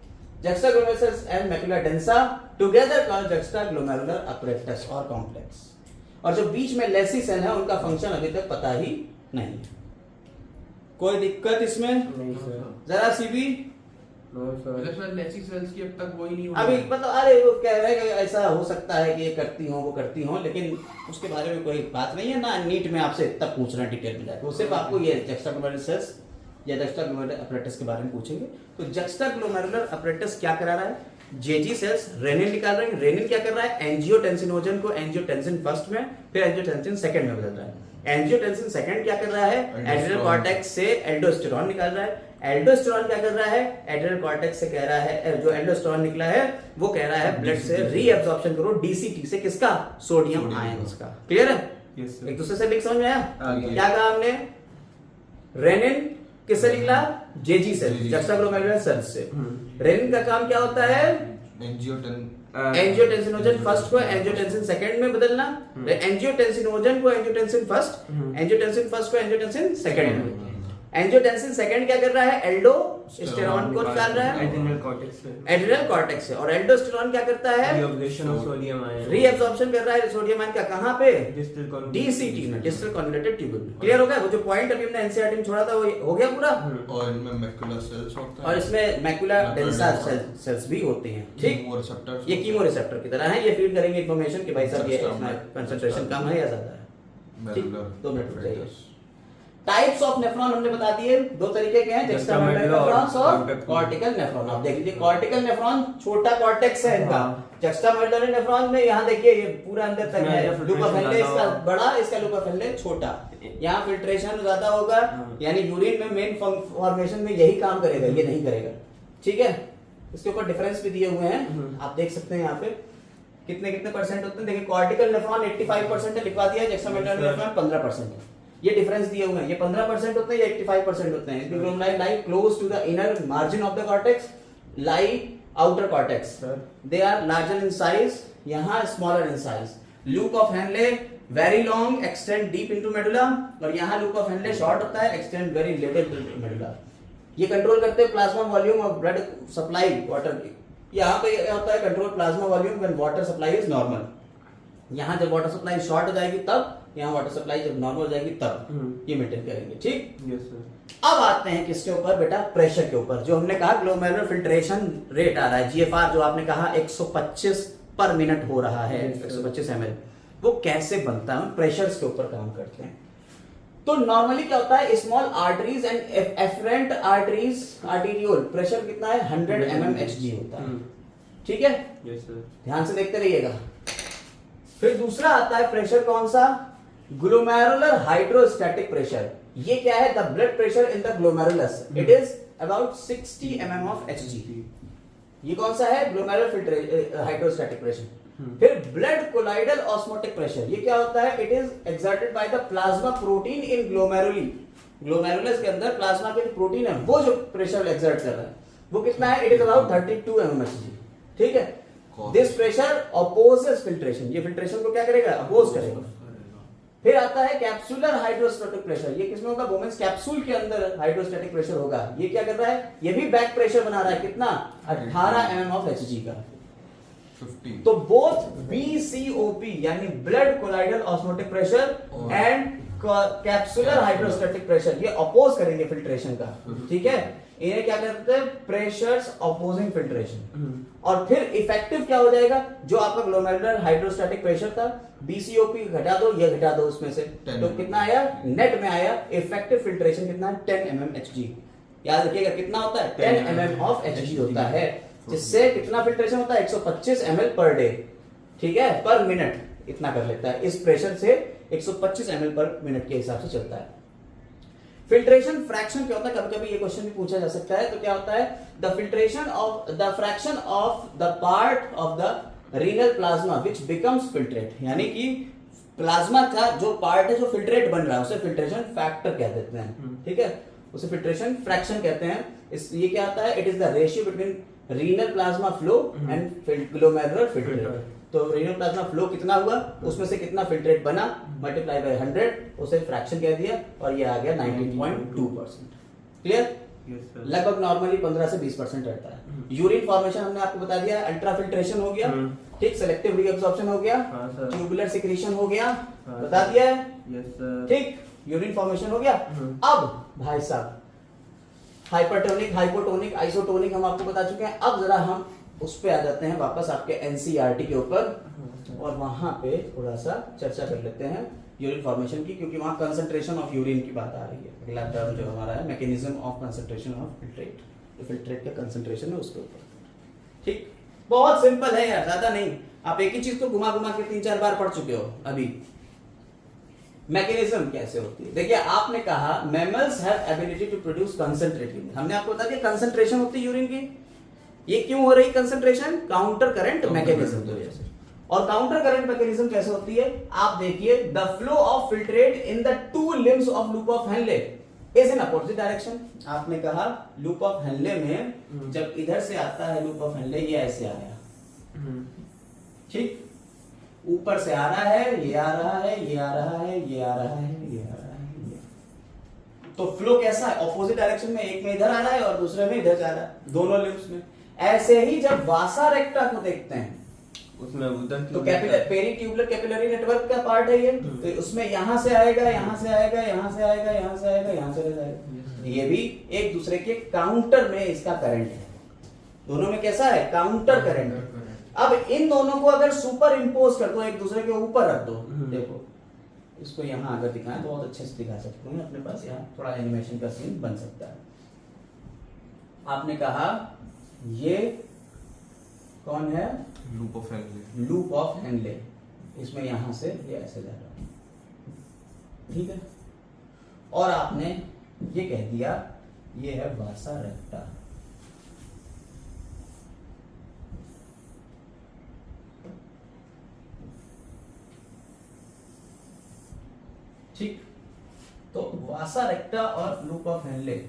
juxtaglomerular cells and macula densa together called juxtaglomerular apparatus और complex। और जो बीच में लेसी सेल है उनका फंक्शन अभी तक पता ही नहीं है। कोई दिक्कत इसमें? नहीं सर, जरा सी भी नो सर, मतलब सर लेसी सेल्स की अब तक वही नहीं हुआ अभी है। मतलब अरे वो कह रहे हैं कि ऐसा हो सकता है कि ये करती हो वो करती हो, लेकिन उसके बारे में कोई बात नहीं है ना। नीट में आपसे इतना पूछना डिटेल में जाकर, वो सिर्फ आपको ये juxtaglomerular cells या जक्स्टाग्लोमेरुलर अपरेटस के बारे में पूछेंगे। तो जक्स्टाग्लोमेरुलर अपरेटस क्या करा रहा है? जेजी सेल्स रेनिन निकाल रहे हैं। रेनिन क्या कर रहा है? एंजियोटेंसिनोजन को एंजियोटेंसिन फर्स्ट में फिर एंजियोटेंसिन सेकंड में बदल रहा है। एंजियोटेंसिन सेकंड क्या कर रहा है? एड्रिनल कॉर्टेक्स से एल्डोस्टेरॉन निकाल रहा है। एल्डोस्टेरॉन क्या कर रहा है? एड्रिनल कॉर्टेक्स से कह रहा है, जो एल्डोस्टेरॉन निकला है वो कह रहा है ब्लड से रीअब्सॉर्प्शन करो डीसीटी से, किसका? सोडियम आयंस का। क्लियर है? यस सर, एक दूसरे से लिख समझ में आया? आ गया। क्या कहा हमने? रेनिन किससे निकला? जेजी से, JG जक्स्टाग्लोमेरुलर सेल्स से। रेनिन का काम क्या होता है? एंजियोटेंसिनोजन फर्स्ट को एंजियोटेंसिन सेकंड में बदलना। एंजियोटेंसिनोजन को एंजियोटेंसिन फर्स्ट, एंजियोटेंसिन फर्स्ट को एंजियोटेंसिन सेकंड में। एंजियोटेंसिन सेकंड क्या कर रहा है? एल्डोस्टेरॉन को निकाल रहा है एड्रिनल कॉर्टेक्स से, एड्रिनल कॉर्टेक्स से। और एल्डोस्टेरॉन क्या करता है? Reabsorption of sodium ion, reabsorption कर रहा है सोडियम आयन का। कहां पे? डिस्टल कॉन्वॉल्यूटेड डीसीटी में, डिस्टल कन्वॉल्यूटेड ट्यूब्यूल। क्लियर हो गया? वो जो पॉइंट अभी हमने एनसीईआरटी में छोड़ा था वो हो गया पूरा। और इनमें मैक्युलर सेल्स होता है और इसमें मैक्युला डेंसा सेल्स भी होते हैं। ठीक, कीमोरिसेप्टर्स ये कीमोरिसेप्टर की तरह है, ये फीड करेंगे इंफॉर्मेशन कि भाई साहब ये इसमें कंसंट्रेशन कम है या ज्यादा है। ठीक, 2 मिनट रुक जाइए। टाइप्स ऑफ नेफ्रॉन हमने बता दिए, 2 तरीके के हैं, जक्स्टामेडुलर नेफ्रॉन्स और कॉर्टिकल नेफ्रॉन। आप देख लीजिए, कॉर्टिकल नेफ्रॉन छोटा कॉर्टेक्स है इनका। जक्स्टामेडुलर नेफ्रॉन में यहाँ देखिए ये पूरा अंदर तक है, लूपा फेल्ले इसका बड़ा, इसका लूपा फेल्ले छोटा। यहाँ फिल्ट्रेशन ज्यादा होगा, यानी यूरिन में मेन फॉर्मेशन में यही काम करेगा, ये नहीं करेगा। ठीक है, इसके ऊपर डिफरेंस भी दिए हुए हैं, आप देख सकते हैं यहाँ पे कितने कितने परसेंट होते हैं। देखिए कॉर्टिकल नेफ्रॉन 85% है, लिखवा दिया। जक्स्टामेडुलर नेफ्रॉन 15% है। ये डिफरेंस दिए हुए हैं, ये 15% होते हैं, ये 85% होते हैं। Glomeruli lie close to the inner margin of the cortex, lie outer cortex. They are larger in size, यहाँ smaller in size. Loop of Henle very long, extend deep into medulla. और यहाँ लूप ऑफ हेनले शॉर्ट होता है, extend very little into medulla. ये control करते हैं plasma volume और blood supply water की। यहाँ पे होता है control plasma volume when water supply is normal. यहाँ जब वाटर सप्लाई शॉर्ट हो जाएगी तब, यहाँ वाटर सप्लाई जब नॉर्मल हो जाएगी तब ये मेंटेन करेंगे। ठीक, यस सर। अब आते हैं किसके ऊपर बेटा? प्रेशर के ऊपर। जो हमने कहा ग्लोमेरुलर फिल्ट्रेशन रेट आ रहा है, जीएफआर, जो आपने कहा 125 पर मिनट हो रहा है, 125 ml, वो कैसे बनता है? प्रेशर्स के ऊपर काम करते हैं। तो नॉर्मली क्या होता है? Small arteries and efferent arteries, arteriole pressure कितना है? 100 mmHg होता है। ठीक है, यस सर, ध्यान से देखते रहिएगा। फिर दूसरा आता है प्रेशर, कौन सा? Glomerular hydrostatic pressure. ये क्या है? The blood pressure in the glomerulus, it is about 60 mm of Hg। ये कौन सा है? Glomerular hydrostatic pressure. फिर ब्लड कोलाइडल ऑस्मोटिक प्रेशर, ये क्या होता है? It is exerted by the plasma protein in glomeruli. Glomerulus के अंदर प्लाज्मा के प्रोटीन है, वो जो प्रेशर एक्सर्ट कर रहा है वो कितना है? It is about 32 mmHg। ठीक है, दिस प्रेशर अपोजेस फिल्ट्रेशन, ये फिल्ट्रेशन को क्या करेगा? अपोज करेगा। फिर आता है कैप्सुलर हाइड्रोस्टैटिक प्रेशर। ये किसमें होगा? वुमेन्स कैप्सूल के अंदर हाइड्रोस्टैटिक प्रेशर होगा। ये क्या कर रहा है? ये भी बैक प्रेशर बना रहा है, कितना? 18 mm of Hg का। 50। तो बोथ BCOP यानी blood colloidal osmotic pressure and capsular hydrostatic pressure, ये अपोज करेंगे फिल्ट्रेशन का। ठीक है, इन्हें क्या कहते हैं, प्रेशर्स ऑपोजिंग फिल्ट्रेशन। और फिर इफेक्टिव क्या हो जाएगा, जो आपका ग्लोमेरुलर हाइड्रोस्टैटिक प्रेशर था BCOP घटा दो, ये घटा दो उसमें से, 10 तो कितना आया, नेट में आया इफेक्टिव फिल्ट्रेशन कितना है, 10 mm Hg। याद रखिएगा कितना होता है, 10 mm ऑफ Hg होता है, जिससे कितना फिल्ट्रेशन होता है, 125 ml पर डे, ठीक है, पर मिनट इतना कर लेता है। इस प्रेशर से 125 ml पर मिनट के हिसाब से चलता है। फिल्ट्रेशन फ्रैक्शन क्या होता है, कभी कभी ये क्वेश्चन भी पूछा जा सकता है, तो क्या होता है, the filtration of the fraction of the part of the renal plasma which becomes filtrate, यानी कि प्लाज्मा का जो पार्ट है जो फिल्ट्रेट बन रहा है उसे फिल्ट्रेशन फैक्टर कह देते हैं, ठीक है, उसे फिल्ट्रेशन फ्रैक्शन कहते हैं। इस ये क्या आता है, it is the ratio between renal plasma flow and glomerular filtrate. तो रीनल प्लाज्मा फ्लो कितना हुआ, उसमें से कितना फिल्ट्रेट बना, मल्टीप्लाई बाय 100, उसे फ्रैक्शन कह दिया, और ये आ गया 19.2%। क्लियर? लगभग नॉर्मली 15 से 20% रहता है। यूरिन फॉर्मेशन हमने आपको बता दिया, अल्ट्रा फिल्ट्रेशन हो गया, ठीक, सेलेक्टिव रीअब्सॉर्प्शन हो गया, ट्यूबुलर सिक्रीशन हो गया, बता दिया है, ठीक, यूरिन फॉर्मेशन हो गया। अब भाई साहब हाइपरटोनिक, हाइपोटोनिक, आइसोटोनिक हम आपको बता चुके हैं। अब जरा हम उस पे आ जाते हैं वापस आपके एनसीईआरटी के ऊपर, और वहां पे थोड़ा सा चर्चा कर लेते हैं यूरिन फॉर्मेशन की, क्योंकि वहां कंसंट्रेशन ऑफ यूरिन की बात आ रही है। अगला टर्म जो हमारा है, mechanism of concentration of filtrate, तो फिल्ट्रेट का कंसंट्रेशन है उसके ऊपर, ठीक, बहुत सिंपल है यार, ज्यादा नहीं। आप एक ही चीज को घुमा घुमा के 3-4 बार पढ़ चुके हो अभी। मैकेनिज्म कैसे होती है, देखिए आपने कहा mammals have ability to produce concentrate urine, हमने आपको बता दिया कंसंट्रेशन होती है यूरिन की। ये क्यों हो रही कंसंट्रेशन, काउंटर करंट मैकेनिज्म की वजह से। और काउंटर करंट मैकेनिज्म कैसे होती है, आप देखिए, the flow of filtrate in the two limbs of loop of Henley is in opposite direction. आपने कहा लूप ऑफ हेनले में जब इधर से आता है लूप ऑफ हेनले, ये ऐसे आया, ठीक, ऊपर से आ रहा है, ये आ रहा है, ये आ रहा है, ये आ रहा है, ये आ रहा है, ये। तो फ्लो कैसा है, ऑपोजिट डायरेक्शन में, एक में इधर आ रहा है और दूसरे में इधर जा रहा है, दोनों लिम्स में। ऐसे ही जब वासा रेक्टा को देखते हैं उसमें उधर तो कैपिलर, पेरीट्यूबुलर कैपिलरी नेटवर्क का पार्ट है ये, तो उसमें यहां से आएगा, यहां से आएगा, यहां से आएगा, यहां से आएगा, यहां से जाएगा। ये भी एक दूसरे के काउंटर में इसका करंट है, दोनों में कैसा है, काउंटर करंट। अब इन दोनों को अगर सुपर इंपोज कर दो, एक दूसरे के ऊपर रख दो, देखो इसको यहां अगर दिखाएं तो बहुत अच्छे से दिखा सकते हैं, अपने पास यहाँ थोड़ा एनिमेशन का सीन बन सकता है। आपने कहा ये कौन है, loop of Henle, loop of Henley, इसमें यहां से ये ऐसे जा रहा है, ठीक है, और आपने ये कह दिया ये है वासा रेक्टा। ठीक, तो वासा रेक्टा और लूप ऑफ हेनले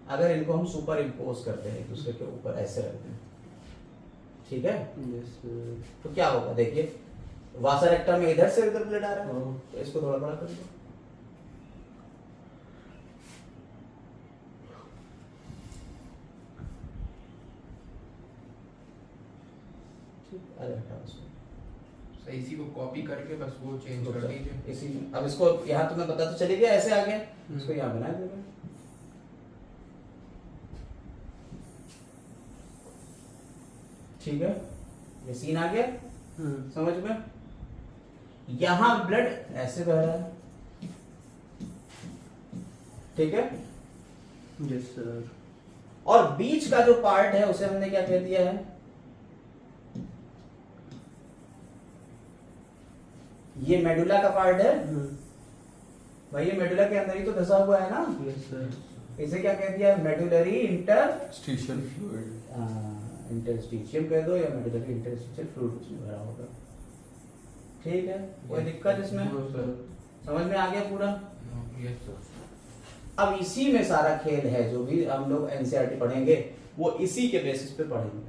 अगर इनको हम सुपर इम्पोज करते हैं एक दूसरे के ऊपर, ऐसे रखते हैं, ठीक है, तो क्या होगा, देखिए वासा रेक्टा में इधर से इधर ब्लड आ रहा है, तो इसको थोड़ा बड़ा कर दो, अरे हटाओ इसको, इसी को कॉपी करके बस वो चेंज कर दीजिए इसी में। अब इसको यहाँ तुम्हें पता तो चली गया, ऐसे आ गया, इसको यहाँ बना देंगे, ठीक है, ये सीन आ गया समझ में। यहां ब्लड ऐसे बह रहा है, ठीक है, यस सर, और बीच का जो पार्ट है उसे हमने क्या कह दिया है, ये मेडुला का पार्ट है भाई, ये मेडुला के अंदर ही तो धसा हुआ है ना, यस सर, इसे क्या कह दिया, मेडुलरी इंटरस्टिशियल फ्लूइड, इंटरस्टिशियम कह दो, या मेडुलरी इंटरस्टिशियल फ्लूइड उसमें भरा होगा, ठीक है, कोई दिक्कत इसमें, समझ में आ गया पूरा। Yes sir. अब इसी में सारा खेल है, जो भी हम लोग एनसीईआरटी पढ़ेंगे वो इसी के बेसिस पे पढ़ेंगे,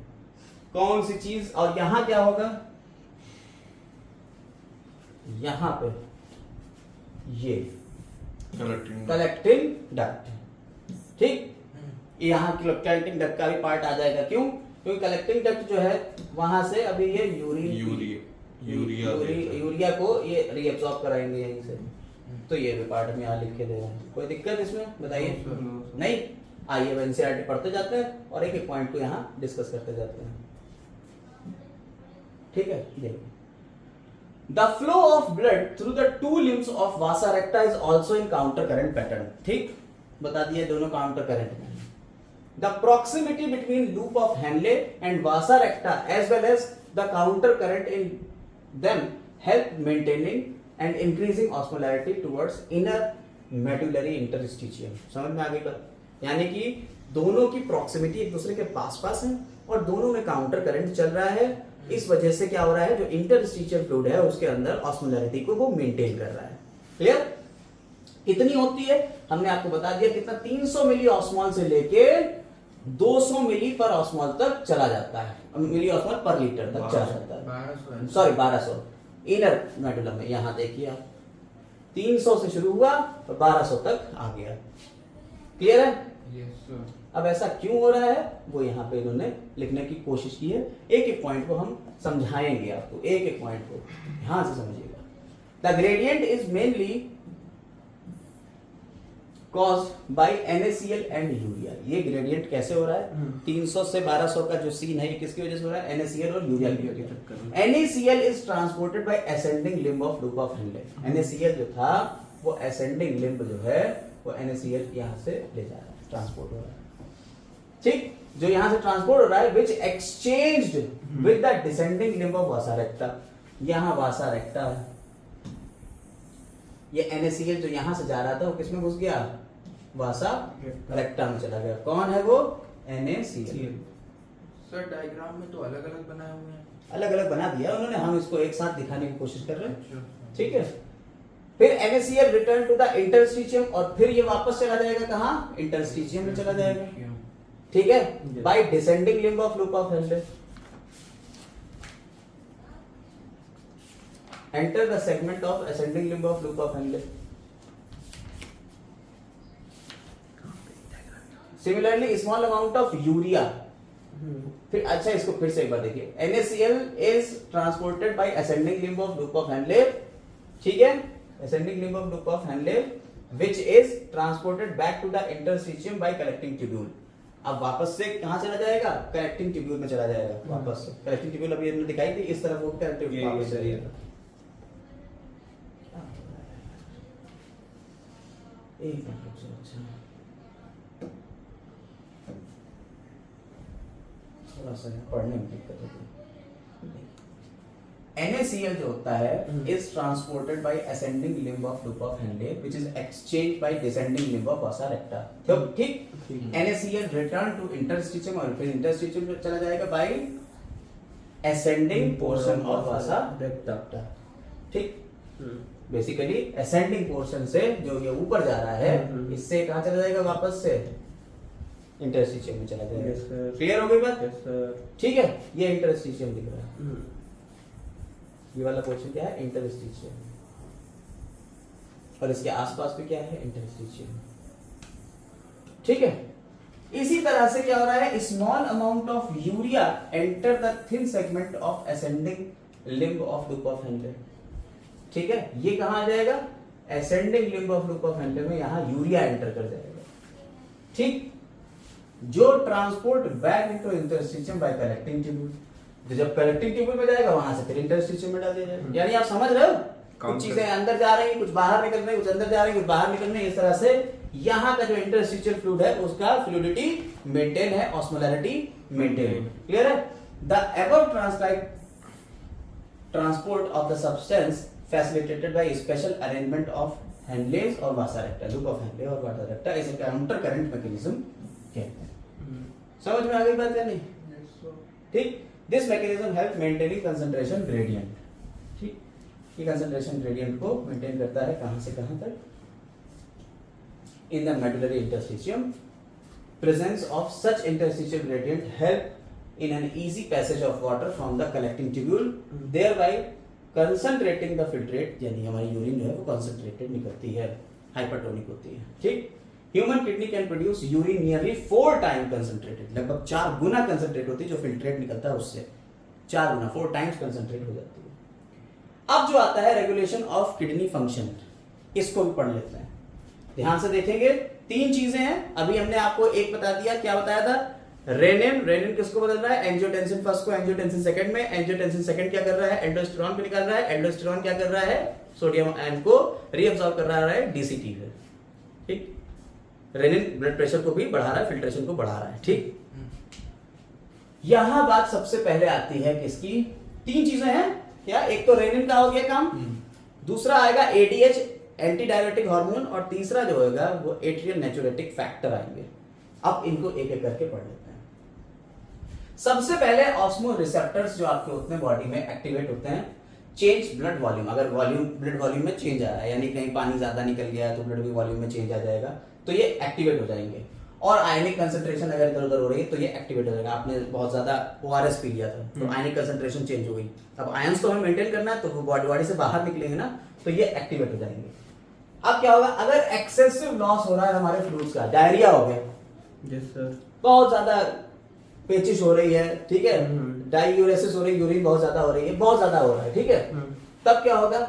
कौन सी चीज। और यहां क्या होगा, यहां पे ये कलेक्टिंग डक्ट, ठीक, यहाँ कलेक्टिंग डक्ट का भी पार्ट आ जाएगा, क्यों, क्योंकि कलेक्टिंग डक्ट जो है वहां से अभी ये यूरिया को ये रीअब्सॉर्ब कराएंगे यहीं से, तो ये भी पार्ट में यहाँ लिख के दे रहे हैं, कोई दिक्कत इसमें बताइए, नहीं। आइए अब एनसीईआरटी पढ़ते जाते हैं और एक एक पॉइंट को यहाँ डिस्कस करते जाते हैं। ठीक है, देखिए the flow of blood through the two limbs of vasa recta is also in counter current pattern. ठीक, बता दिया दोनों काउंटर करंट में। The proximity between loop of Henle and vasa recta as well as the counter current in them help maintaining and increasing osmolarity towards inner medullary interstitium. समझ में आ गई बात? यानी कि दोनों की प्रॉक्सिमिटी एक दूसरे के पास पास है और दोनों में काउंटर करंट चल रहा है। इस वजह से क्या हो रहा है, जो इंटरस्टिशियल फ्लूइड है उसके अंदर ऑस्मोलैरिटी को वो मेंटेन कर रहा है। क्लियर? कितनी होती है हमने आपको बता दिया, कितना 300 मिली ऑस्मोल से लेके 200 मिली पर ऑस्मोल तक चला जाता है, मिली ऑस्मोल पर लीटर तक चला जाता है। 1200 सॉरी 1200 इनर मेडुलम में। यहां देखिए आप 300 से शुरू हुआ तो 1200 तक आ गया। क्लियर है? Yes sir. अब ऐसा क्यों हो रहा है वो यहाँ पे इन्होंने लिखने की कोशिश की है। एक एक पॉइंट को हम समझाएंगे आपको, एक एक पॉइंट को ध्यान से समझिएगा। The gradient is mainly caused by NaCl and urea. ये ग्रेडियंट कैसे हो रहा है? 300 से 1200 का जो सीन है ये किसकी वजह से हो रहा है? NaCl और यूरिया की वजह से। NaCl is transported by ascending limb of loop of Henle. NaCl जो था वो असेंडिंग लिम्ब जो है वो NaCl यहाँ से ले जा रहा है, ट्रांसपोर्ट हो रहा है। ठीक, जो यहां से ट्रांसपोर्ट हो रहा है which exchanged with the descending limb of vasa recta. यहां वासा रेक्टा है, ये NaCl जो यहां से जा रहा था वो किसमें घुस गया? वासा रेक्टा में चला गया। कौन है वो? NaCl। सर डायग्राम में तो अलग अलग बनाए हुए हैं। अलग अलग बना दिया उन्होंने, हम इसको एक साथ दिखाने की कोशिश कर रहे हैं। अच्छा। ठीक है, फिर NaCl return to the interstitium और फिर ये वापस चला जाएगा कहां? इंटरस्टिशियम में चला जाएगा। ठीक है, by descending limb of loop of Henle enter the segment of ascending limb of loop of Henle. Similarly small amount of urea. फिर अच्छा इसको फिर से एक बार देखिए, NaCl is transported by ascending limb of loop of Henle. ठीक है, ascending limb of loop of Henle which is transported back to the interstitium by collecting tubule. अब वापस से कहां चला जाएगा? कलेक्टिंग ट्यूब्यूल में चला जाएगा वापस से। कलेक्टिंग ट्यूब्यूल अभी हमने दिखाई थी, इस तरफ वो कलेक्टिंग वापस चला जाएगा। एक मिनट, अच्छा थोड़ा सा पढ़ने में दिक्कत होती है। NaCl जो होता है is transported by ascending limb of loop of Henle which is exchanged by descending limb of vasa recta। तो ठीक, NaCl return to interstitium और फिर interstitium में चला जाएगा by ascending portion of vasa recta। ठीक, बेसिकली ascending portion से जो ये ऊपर जा रहा है इससे कहाँ चला जाएगा? वापस से इंटरस्टिशियम में चला जाएगा। क्लियर हो गई बात? ठीक है, ये इंटरस्टिशियम दिख रहा है। ये वाला पोर्शन क्या है? इंटरस्टिशियम, और इसके आसपास भी क्या है? इंटरस्टिशियम। ठीक है, इसी तरह से क्या हो रहा है? Small amount of urea enter the thin segment of ascending limb of loop of Henle. ठीक है, ये कहां आ जाएगा? Ascending limb of loop of Henle में यहां यूरिया एंटर कर जाएगा। ठीक, जो transport back into interstitium by collecting tubule. तो जब कलेक्टिंग ट्यूब्यूल में जाएगा वहां से फिर इंटरस्टिशियम में डाल दिया जाएगा। यानी आप समझ रहे हो, कुछ चीजें अंदर जा रही हैं, कुछ बाहर निकल रही हैं, कुछ अंदर जा रही हैं, कुछ बाहर निकल रही हैं। इस तरह से यहाँ का जो इंटरस्टिशियल फ्लूइड है उसका फ्लूइडिटी मेंटेन है, ऑस्मोलैरिटी मेंटेन। क्लियर है? The above transport of the substance facilitated by special arrangement of Henle's और vasa recta, loop of Henle और वासा रेक्टा इसे काउंटर करंट मैकेनिज्म कहते हैं। समझ में आ गई बात या नहीं? ठीक, this mechanism help maintaining concentration gradient. ठीक, ये कंसंट्रेशन ग्रेडियंट को मेंटेन करता है कहां से कहां तक? In the medullary interstitium. Presence of such interstitial gradient help in an easy passage of water from the collecting tubule, thereby concentrating the filtrate. यानी हमारी यूरिन जो है वो कंसंट्रेटेड निकलती है, हाइपरटोनिक होती है। ठीक, human kidney can produce urine nearly 4 time concentrated. लगभग 4 गुना कंसंट्रेट होती है जो फिल्ट्रेट निकलता है उससे, 4 गुना, 4 टाइम्स कंसंट्रेट हो जाती है। अब जो आता है रेगुलेशन ऑफ किडनी फंक्शन, इसको भी पढ़ लेते हैं। ध्यान से देखेंगे तीन चीजें हैं। अभी हमने आपको एक बता दिया, क्या बताया था? रेनिन। रेनिन किसको बदल रहा है? एंजियोटेंसिन फर्स्ट को एंजियोटेंसिन सेकंड में। एंजियोटेंसिन सेकंड क्या कर रहा है? एल्डोस्टेरोन को निकाल रहा है। एल्डोस्टेरोन क्या कर रहा है? सोडियम आयन को रीअब्सॉर्ब कर रहा है डीसीटी से। ठीक, रेनिन ब्लड प्रेशर को भी बढ़ा रहा है, फिल्ट्रेशन को बढ़ा रहा है। ठीक, यहां बात सबसे पहले आती है किसकी? तीन चीजें हैं क्या? एक तो रेनिन का हो गया काम, दूसरा आएगा एडीएच एंटी डायबिटिक हार्मोन, और तीसरा जो होगा वो एट्रियल नेचुरेटिक फैक्टर आएंगे। अब इनको एक एक करके पढ़ लेते हैं। सबसे पहले ऑस्मो रिसेप्टर्स जो आपके होते हैं बॉडी में एक्टिवेट होते हैं। चेंज ब्लड वॉल्यूम, अगर ब्लड वॉल्यूम में चेंज आया है, यानी कहीं पानी ज्यादा निकल गया है तो ब्लड वॉल्यूम में चेंज आ जाएगा, तो ये एक्टिवेट हो जाएंगे। और आयनिक कंसंट्रेशन अगर इधर उधर हो रही है तो ये एक्टिवेट हो जाएगा। आपने बहुत ज्यादा ओआरएस पी लिया था तो आयनिक कंसंट्रेशन चेंज हो गई, अब आयंस तो हमें मेंटेन करना है, तो वो बॉडी से बाहर निकलेंगे ना, तो ये एक्टिवेट हो जाएंगे। अब क्या होगा? अगर एक्सेसिव लॉस हो रहा है हमारे फ्लूइड्स का, डायरिया हो गया, यस सर, बहुत ज्यादा पेचिश हो रही है, ठीक है, डायूरेसिस हो रही है, यूरिन बहुत ज्यादा हो रही है, बहुत ज्यादा हो रहा है, ठीक है, तब क्या होगा?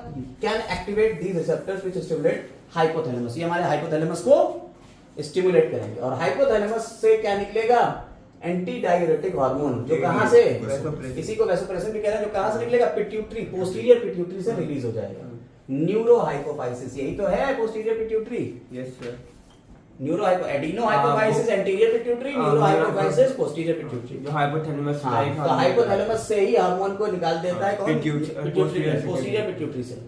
Can activate these receptors which stimulate hypothalamus. ये हमारे हाइपोथैलेमस को स्टिमुलेट करेंगे, और हाइपोथैलेमस से क्या निकलेगा? एंटी डायूरेटिक हार्मोन, जो कहां से? इसी को वैसोप्रेसिन भी कह रहे हैं, जो कहां से निकलेगा? पिट्यूटरी, पोस्टीरियर पिट्यूटरी से रिलीज हो जाएगा। न्यूरो हाइपोफाइसिस, यही तो है posterior pituitary. Yes sir, neuro adeno hypophysis anterior pituitary, neuro hypophysis posterior pituitary. जो हाइपोथैलेमस, हाँ, तो हाइपोथैलेमस से ही हार्मोन को निकाल देता है कौन? पोस्टीरियर पिट्यूटरी से।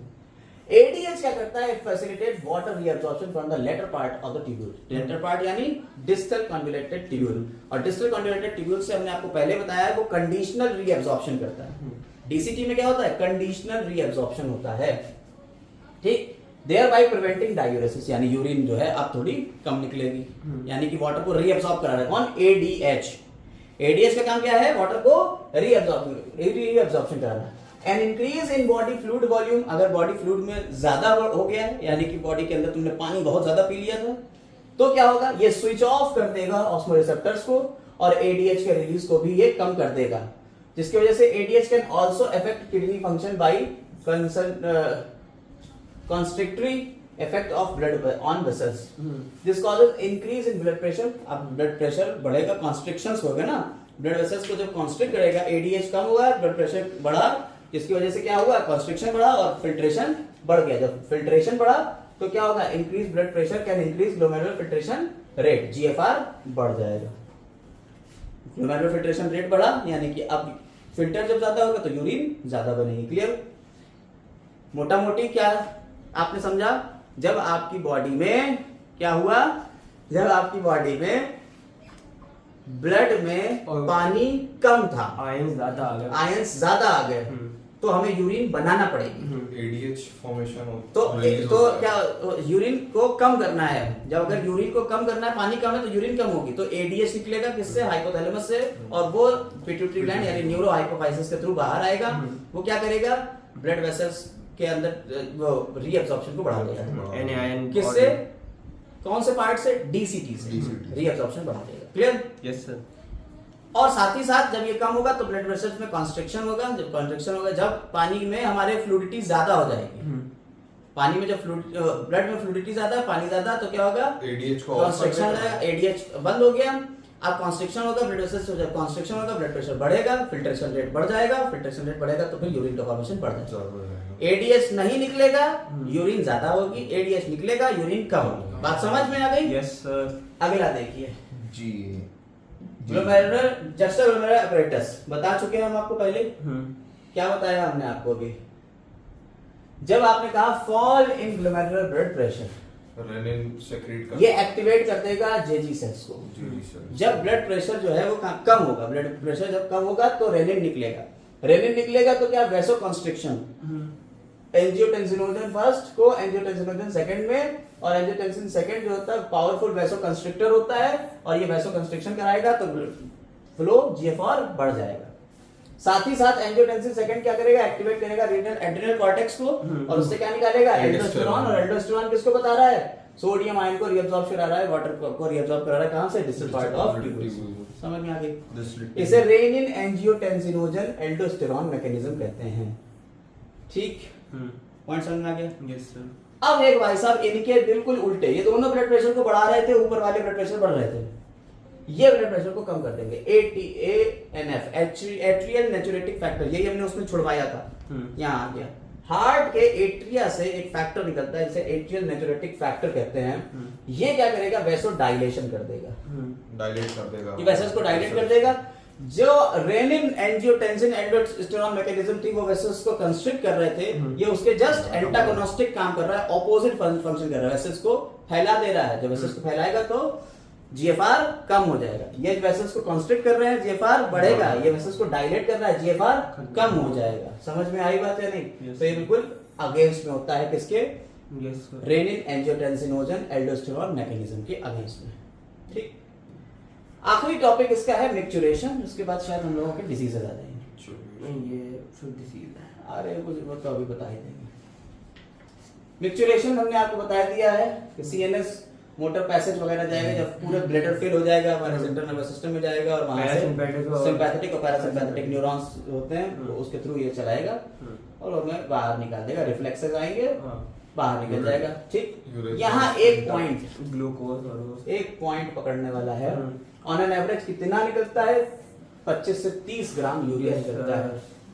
एडीएच क्या करता है? Facilitate water reabsorption from the later part of the tubule. Later part यानी डिस्टल कन्वोल्यूटेड ट्यूब्यूल, और डिस्टल कन्वोल्यूटेड ट्यूब्यूल से हमने आपको पहले बताया है वो कंडीशनल रीअब्सॉर्प्शन करता है। डीसीटी में क्या होता है? कंडीशनल रीअब्सॉर्प्शन होता है। ठीक, देयर बाय प्रिवेंटिंग डायूरेसिस, यानी यूरिन जो है अब थोड़ी कम निकलेगी, यानी कि वाटर को रीअब्सॉर्ब करा रहा है कौन? एडीएच। एडीएच का काम क्या है? वाटर को रीअब्सॉर्प्शन कराना है। An increase in body fluid volume, अगर बॉडी फ्लूइड में ज्यादा हो गया है, यानी कि बॉडी के अंदर तुमने पानी बहुत ज्यादा पी लिया था, तो क्या होगा? ये स्विच ऑफ कर देगा ऑस्मो रिसेप्टर्स को, और एडीएच के रिलीज को भी ये कम कर देगा, जिसकी वजह से ADH can also affect kidney function by constrictory effect of blood on vessels. This causes increase in blood pressure. अब ब्लड प्रेशर बढ़ेगा, constrictions होगा ना, ब्लड वेसल्स को जब constrict करेगा, एडीएच कम होगा, ब्लड प्रेशर बढ़ा, जिसकी वजह से क्या हुआ? constriction बढ़ा और फिल्ट्रेशन बढ़ गया। जब फिल्ट्रेशन बढ़ा तो क्या होगा? Increase blood pressure can increase glomerular filtration rate, GFR बढ़ जाएगा। ग्लोमेरुलर फिल्ट्रेशन रेट बढ़ा, यानी कि अब फिल्टर जब ज्यादा होगा तो यूरिन ज्यादा बनेगी। क्लियर? मोटा मोटी क्या आपने समझा? जब आपकी बॉडी में क्या हुआ? जब आपकी बॉडी में ब्लड में पानी कम था, आयंस ज्यादा आ गए, आयंस ज्यादा आ गए, तो हमें यूरिन बनाना पड़ेगी। एडीएच फॉर्मेशन तो क्या यूरिन को कम करना है? जब अगर यूरिन को कम करना है, पानी कम है तो यूरिन कम होगी, तो एडीएच निकलेगा किससे? हाइपोथैलेमस से, और वो पिट्यूटरी ग्लैंड यानी न्यूरो हाइपोफाइसिस के थ्रू बाहर आएगा। वो क्या करेगा? ब्लड वेसल्स के अंदर वो रीअब्सॉर्प्शन को बढ़ा देगा। किससे? कौन से पार्ट से? डीसीटी से रीअब्सॉर्प्शन बढ़ा देगा। क्लियर? Yes sir. और साथ ही साथ जब ये कम होगा तो ब्लड वेसल्स में कॉन्स्ट्रिक्शन होगा। जब कॉन्स्ट्रिक्शन होगा, जब पानी में हमारे फ्लूइडिटी ज्यादा हो जाएगी, पानी में जब ब्लड में फ्लूइडिटी ज्यादा, पानी ज्यादा, तो क्या होगा? एडीएच को कॉन्स्ट्रिक्शन हो जाएगा, एडीएच बंद हो गया, अब कॉन्स्ट्रिक्शन होगा, ब्लड वेसल्स हो जाएगा, कॉन्स्ट्रिक्शन होगा, ब्लड प्रेशर बढ़ेगा, फिल्ट्रेशन रेट बढ़ जाएगा, फिल्ट्रेशन रेट बढ़ेगा तो फिर यूरिन का फॉर्मेशन बढ़ जाएगा। एडीएच नहीं निकलेगा, यूरिन ज्यादा होगी, एडीएच निकलेगा, यूरिन कम होगी। बात समझ में आ गई? Yes sir. अगला देखिए, जी, ग्लोमेरुलर जस्टोग्लोमेरुलर apparatus बता चुके हैं हम आपको पहले। क्या बताया हमने आपको अभी? जब आपने कहा fall in glomerular blood pressure, renin secrete कर, ये एक्टिवेट कर देगा जेजी सेल्स को। जब ब्लड प्रेशर जो है वो कम होगा, ब्लड प्रेशर जब कम होगा तो रेनिन निकलेगा। रेनिन निकलेगा तो क्या? वैसो कंस्ट्रिक्शन, एंजियोटेंसिनोजन फर्स्ट को एंजियोटेंसिनोजन सेकंड में, और एंजियोटेंसिन सेकंड जो होता है पावरफुल वैसो कंस्ट्रिक्टर होता है, और ये वैसो कंस्ट्रिक्शन कराएगा तो फ्लो जीएफआर बढ़ जाएगा। साथ ही साथ एंजियोटेंसिन सेकंड क्या करेगा? एक्टिवेट करेगा एड्रिनल कॉर्टेक्स को, और उससे क्या निकालेगा? एल्डोस्टेरॉन। और एल्डोस्टेरॉन किसको बता रहा है? सोडियम आयन को रीअब्सॉर्ब करा रहा है, वाटर को रीअब्सॉर्ब करा रहा है, कहां से? Distal part of tubule. समझ में आ गई? इसे रेनिन एंजियोटेंसिनोजन एल्डोस्टेरॉन मैकेनिज्म कहते हैं। ठीक, पॉइंट समझ में आ गया? Yes sir. अब एक भाई साहब इनके बिल्कुल उल्टे, ये दोनों ब्लड प्रेशर को बढ़ा रहे थे, ऊपर वाले ब्लड प्रेशर बढ़ रहे थे, ये ब्लड प्रेशर को कम कर देंगे। ATANF एट्रियल नेचुरेटिक फैक्टर, यही हमने उसमें छुड़वाया था, यहाँ आ गया। हार्ट के एट्रिया से एक फैक्टर निकलता है जिसे एट्रियल नेचुरेटिक फैक्टर कहते हैं। ये क्या करेगा? वैसो डायलेशन कर देगा, डायलेट कर देगा, ये वेसल्स को डायलेट कर देगा। जो रेनिन एंजियोटेंसिन एल्डोस्टेरोन मैकेनिज्म थी वो वेसल्स को कंस्ट्रिक्ट कर रहे थे, ये उसके जस्ट एंटागोनिस्टिक काम कर रहा है, ऑपोजिट फंक्शन कर रहा है, वेसल्स को फैला दे रहा है। जब वेसल्स को फैलाएगा तो जीएफआर कम हो जाएगा। ये वेसल्स को कंस्ट्रिक्ट कर रहे हैं, जीएफआर बढ़ेगा, ये वेसल्स को डायलेट कर रहा है, जीएफआर कम हो जाएगा। समझ में आई बात या नहीं? तो ये बिल्कुल अगेंस्ट में होता है, किसके? रेनिन एंजियोटेंसिनोजन एल्डोस्टेरोन मैकेनिज्म के अगेंस्ट में। ठीक, आखिरी टॉपिक इसका है मिक्चुरेशन, उसके बाद शायद हम लोगों के डिजीजेस आ जाएंगे। ये शुद्ध डिसीज है। अरे वो तो अभी बता ही देंगे। मिक्चुरेशन हमने आपको बता दिया है कि सीएनएस मोटर पैसेज वगैरह जाएगा, जब पूरा ब्लडर फिल हो जाएगा हमारे सेंट्रल नर्वस सिस्टम में जाएगा और वहां से सिंपैथेटिक और पैरासिम्पैथेटिक न्यूरॉन्स होते हैं, उसके थ्रू ये चलाएगा और हमें बाहर निकाल देगा, रिफ्लेक्सेस आएंगे, बाहर निकल जाएगा। ठीक, यहाँ एक पॉइंट, ग्लूकोज और एक पॉइंट पकड़ने वाला है। ऑन एन एवरेज कितना निकलता है? 25 से 30 ग्राम यूरिया निकलता है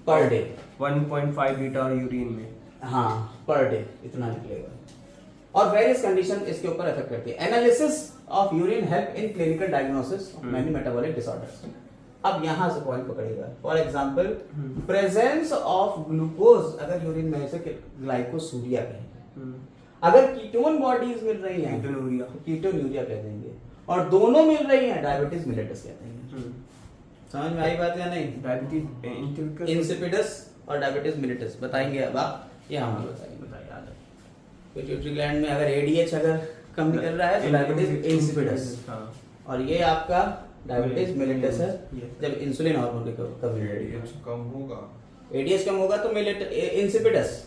पर डे। 1.5 लीटर यूरिन में, हाँ, पर डे इतना निकलेगा। और वेरियस कंडीशन इसके ऊपर इफेक्ट करती है। Analysis of urine help in clinical diagnosis of many metabolic disorders. अब यहां से पॉइंट पकड़ेगा। For example, presence of glucose अगर यूरिन में से ग्लाइकोसूरिया कहेंगे, अगर कीटोन बॉडीज मिल रही हैं तो कीटोन यूरिया कह देंगे, और दोनों मिल रही हैं डायबिटीज मिलेटस कहते हैं। समझ में आई बात या नहीं? डायबिटीज इंसिपिडस और डायबिटीज मिलेटस बताएंगे अब आप, ये हम बताएंगे। पिट्यूटरी ग्लैंड में अगर एडीएच अगर कम निकल रहा है तो डायबिटीज इंसिपिडस, और ये आपका डायबिटीज मिलेटस है जब इंसुलिन हार्मोन कम होगा, एडीएच कम होगा तो इंसिपिडस,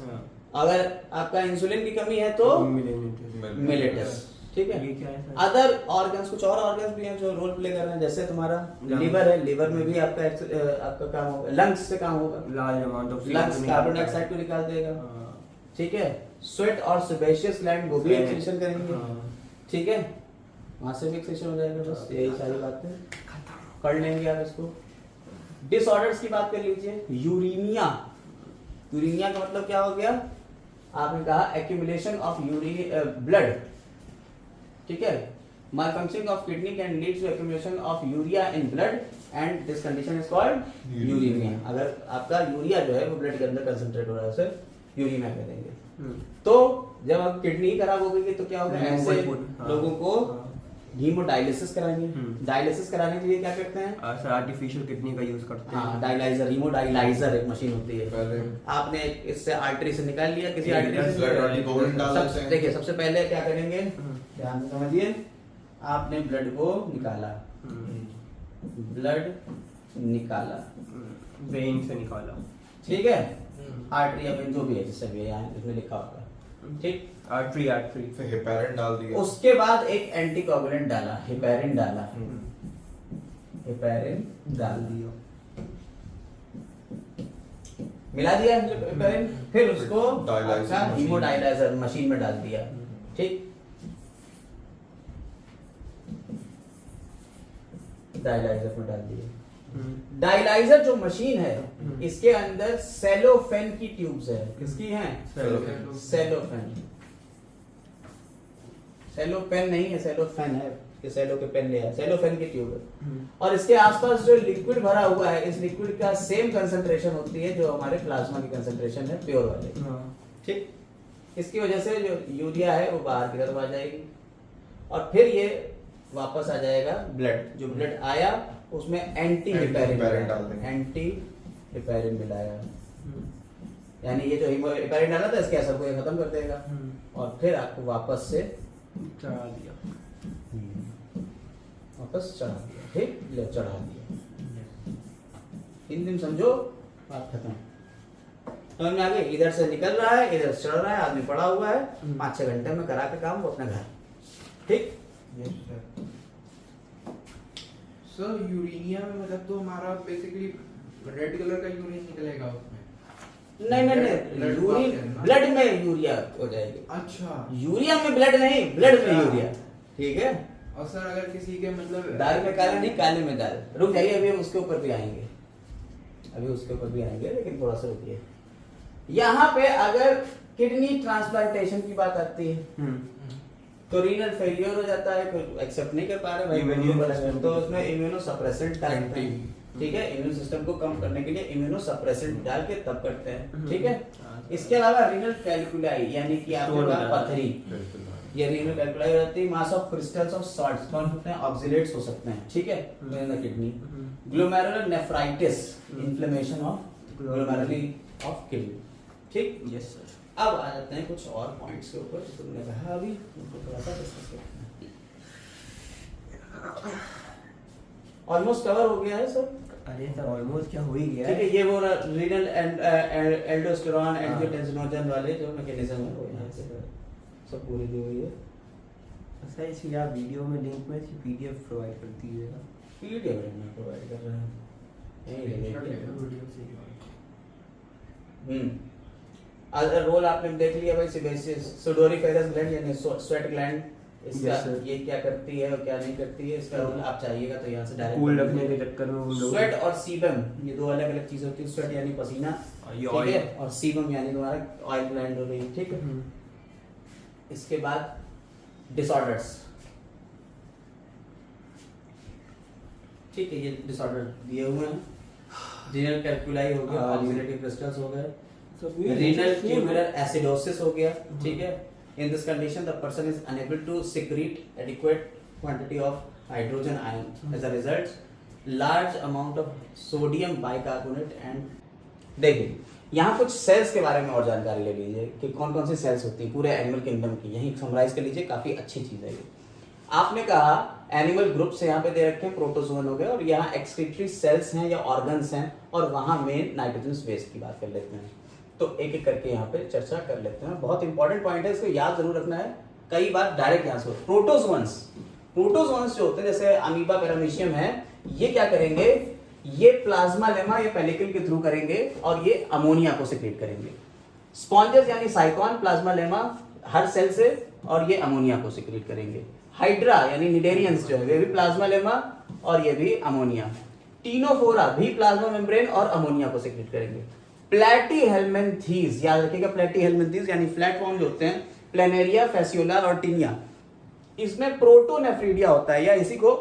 अगर आपका इंसुलिन की कमी है तो मिलेटस। ठीक है, ये क्या है? अदर ऑर्गन्स, कुछ और ऑर्गन्स भी हैं जो रोल प्ले कर रहे हैं, जैसे तुम्हारा लीवर है, लीवर में भी आपका काम होगा, लंग्स से काम होगा, large amount of lungs carbon dioxide को निकाल देगा। ठीक है, स्वेट और सेबेशियस ग्लैंड वो भी एक्सक्रीशन करेंगे। ठीक है, वहां से भी एक्सक्रीशन हो जाएगा। बस यही सारी बातें कर लेंगे आप इसको। डिसऑर्डर्स की बात कर लीजिए। यूरीमिया, यूरीमिया का मतलब क्या हो गया? आपने कहा एक्यूमुलेशन ऑफ ब्लड। ठीक है, malfunctioning of kidney can lead to accumulation of urea in blood and this condition is called uremia। अगर आपका यूरिया जो है वो ब्लड के अंदर कंसंट्रेट हो रहा है उसे यूरीमिया कह देंगे। तो जब अब किडनी खराब हो गई तो क्या होगा? ऐसे लोगों को हीमोडायलिसिस कराएंगे। डायलिसिस कराने के लिए क्या करते हैं? आर्टिफिशियल किडनी का यूज करते हैं। हाँ, डायलाइजर, हीमोडायलाइजर एक मशीन होती है। पहले आपने इससे आर्टरी से निकाल लिया, किसी आर्टरी ब्लड से आर्टिकल डाल देते हैं। देखिए, सबसे पहले क्या करेंगे, ध्यान से समझिए। आपने ब्लड को निकाला, ब्लड निकाला, वेन से निकाला। ठीक है, आर्टरी या वेन जो भी है, जिससे भी है, यहाँ इसमें लिखा होगा। ठीक, आर्टरी फिर हेपेरिन डाल दिया, उसके बाद एक एंटीकोगुलेंट डाला, हेपेरिन डाला, हेपेरिन डाल दिया, मिला दिया हेपेरिन, फिर उसको हीमोडायलाइजर मशीन में डाल दिया। ठीक, डायलाइजर में डाल दिया। डायलाइजर जो मशीन है, इसके अंदर सेलोफेन की ट्यूब्स है। किसकी हैं? सेलोफेन। सेलोपेन नहीं है, सेलोफेन है, कि सेलो के पेन लिया, सेलोफेन की ट्यूब है। और इसके आसपास जो लिक्विड भरा हुआ है, इस लिक्विड का सेम कंसंट्रेशन होती है जो हमारे प्लाज्मा की कंसंट्रेशन है, प्योर वाले। ठीक, इसकी वजह से जो यूरिया है वो बाहर की तरफ आ जाएगी और फिर ये वापस आ जाएगा ब्लड। जो ब्लड आया उसमें एंटी हेपेरिन डाल देंगे, एंटी हेपेरिन मिलाया, यानी ये जो हेपेरिन डाला था इसके असर को ये खत्म कर देगा और फिर आपको वापस से चढ़ा दिया, वापस चढ़ा दिया। ठीक, ले चढ़ा दिया। 3 दिन समझो, बात खत्म। समझ में आ गई? इधर से निकल रहा है, इधर से चढ़ रहा है, आदमी पड़ा हुआ है, 5-6 घंटे में करा के काम वो अपने घर। ठीक, सर यूरेनिया में मतलब तो हमारा बेसिकली रेड कलर का यूरिन निकलेगा उसमें। नहीं नहीं Blood नहीं, यूरिन पाप है। ब्लड में यूरिया हो जाएगी, अच्छा। यूरिया में ब्लड नहीं, ब्लड में अच्छा। यूरिया, ठीक है। और सर अगर किसी के मतलब दाल में काला नहीं, काले में दाल। रुक जाइए, अभी हम उसके ऊपर भी आएंगे, अभी उसके ऊपर भी आएंगे, लेकिन थोड़ा सा रुकिए। यहाँ पे अगर किडनी ट्रांसप्लांटेशन की बात आती है तो रीनल फेलियर हो जाता है, कोई एक्सेप्ट नहीं कर पा रहे भाई, तो उसमें इम्यूनो सप्रेसेंट डालते हैं, ठीक है। इम्यून सिस्टम को कम करने के लिए इम्यूनो सप्रेसेंट डाल के तब करते हैं, ठीक है। इसके अलावा रीनल कैल्कुलाई यानी कि आपके पास पथरी, ये रीनल कैल्कुलाई रहती है, mass of crystals of salts कौन होते हैं, ऑक्सीलेट्स हो सकते हैं, ठीक है, in the kidney. Glomerular nephritis, inflammation of glomeruli of kidney, ठीक। Yes sir. अब आ जाते हैं कुछ और पॉइंट्स के ऊपर जो तुमने कहा अभी, उनको थोड़ा सा डिस्कस करते हैं। ऑलमोस्ट कवर हो गया है सब, अरे सर ऑलमोस्ट क्या हो ही गया ठीक है। ये वो रीनल एंड एल्डोस्टेरॉन एंजियोटेंसिनोजन वाले जो मैकेनिज्म है वो यहाँ से सब पूरी दी हुई है। सर इसकी आप वीडियो में लिंक में इसकी पीडीएफ प्रोवाइड कर दीजिएगा। पीडीएफ में प्रोवाइड कर रहे हैं, यही देखिए। अदर रोल आपने देख लिया भाई, सिबेसिस सुडोरिफेरस ग्लैंड यानी स्वेट ग्लैंड, इसका Yes, sir. ये क्या करती है और क्या नहीं करती है, इसका रोल आप चाहिएगा तो यहाँ से डायरेक्ट कूल रखने के चक्कर में उन लोगों स्वेट और सीबम ये दो अलग अलग चीजें होती है। स्वेट यानी पसीना, और ये ठीक ऑयल। है, और सीबम यानी तुम्हारा ऑयल ग्लैंड हो गई, ठीक है। इसके बाद डिसऑर्डर्स, ठीक है, ये डिसऑर्डर दिए हुए हैं। रीनल कैल्कुलाई हो गया, ऑक्सीडेटिव क्रिस्टल्स हो गए, रीनल ट्यूबुलर एसिडोसिस हो गया, ठीक है। In this condition, the person is unable to secrete adequate quantity of hydrogen ion. As a result, large amount of sodium bicarbonate and देखिए यहाँ कुछ सेल्स के बारे में और जानकारी ले लीजिए कि कौन कौन सी सेल्स होती हैं पूरे एनिमल किंगडम की, यही समराइज कर लीजिए, काफी अच्छी चीज है ये। आपने कहा एनिमल ग्रुप्स यहाँ पे दे रखे हैं, प्रोटोजोन हो गए, और यहाँ एक्सक्रीटरी सेल्स हैं या ऑर्गन्स हैं, और वहां मेन नाइट्रोजन वेस्ट की बात कर लेते हैं। तो एक एक करके यहाँ पे चर्चा कर लेते हैं। बहुत इंपॉर्टेंट पॉइंट है, इसको याद जरूर रखना है। कई बार डायरेक्ट यहाँ से प्रोटोजोन्स, प्रोटोजोन्स जो होते हैं जैसे अमीबा पैरामीशियम है, ये क्या करेंगे, ये प्लाज्मा लेमा या पेलिकल के थ्रू करेंगे और ये अमोनिया को सिक्रेट करेंगे। स्पॉन्जेस यानी साइकॉन, प्लाज्मा लेमा हर सेल से, और ये अमोनिया को सिक्रेट करेंगे। हाइड्रा यानी निडेरियंस जो है वे भी प्लाज्मा लेमा और ये भी अमोनिया। टीनोफोरा भी प्लाज्मा मेम्ब्रेन और अमोनिया को सिक्रेट करेंगे। प्लैटीहेल्मिन्थीज, याद रखिएगा, प्लैटीहेल्मिन्थीज यानी फ्लैट फॉर्म जो होते हैं, प्लेनेरिया, फैसियोला और टीनिया, इसमें प्रोटोनेफ्रीडिया होता है या इसी को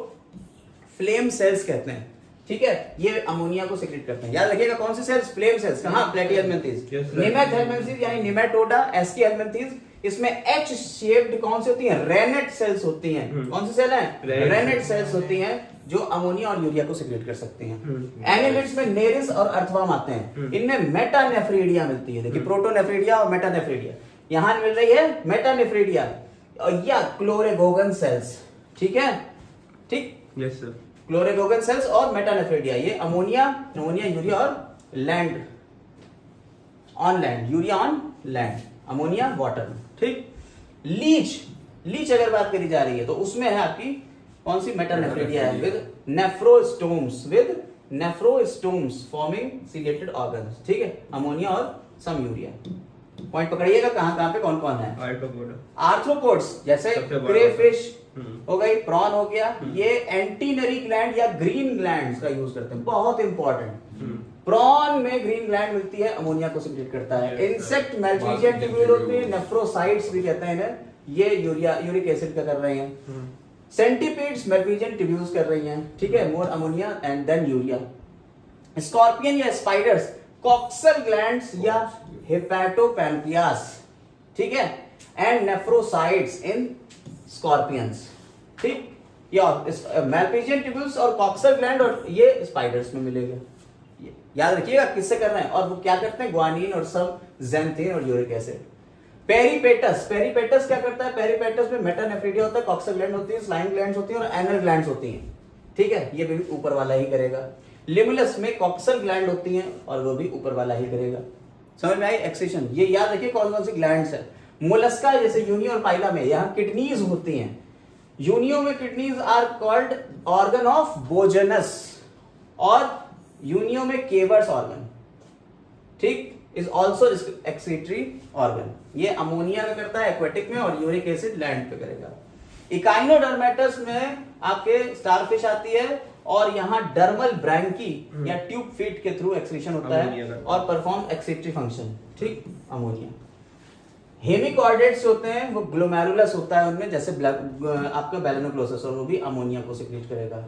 फ्लेम सेल्स कहते हैं, ठीक है। ये अमोनिया को सिक्रेट करते हैं, याद रखिएगा कौन सी सेल्स, फ्लेम सेल्स। कहां, प्लैटीहेल्मिन्थीज। निमेथेल्मिन्थीज यानी निमेटोडा, एस्कीहेल्मिन्थीज, इसमें एच शेप्ड कौन सी होती है, रेनेट सेल्स होती हैं। कौन सी सेल है, रेनेट सेल्स होती हैं जो अमोनिया और यूरिया को सिक्रेट कर सकती हैं। एनिलिड्स में नेरिस और अर्थवर्म आते हैं, इनमें मेटानेफ्रीडिया मिलती है। देखिए प्रोटोनेफ्रीडिया और मेटानेफ्रीडिया, यहां मिल रही है मेटानेफ्रीडिया और या क्लोरेगोगन सेल्स, ठीक है, ठीक, यस सर। क्लोरेगोगन सेल्स और मेटानेफ्रीडिया, ये अमोनिया, यूरिया और land, on land, urea on land, ammonia water में, ठीक। लीच अगर बात करी जा रही है तो उसमें है आपकी कौन सी, मेटानेफ्रीडिया है विद नेफ्रोस्टोम्स फॉर्मिंग सीलेटेड ऑर्गन्स, ठीक है, अमोनिया और सम यूरिया। पॉइंट पकड़िएगा कहां कहां पे कौन कौन है। आर्थ्रोपोड्स जैसे क्रेफिश हो गई, प्रॉन हो गया, ये एंटीनरी ग्लैंड या ग्रीन ग्लैंड्स का यूज करते हैं, बहुत इंपॉर्टेंट। प्रॉन में ग्रीन ग्लैंड मिलती है, अमोनिया को सिक्रेट करता है। इंसेक्ट मेल्फिजियन ट्यूब्यूल होती है, नेफ्रोसाइट्स भी कहते हैं इन्हें, ये यूरिक एसिड का कर रहे हैं। सेंटीपीड्स मेल्फिजियन ट्यूब्यूल्स कर रही हैं, ठीक है, more ammonia and then urea. Scorpion या स्पाइडर्स कॉक्सल ग्लैंड्स या हेपेटोपैंक्रियास, ठीक है, एंड नेफ्रोसाइट्स इन स्कॉर्पियंस, ठीक। या मेल्फिजियन ट्यूब्यूल्स और कॉक्सल ग्लैंड और ये स्पाइडर्स में मिलेगा, याद रखिएगा किससे कर रहे हैं। और वो क्या करते हैं, ग्वानिन और सब ज़ैंथीन और यूरिक एसिड। पेरिपेटस क्या करता है, पेरिपेटस में मेटानेफ्रीडिया होता है, कॉक्सल ग्लैंड होती है, स्लाइम ग्लैंड्स होती हैं और एनल ग्लैंड्स होती हैं, ठीक है, ये भी ऊपर वाला ही करेगा। लिमुलस में कॉक्सल ग्लैंड होती हैं और वो भी ऊपर वाला ही करेगा। समझ में आई एक्सेशन, ये याद रखिए कौन कौन सी ग्लैंड्स है। मोलस्का जैसे यूनियो और पाइला में यहाँ किडनीज होती हैं, यूनियो में kidneys are called organ of Bojanus और यूनियो में केवर्स ऑर्गन, ठीक। Is also excretory organ. ये अमोनिया का करता है एक्वेटिक में और यूरिक एसिड लैंड पे करेगा। इकाइनोडर्मेटस में आपके स्टारफिश आती है और यहाँ डर्मल ब्रैंकी या ट्यूब फीट के थ्रू एक्सक्रीशन होता अमोनिया है करता और परफॉर्म एक्सक्रीटरी फंक्शन। ठीक, अमोनिया। हेमिकॉर्डेट्स होते हैं वो ग्लोमेरुलस होता है उनमें, जैसे आपका बैलेनोक्लोसस, और वो भी अमोनिया को सिक्रीट करेगा।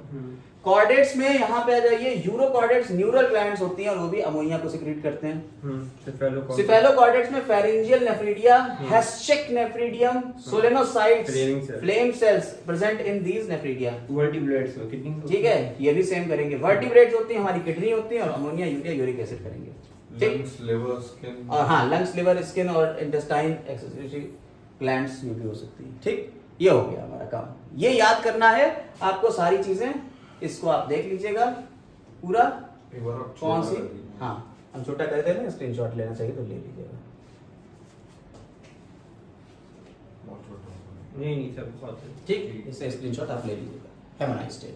कॉर्डेट्स में यहाँ पे आ जाइए, यूरोकॉर्डेट्स न्यूरल ग्लैंड्स होती हैं और वो भी अमोनिया को सिक्रीट करते हैं। सिफेलोकॉर्डेट्स में pharyngeal nephridia, Hatschek's nephridium, solenocytes, flame cells present in these nephridia. Vertebrates में किडनी, ठीक है, ये भी सेम करेंगे। वर्टिब्रेट्स होती है हमारी किडनी होती है और अमोनिया, यूरिया, यूरिक एसिड करेंगे। ठीक, लंग्स, लिवर, स्किन, और हाँ, लंग्स, लिवर, स्किन और इंटेस्टाइन एक्सेसरी ग्लैंड्स ये भी हो सकती है। ठीक, ये हो गया हमारा काम। ये याद करना है आपको सारी चीजें, इसको आप देख लीजिएगा पूरा एक बार आप कौन छोटा सी, कर दीजिए। हाँ हम छोटा कर देना, स्क्रीनशॉट लेना चाहिए तो ले लीजिएगा। बहुत छोटा। नहीं सब बहुत है। ठीक, इससे स्क्रीनशॉट आप ले लीजिएगा। Have a nice day.